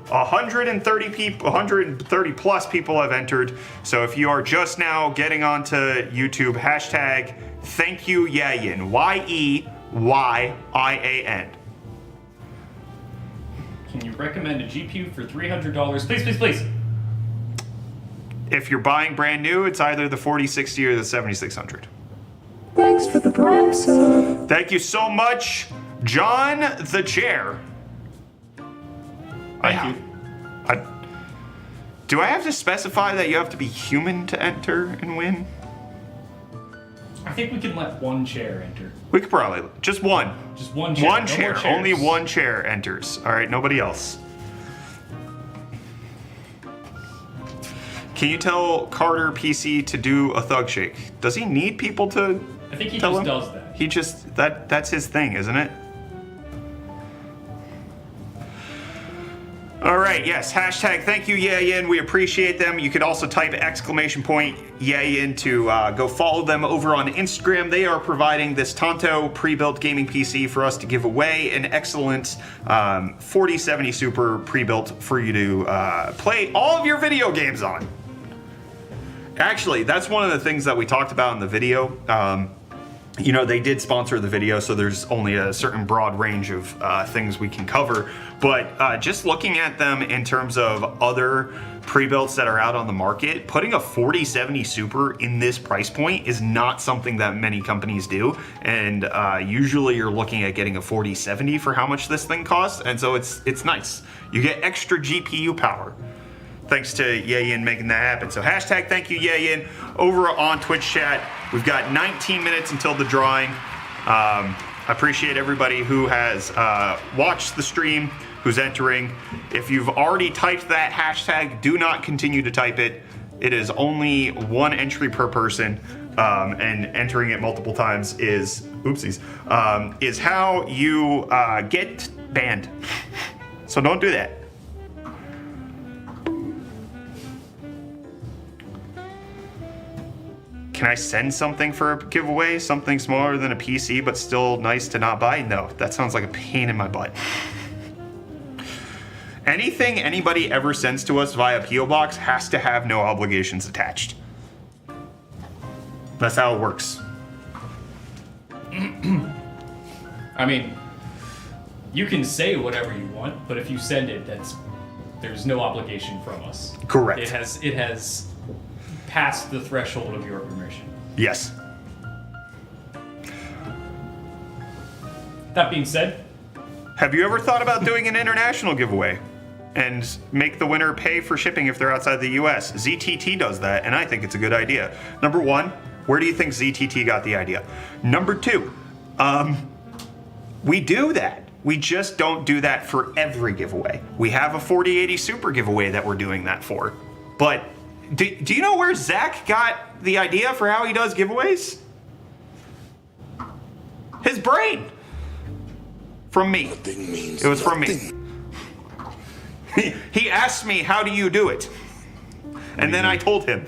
130 people, 130 plus people have entered. So if you are just now getting onto YouTube, hashtag thank you, Yayin. YEYIAN. Can you recommend a GPU for $300? Please, please, please. If you're buying brand new, it's either the 4060 or the 7600. Thanks for the Prime sub. Thank you so much, John the Chair. Thank you. Do I have to specify that you have to be human to enter and win? I think we can let one chair enter. We could probably just one. Just one chair. One No chair. more chairs. Only one chair enters. All right, nobody else. Can you tell Carter PC to do a thug shake? Does he need people to I think he tell just him? does that. He just that's his thing, isn't it? All right, yes, hashtag thank you, Yayin. We appreciate them. You could also type exclamation point Yayin to go follow them over on Instagram. They are providing this Tonto pre-built gaming PC for us to give away, an excellent 4070 Super pre-built for you to play all of your video games on. Actually, that's one of the things that we talked about in the video. You know, they did sponsor the video, so there's only a certain broad range of things we can cover. But just looking at them in terms of other pre-builts that are out on the market, putting a 4070 Super in this price point is not something that many companies do. And usually you're looking at getting a 4070 for how much this thing costs. And so it's nice. You get extra GPU power. Thanks to Yayin making that happen. So hashtag thank you, Yayin. Over on Twitch chat, we've got 19 minutes until the drawing. I appreciate everybody who has watched the stream, who's entering. If you've already typed that hashtag, do not continue to type it. It is only one entry per person, and entering it multiple times is, oopsies, is how you get banned. So don't do that. Can I send something for a giveaway? Something smaller than a PC, but still nice to not buy? No, that sounds like a pain in my butt. Anything anybody ever sends to us via P.O. Box has to have no obligations attached. That's how it works. I mean, you can say whatever you want, but if you send it, there's no obligation from us. Correct. It has passed the threshold of your permission. Yes. That being said, have you ever thought about doing an international giveaway and make the winner pay for shipping if they're outside the US? ZTT does that, and I think it's a good idea. Number one, where do you think ZTT got the idea? Number two, we do that. We just don't do that for every giveaway. We have a 4080 Super giveaway that we're doing that for. But do you know where Zach got the idea for how he does giveaways? His brain. From me. It was from me. He asked me, how do you do it? And then I told him.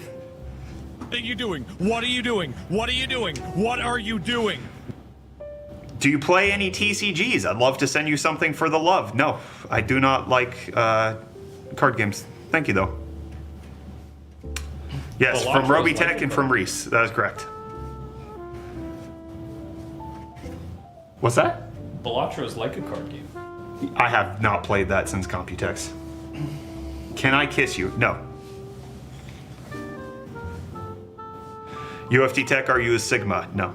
What are you doing? What are you doing? What are you doing? What are you doing? Do you play any TCGs? I'd love to send you something for the love. No, I do not like card games. Thank you, though. Yes, from Robitech and from Reese. That is correct. What's that? Balatro like a card game. I have not played that since Computex. Can I kiss you? No. UFT Tech, are you a Sigma? No.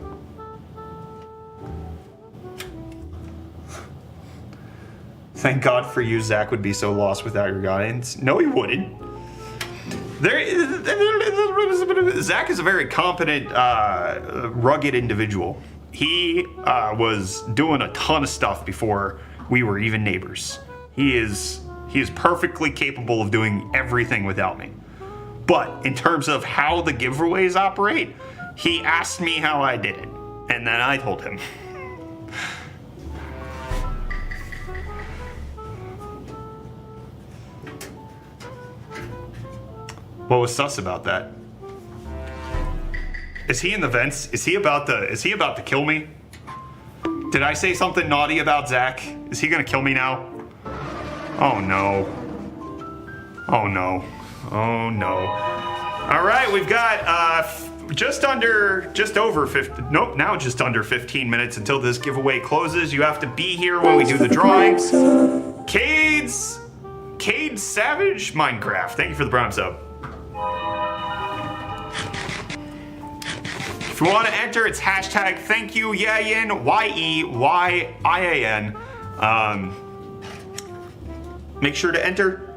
Thank God for you, Zach would be so lost without your guidance. No, he wouldn't. Zach is a very competent, rugged individual. He was doing a ton of stuff before we were even neighbors. He is perfectly capable of doing everything without me. But in terms of how the giveaways operate, he asked me how I did it, and then I told him. What was sus about that? Is he in the vents? Is he about to kill me? Did I say something naughty about Zach? Is he gonna kill me now? Oh no. Oh no. Oh no. All right, we've got just under 15 minutes until this giveaway closes. You have to be here when we do the drawings. Cade Savage Minecraft. Thank you for the Prime sub. If you want to enter, it's hashtag thank you Yayin, YEYIAN. Make sure to enter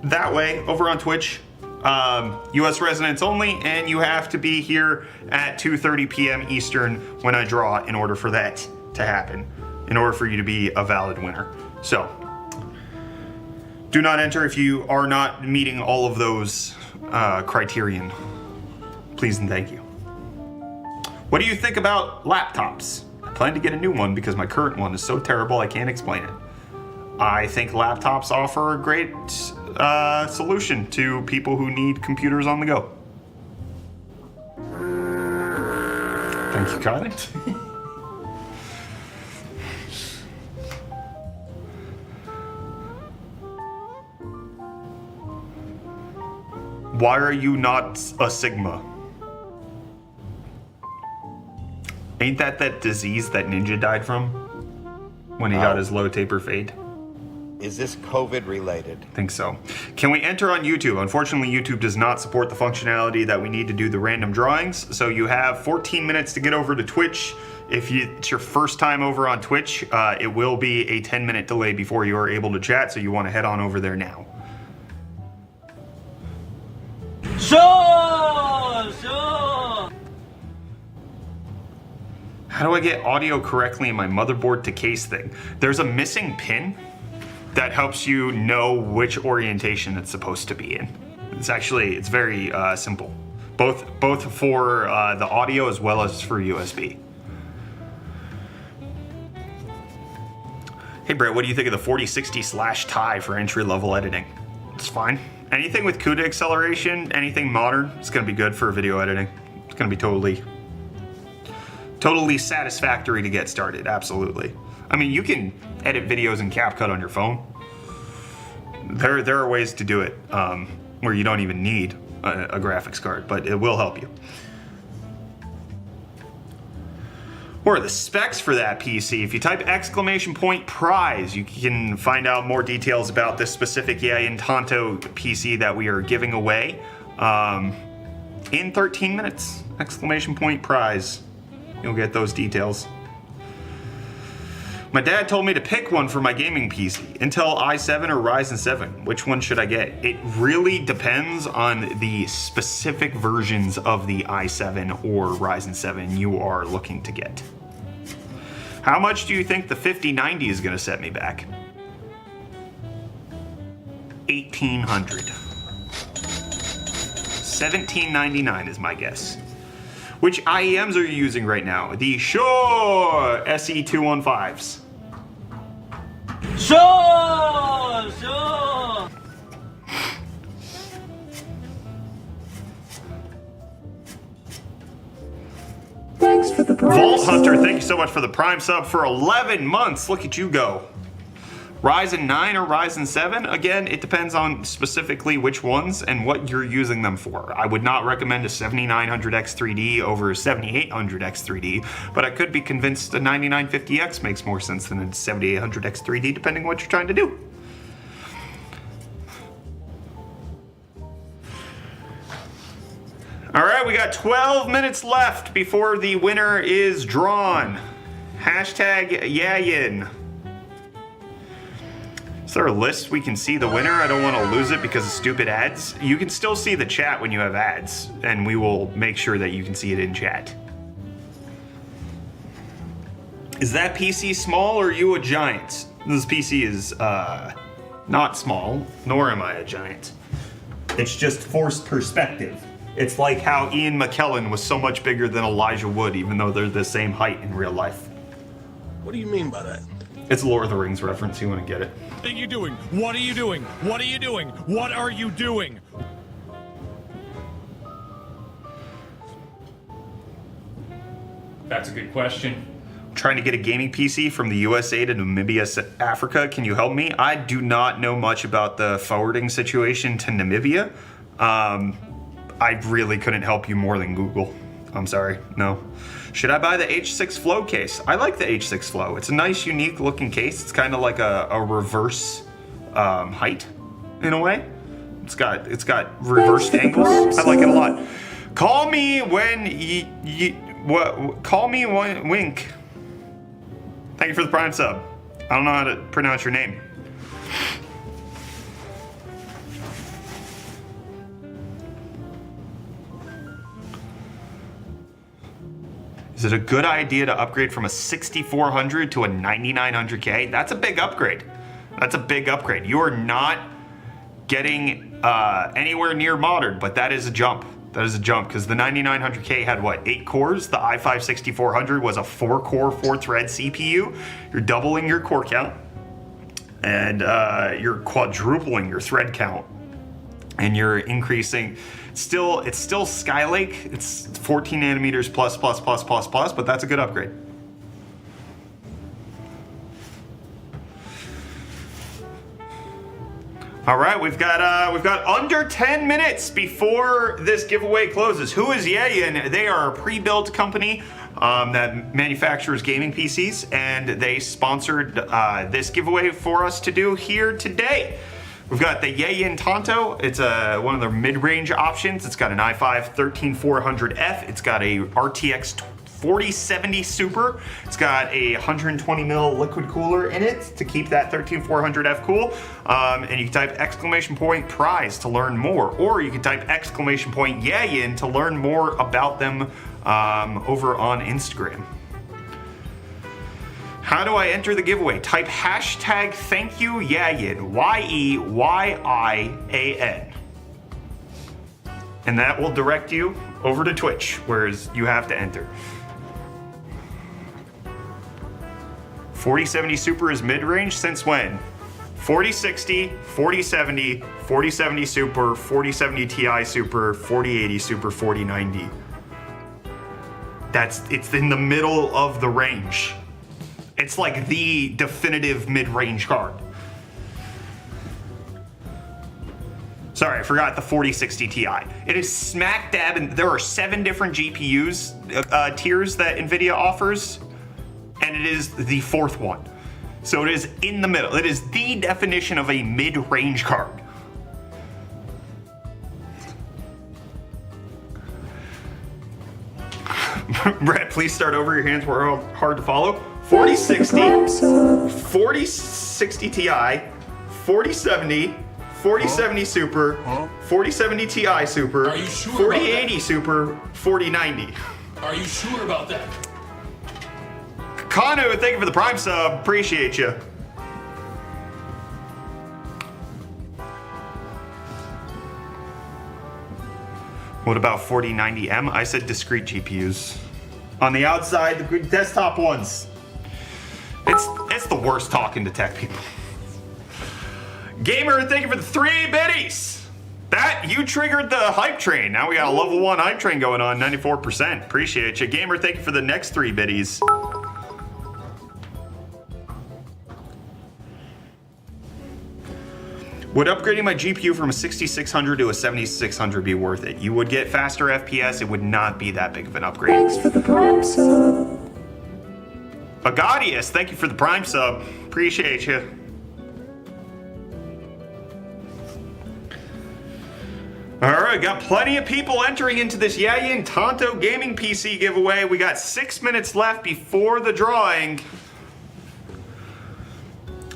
that way over on Twitch. US residents only, and you have to be here at 2:30 p.m. Eastern when I draw in order for that to happen, in order for you to be a valid winner. So, do not enter if you are not meeting all of those criterion. Please and thank you. What do you think about laptops? I plan to get a new one because my current one is so terrible I can't explain it. I think laptops offer a great solution to people who need computers on the go. Thank you, Kylie. Why are you not a Sigma? Ain't that disease that Ninja died from when he got his low taper fade? Is this COVID related? I think so. Can we enter on YouTube? Unfortunately, YouTube does not support the functionality that we need to do the random drawings. So you have 14 minutes to get over to Twitch. If it's your first time over on Twitch, it will be a 10-minute delay before you are able to chat. So you want to head on over there now. Sure. How do I get audio correctly in my motherboard to case thing? There's a missing pin that helps you know which orientation it's supposed to be in. It's very simple. Both for the audio as well as for USB. Hey Brett, what do you think of the 4060/Ti for entry-level editing? It's fine. Anything with CUDA acceleration, anything modern, it's gonna be good for video editing. It's gonna be totally satisfactory to get started, absolutely. I mean, you can edit videos in CapCut on your phone. There are ways to do it where you don't even need a graphics card, but it will help you. What are the specs for that PC? If you type !prize, you can find out more details about this specific Yayin Tonto PC that we are giving away in 13 minutes. !prize. You'll get those details. My dad told me to pick one for my gaming PC, Intel i7 or Ryzen 7. Which one should I get? It really depends on the specific versions of the i7 or Ryzen 7 you are looking to get. How much do you think the 5090 is gonna set me back? $1,800. $1,799 is my guess. Which IEMs are you using right now? The Shure SE215s. Sure. Thanks for the Prime Vault Hunter, sub. thank you so much for the Prime sub for 11 months. Look at you go. Ryzen 9 or Ryzen 7? Again, it depends on specifically which ones and what you're using them for. I would not recommend a 7900X3D over a 7800X3D, but I could be convinced a 9950X makes more sense than a 7800X3D, depending on what you're trying to do. All right, we got 12 minutes left before the winner is drawn. Hashtag Yayin. there a list we can see the winner? I don't want to lose it because of stupid ads. You can still see the chat when you have ads, and we will make sure that you can see it in chat. Is that PC small or are you a giant? This PC is not small, nor am I a giant. It's just forced perspective. It's like how Ian McKellen was so much bigger than Elijah Wood, even though they're the same height in real life. What do you mean by that? It's a Lord of the Rings reference, you want to get it. What are you doing? What are you doing? What are you doing? What are you doing? That's a good question. Trying to get a gaming PC from the USA to Namibia, Africa. Can you help me? I do not know much about the forwarding situation to Namibia. I really couldn't help you more than Google. I'm sorry, no. Should I buy the H6 Flow case? I like the H6 Flow. It's a nice, unique looking case. It's kind of like a reverse height in a way. It's got reversed angles. I like it a lot. Call me when call me when wink. Thank you for the Prime sub. I don't know how to pronounce your name. Is it a good idea to upgrade from a 6400 to a 9900K? That's a big upgrade. That's a big upgrade. You are not getting anywhere near modern, but that is a jump. That is a jump because the 9900K had what, 8 cores? The i5 6400 was a 4-core, 4-thread CPU. You're doubling your core count and you're quadrupling your thread count, and you're increasing. It's still Skylake. It's 14 nanometers plus, but that's a good upgrade. All right, we've got under 10 minutes before this giveaway closes. Who is Yayin? They are a pre-built company that manufactures gaming PCs, and they sponsored this giveaway for us to do here today. We've got the Yayin Tonto. It's one of their mid-range options. It's got an i5 13400F. It's got a RTX 4070 Super. It's got a 120mm liquid cooler in it to keep that 13400F cool. And you can type !prize to learn more, or you can type !Yayin to learn more about them over on Instagram. How do I enter the giveaway? Type #ThankYouYayin, YEYIAN. And that will direct you over to Twitch, whereas you have to enter. 4070 Super is mid-range since when? 4060, 4070, 4070 Super, 4070 Ti Super, 4080 Super, 4090. It's in the middle of the range. It's like the definitive mid-range card. Sorry, I forgot the 4060 Ti. It is smack dab, and there are 7 different GPUs tiers that NVIDIA offers, and it is the 4th one. So it is in the middle. It is the definition of a mid-range card. Brett, please start over. Your hands were hard to follow. 4060, 4060 Ti, 4070, 4070 Super, 4070 Ti Super, 4080 Super, 4090. Are you sure about that? Kanu, thank you for the Prime sub. Appreciate you. What about 4090M? I said discrete GPUs. On the outside, the desktop ones. It's the worst talking to tech people. Gamer, thank you for the 3 biddies. That, you triggered the hype train. Now we got a level 1 hype train going on, 94%. Appreciate you. Gamer, thank you for the next 3 biddies. Would upgrading my GPU from a 6600 to a 7600 be worth it? You would get faster FPS. It would not be that big of an upgrade. Thanks for the Prime sub. Agadius, thank you for the Prime sub. Appreciate you. All right, got plenty of people entering into this Yayin Tonto gaming PC giveaway. We got 6 minutes left before the drawing.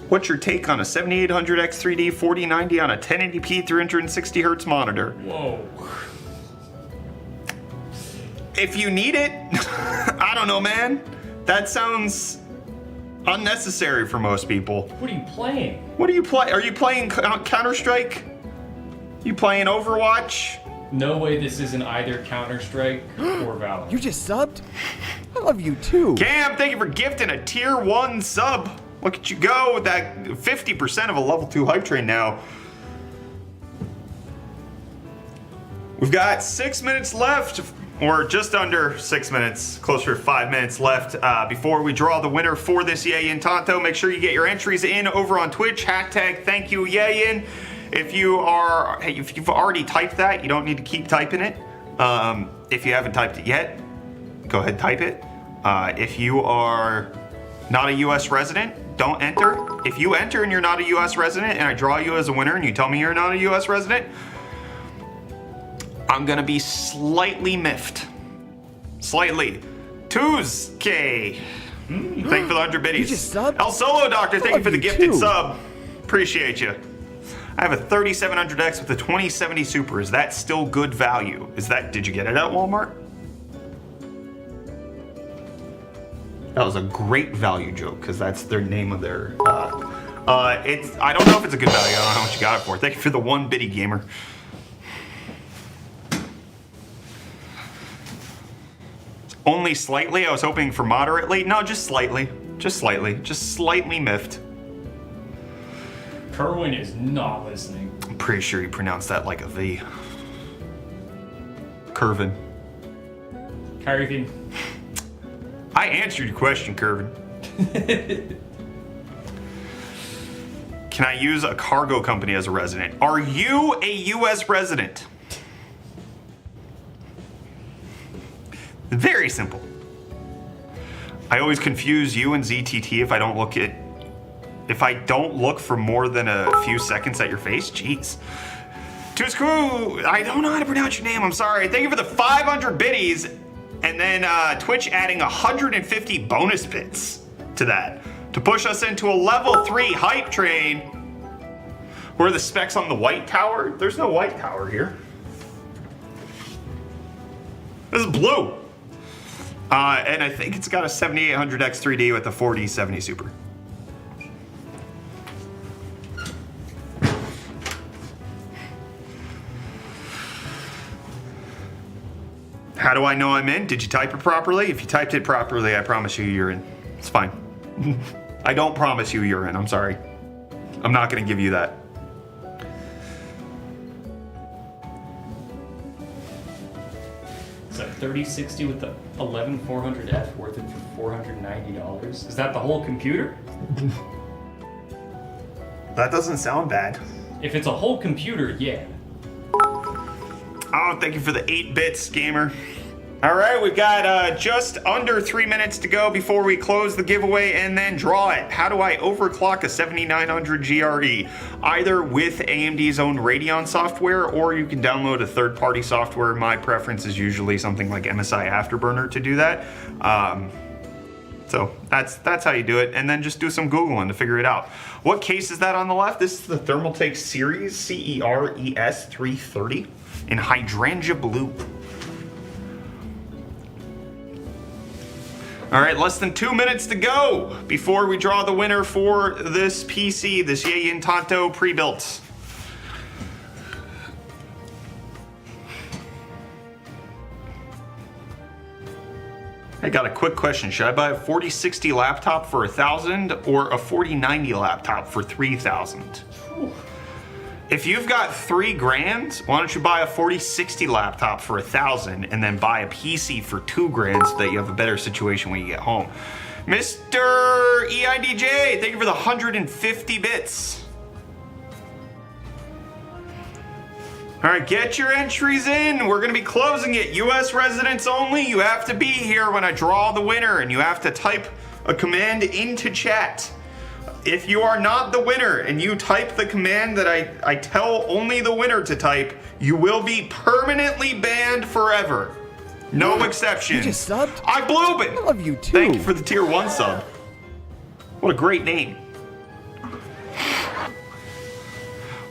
What's your take on a 7800X3D 4090 on a 1080p 360Hz monitor? Whoa. If you need it, I don't know, man. That sounds unnecessary for most people. What are you playing? What are you playing? Are you playing Counter-Strike? You playing Overwatch? No way this isn't either Counter-Strike or Valorant. You just subbed? I love you too. Cam, thank you for gifting a tier 1 sub. Look at you go with that 50% of a level 2 hype train now. We've got 6 minutes left, or just under 6 minutes, closer to 5 minutes left before we draw the winner for this Yayin Tonto. Make sure you get your entries in over on Twitch. Hashtag thank you Yayin. If you've already typed that, you don't need to keep typing it. If you haven't typed it yet, go ahead and type it. If you are not a US resident, don't enter. If you enter and you're not a US resident and I draw you as a winner and you tell me you're not a US resident, I'm gonna be slightly miffed. Slightly. Tuesday. Thank you for the 100 biddies. You just subbed? El Solo Doctor, thank you for the gifted too. sub. Appreciate you. I have a 3700X with a 2070 Super. Is that still good value? Did you get it at Walmart? That was a great value joke because that's their name of their. I don't know if it's a good value. I don't know how much you got it for. Thank you for the 1 biddy gamer. Only slightly. I was hoping for moderately. No, just slightly. Just slightly. Just slightly miffed. Kerwin is not listening. I'm pretty sure you pronounced that like a V. Curvin. Carvin. I answered your question, Curvin. Can I use a cargo company as a resident? Are you a US resident? Very simple. I always confuse you and ZTT if I don't look for more than a few seconds at your face. Jeez. Tusku, I don't know how to pronounce your name. I'm sorry. Thank you for the 500 biddies, and then Twitch adding 150 bonus bits to that to push us into a level 3 hype train. Where are the specs on the White Tower? There's no White Tower here. This is blue. And I think it's got a 7800X 3D with a 4070 Super. How do I know I'm in? Did you type it properly? If you typed it properly, I promise you you're in. It's fine. I don't promise you you're in. I'm sorry. I'm not going to give you that. It's a 3060 with the 11400F worth it for $490. Is that the whole computer? That doesn't sound bad. If it's a whole computer, yeah. Oh, thank you for the 8 bits, gamer. All right, we've got just under 3 minutes to go before we close the giveaway and then draw it. How do I overclock a 7900 GRE? Either with AMD's own Radeon software, or you can download a third-party software. My preference is usually something like MSI Afterburner to do that. So that's how you do it, and then just do some Googling to figure it out. What case is that on the left? This is the Thermaltake Series CERES 330 in hydrangea blue. All right, less than 2 minutes to go before we draw the winner for this PC, this Yayin Tonto pre-built. I got a quick question. Should I buy a 4060 laptop for $1,000 or a 4090 laptop for $3,000? If you've got $3,000, why don't you buy a 4060 laptop for $1,000 and then buy a PC for $2,000 so that you have a better situation when you get home? Mr. EIDJ, thank you for the 150 bits. All right, get your entries in. We're gonna be closing it. US residents only. You have to be here when I draw the winner, and you have to type a command into chat. If you are not the winner and you type the command that I tell only the winner to type, you will be permanently banned forever. No exceptions. You just subbed? I blew it. I love you too. Thank you for the tier 1 sub. What a great name.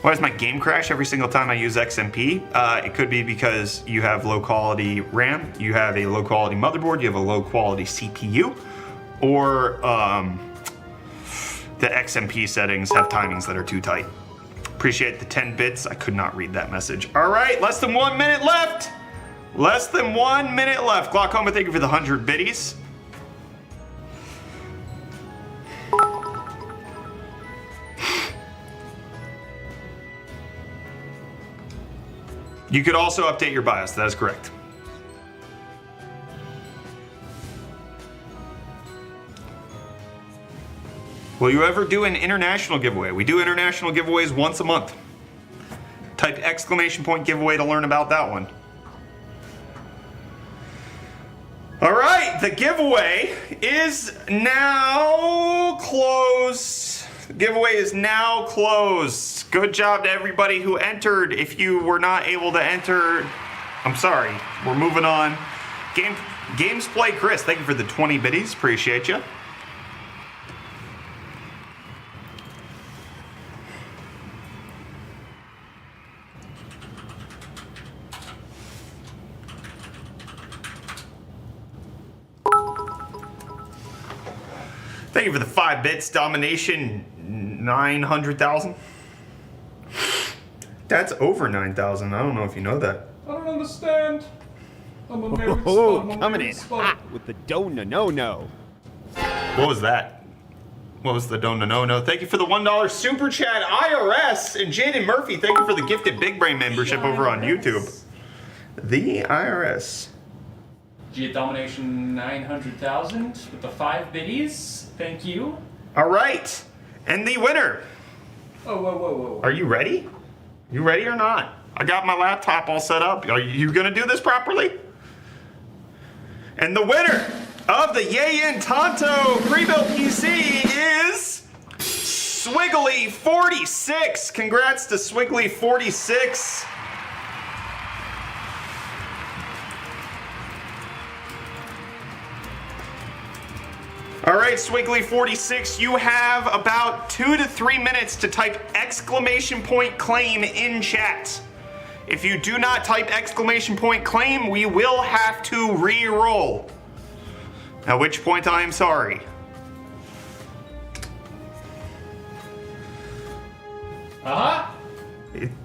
Why does my game crash every single time I use XMP? It could be because you have low quality RAM, you have a low quality motherboard, you have a low quality CPU, or the XMP settings have timings that are too tight. Appreciate the 10 bits. I could not read that message. All right, less than 1 minute left. Less than 1 minute left. Glaucoma, thank you for the 100 biddies. You could also update your BIOS, that is correct. Will you ever do an international giveaway? We do international giveaways once a month. Type exclamation point giveaway to learn about that one. All right, the giveaway is now closed. The giveaway is now closed. Good job to everybody who entered. If you were not able to enter, I'm sorry. We're moving on. Games Play Chris, thank you for the 20 biddies. Appreciate you. Thank you for the 5 bits. Domination 900,000. That's over 9,000. I don't know if you know that. I don't understand. I'm a married Coming in hot with the no. What was that? What was the no? Thank you for the $1 super chat. IRS and Jaden Murphy, thank you for the gifted Big Brain membership over on YouTube. The IRS. G Domination 900,000 with the 5 biddies. Thank you. All right. And the winner. Whoa. Are you ready? You ready or not? I got my laptop all set up. Are you going to do this properly? And the winner of the Yayin Tonto pre-built PC is Swiggly46. Congrats to Swiggly46. All right, Swiggly46, you have about 2 to 3 minutes to type exclamation point claim in chat. If you do not type exclamation point claim, we will have to re-roll. At which point I am sorry.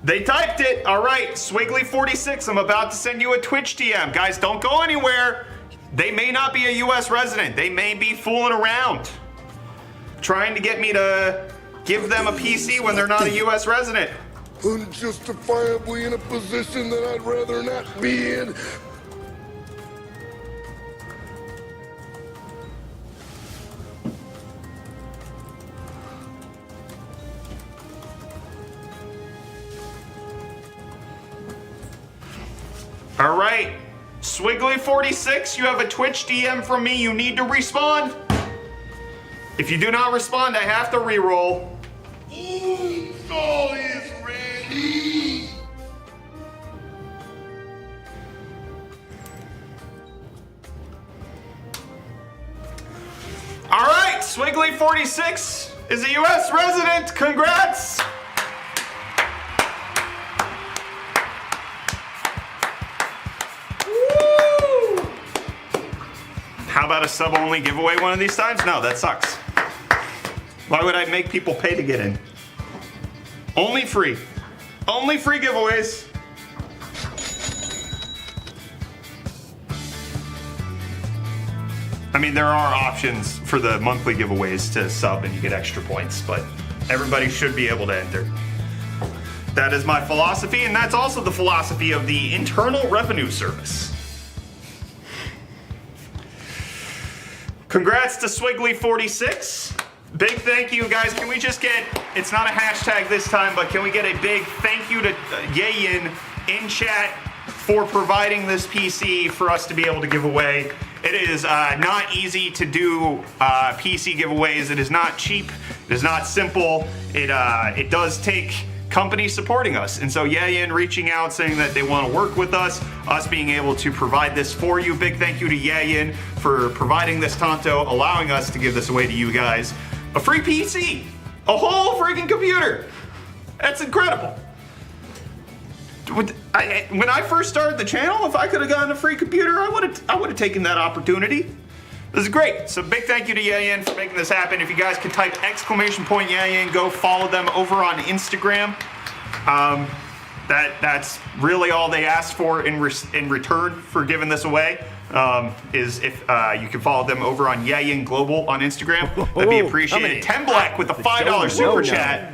They typed it. All right, Swiggly46, I'm about to send you a Twitch DM. Guys, don't go anywhere. They may not be a US resident. They may be fooling around, trying to get me to give them a PC when they're not a US resident. Unjustifiably in a position that I'd rather not be in. All right, Swiggly46, you have a Twitch DM from me. You need to respond. If you do not respond, I have to re-roll. All is ready. All right, Swiggly46 is a US resident. Congrats. How about a sub-only giveaway one of these times? No, that sucks. Why would I make people pay to get in? Only free. Only free giveaways. I mean, there are options for the monthly giveaways to sub and you get extra points, but everybody should be able to enter. That is my philosophy, and that's also the philosophy of the Internal Revenue Service. Congrats to Swiggly46. Big thank you, guys. Can we just get, it's not a hashtag this time, but can we get a big thank you to Yayin in chat for providing this PC for us to be able to give away. It is not easy to do PC giveaways. It is not cheap. It is not simple. It does take companies supporting us. And so Yayin reaching out saying that they want to work with us being able to provide this for you. Big thank you to Yayin for providing this Tonto, allowing us to give this away to you guys. A free PC, a whole freaking computer. That's incredible. When I first started the channel, if I could have gotten a free computer, I would have taken that opportunity. This is great. So big thank you to Yayin for making this happen. If you guys could type !Yayin, go follow them over on Instagram. That's really all they asked for in return for giving this away. Is if you can follow them over on Yayin Global on Instagram. That'd be appreciated. Tem Black with the $5 super chat.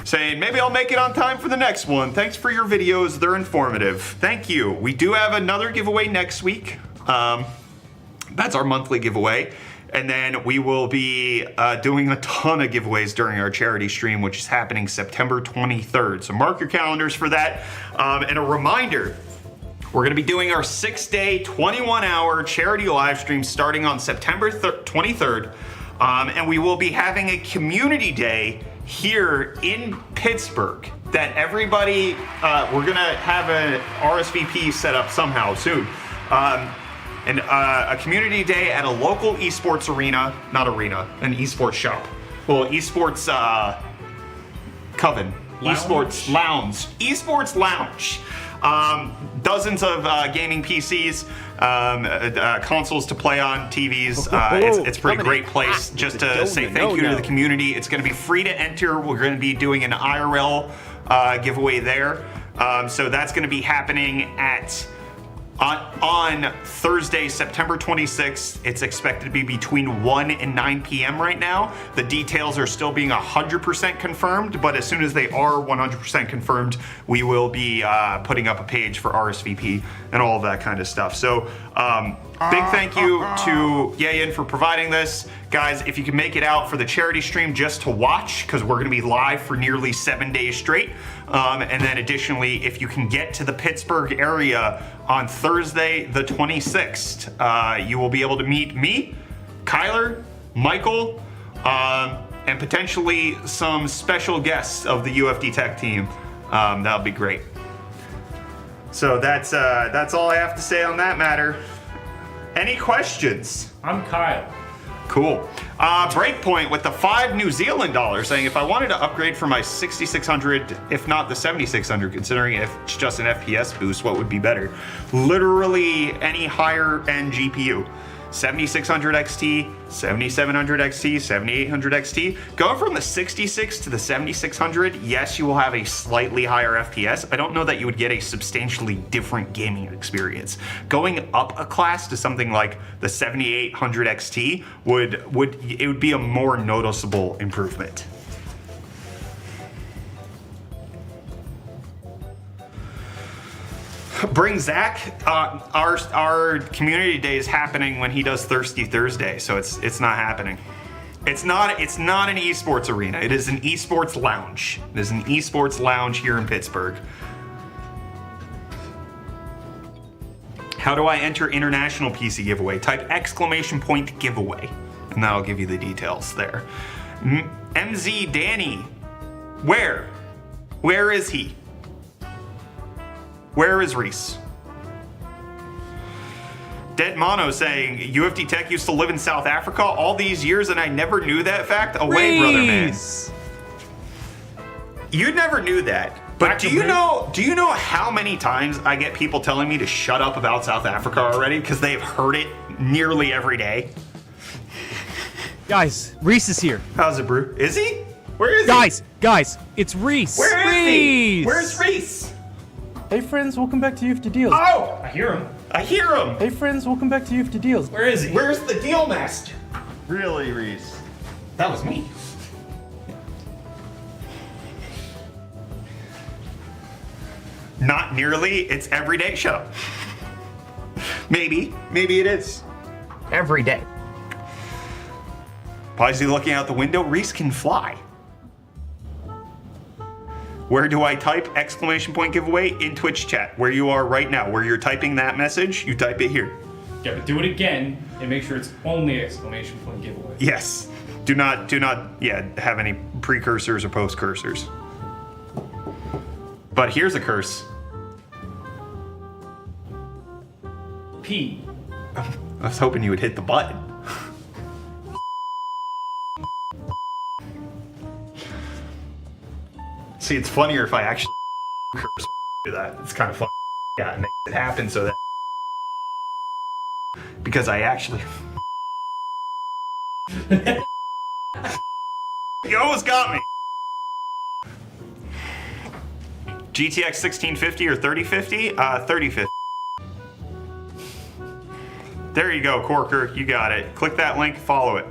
Saying, maybe I'll make it on time for the next one. Thanks for your videos. They're informative. Thank you. We do have another giveaway next week. That's our monthly giveaway. And then we will be doing a ton of giveaways during our charity stream, which is happening September 23rd. So mark your calendars for that. And a reminder, we're going to be doing our 6-day, 21-hour charity live stream starting on September 23rd. And we will be having a community day here in Pittsburgh that everybody, we're gonna have an RSVP set up somehow soon. And a community day at a local esports arena, not arena, an esports shop. Well, esports coven, esports lounge. Dozens of gaming PCs, consoles to play on, TVs. It's a pretty great place just to say thank you to the community. It's going to be free to enter. We're going to be doing an IRL giveaway there. So that's going to be happening on Thursday, September 26th. It's expected to be between 1 and 9 p.m. right now. The details are still being 100% confirmed, but as soon as they are 100% confirmed, we will be putting up a page for RSVP and all of that kind of stuff. So big thank you to Yayin for providing this. Guys, if you can make it out for the charity stream just to watch, because we're going to be live for nearly 7 days straight. And then additionally, if you can get to the Pittsburgh area on Thursday, the 26th, you will be able to meet me, Kyler, Michael, and potentially some special guests of the UFD Tech team. That'll be great. So that's all I have to say on that matter. Any questions? I'm Kyle. Cool. Breakpoint with the $5 New Zealand dollars saying if I wanted to upgrade for my 6600, if not the 7600, considering if it's just an FPS boost, what would be better? Literally any higher end GPU. 7600 XT, 7700 XT, 7800 XT. Going from the 66 to the 7600, yes, you will have a slightly higher FPS. I don't know that you would get a substantially different gaming experience. Going up a class to something like the 7800 XT would be a more noticeable improvement. Bring Zach. Our community day is happening when he does Thirsty Thursday, so it's not happening. It's not an esports arena. It is an esports lounge. It is an esports lounge here in Pittsburgh. How do I enter international PC giveaway? Type !giveaway, and that'll give you the details there. MZ Danny, where is he? Where is Reese? Dead Mono saying, UFD Tech used to live in South Africa all these years and I never knew that fact? Away, brother, man. You never knew that. But do you know how many times I get people telling me to shut up about South Africa already because they've heard it nearly every day? Guys, Reese is here. How's it, Brew? Is he? Where is he? Guys, it's Reese. Where is he? Where's Reese? Hey friends, welcome back to UFD Deals. Oh! I hear him. I hear him! Hey friends, welcome back to UFD Deals. Where is he? Where's the deal master? Really, Reese? That was me. Not nearly, it's every day. Shut up. Maybe it is. Every day. Why is he looking out the window? Reese can fly. Where do I type !giveaway in Twitch chat? Where you are right now, where you're typing that message, you type it here. Yeah, but do it again and make sure it's only !giveaway. Yes. Do not have any precursors or post-cursors. But here's a curse. P. I was hoping you would hit the button. See, it's funnier if I actually curse do that. It's kind of fun. Yeah, it makes it happen so that because I actually you almost got me. GTX 1650 or 3050? 3050. There you go, Corker. You got it. Click that link, follow it.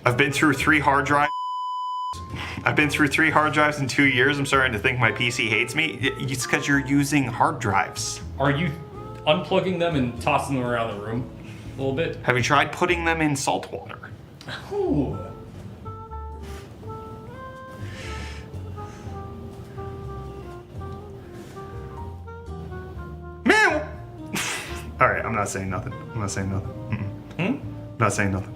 I've been through 3 hard drives. I've been through 3 hard drives in 2 years. I'm starting to think my PC hates me. It's because you're using hard drives. Are you unplugging them and tossing them around the room a little bit? Have you tried putting them in salt water? Ooh. Man! Alright, I'm not saying nothing. I'm not saying nothing. Not saying nothing.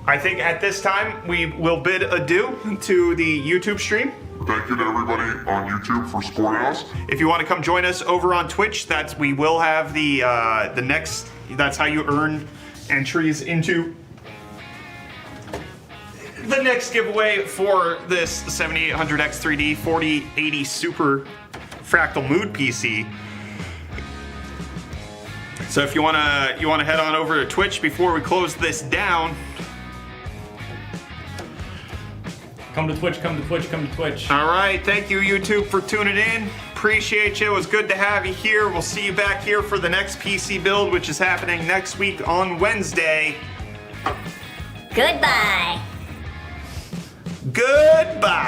I think at this time we will bid adieu to the YouTube stream. Thank you to everybody on YouTube for supporting us. If you want to come join us over on Twitch, we will have the next. That's how you earn entries into the next giveaway for this 7800X 3D 4080 Super Fractal Mood PC. So if you wanna head on over to Twitch before we close this down. Come to Twitch, come to Twitch, come to Twitch. All right, thank you YouTube for tuning in. Appreciate you, it was good to have you here. We'll see you back here for the next PC build, which is happening next week on Wednesday. Goodbye. Goodbye.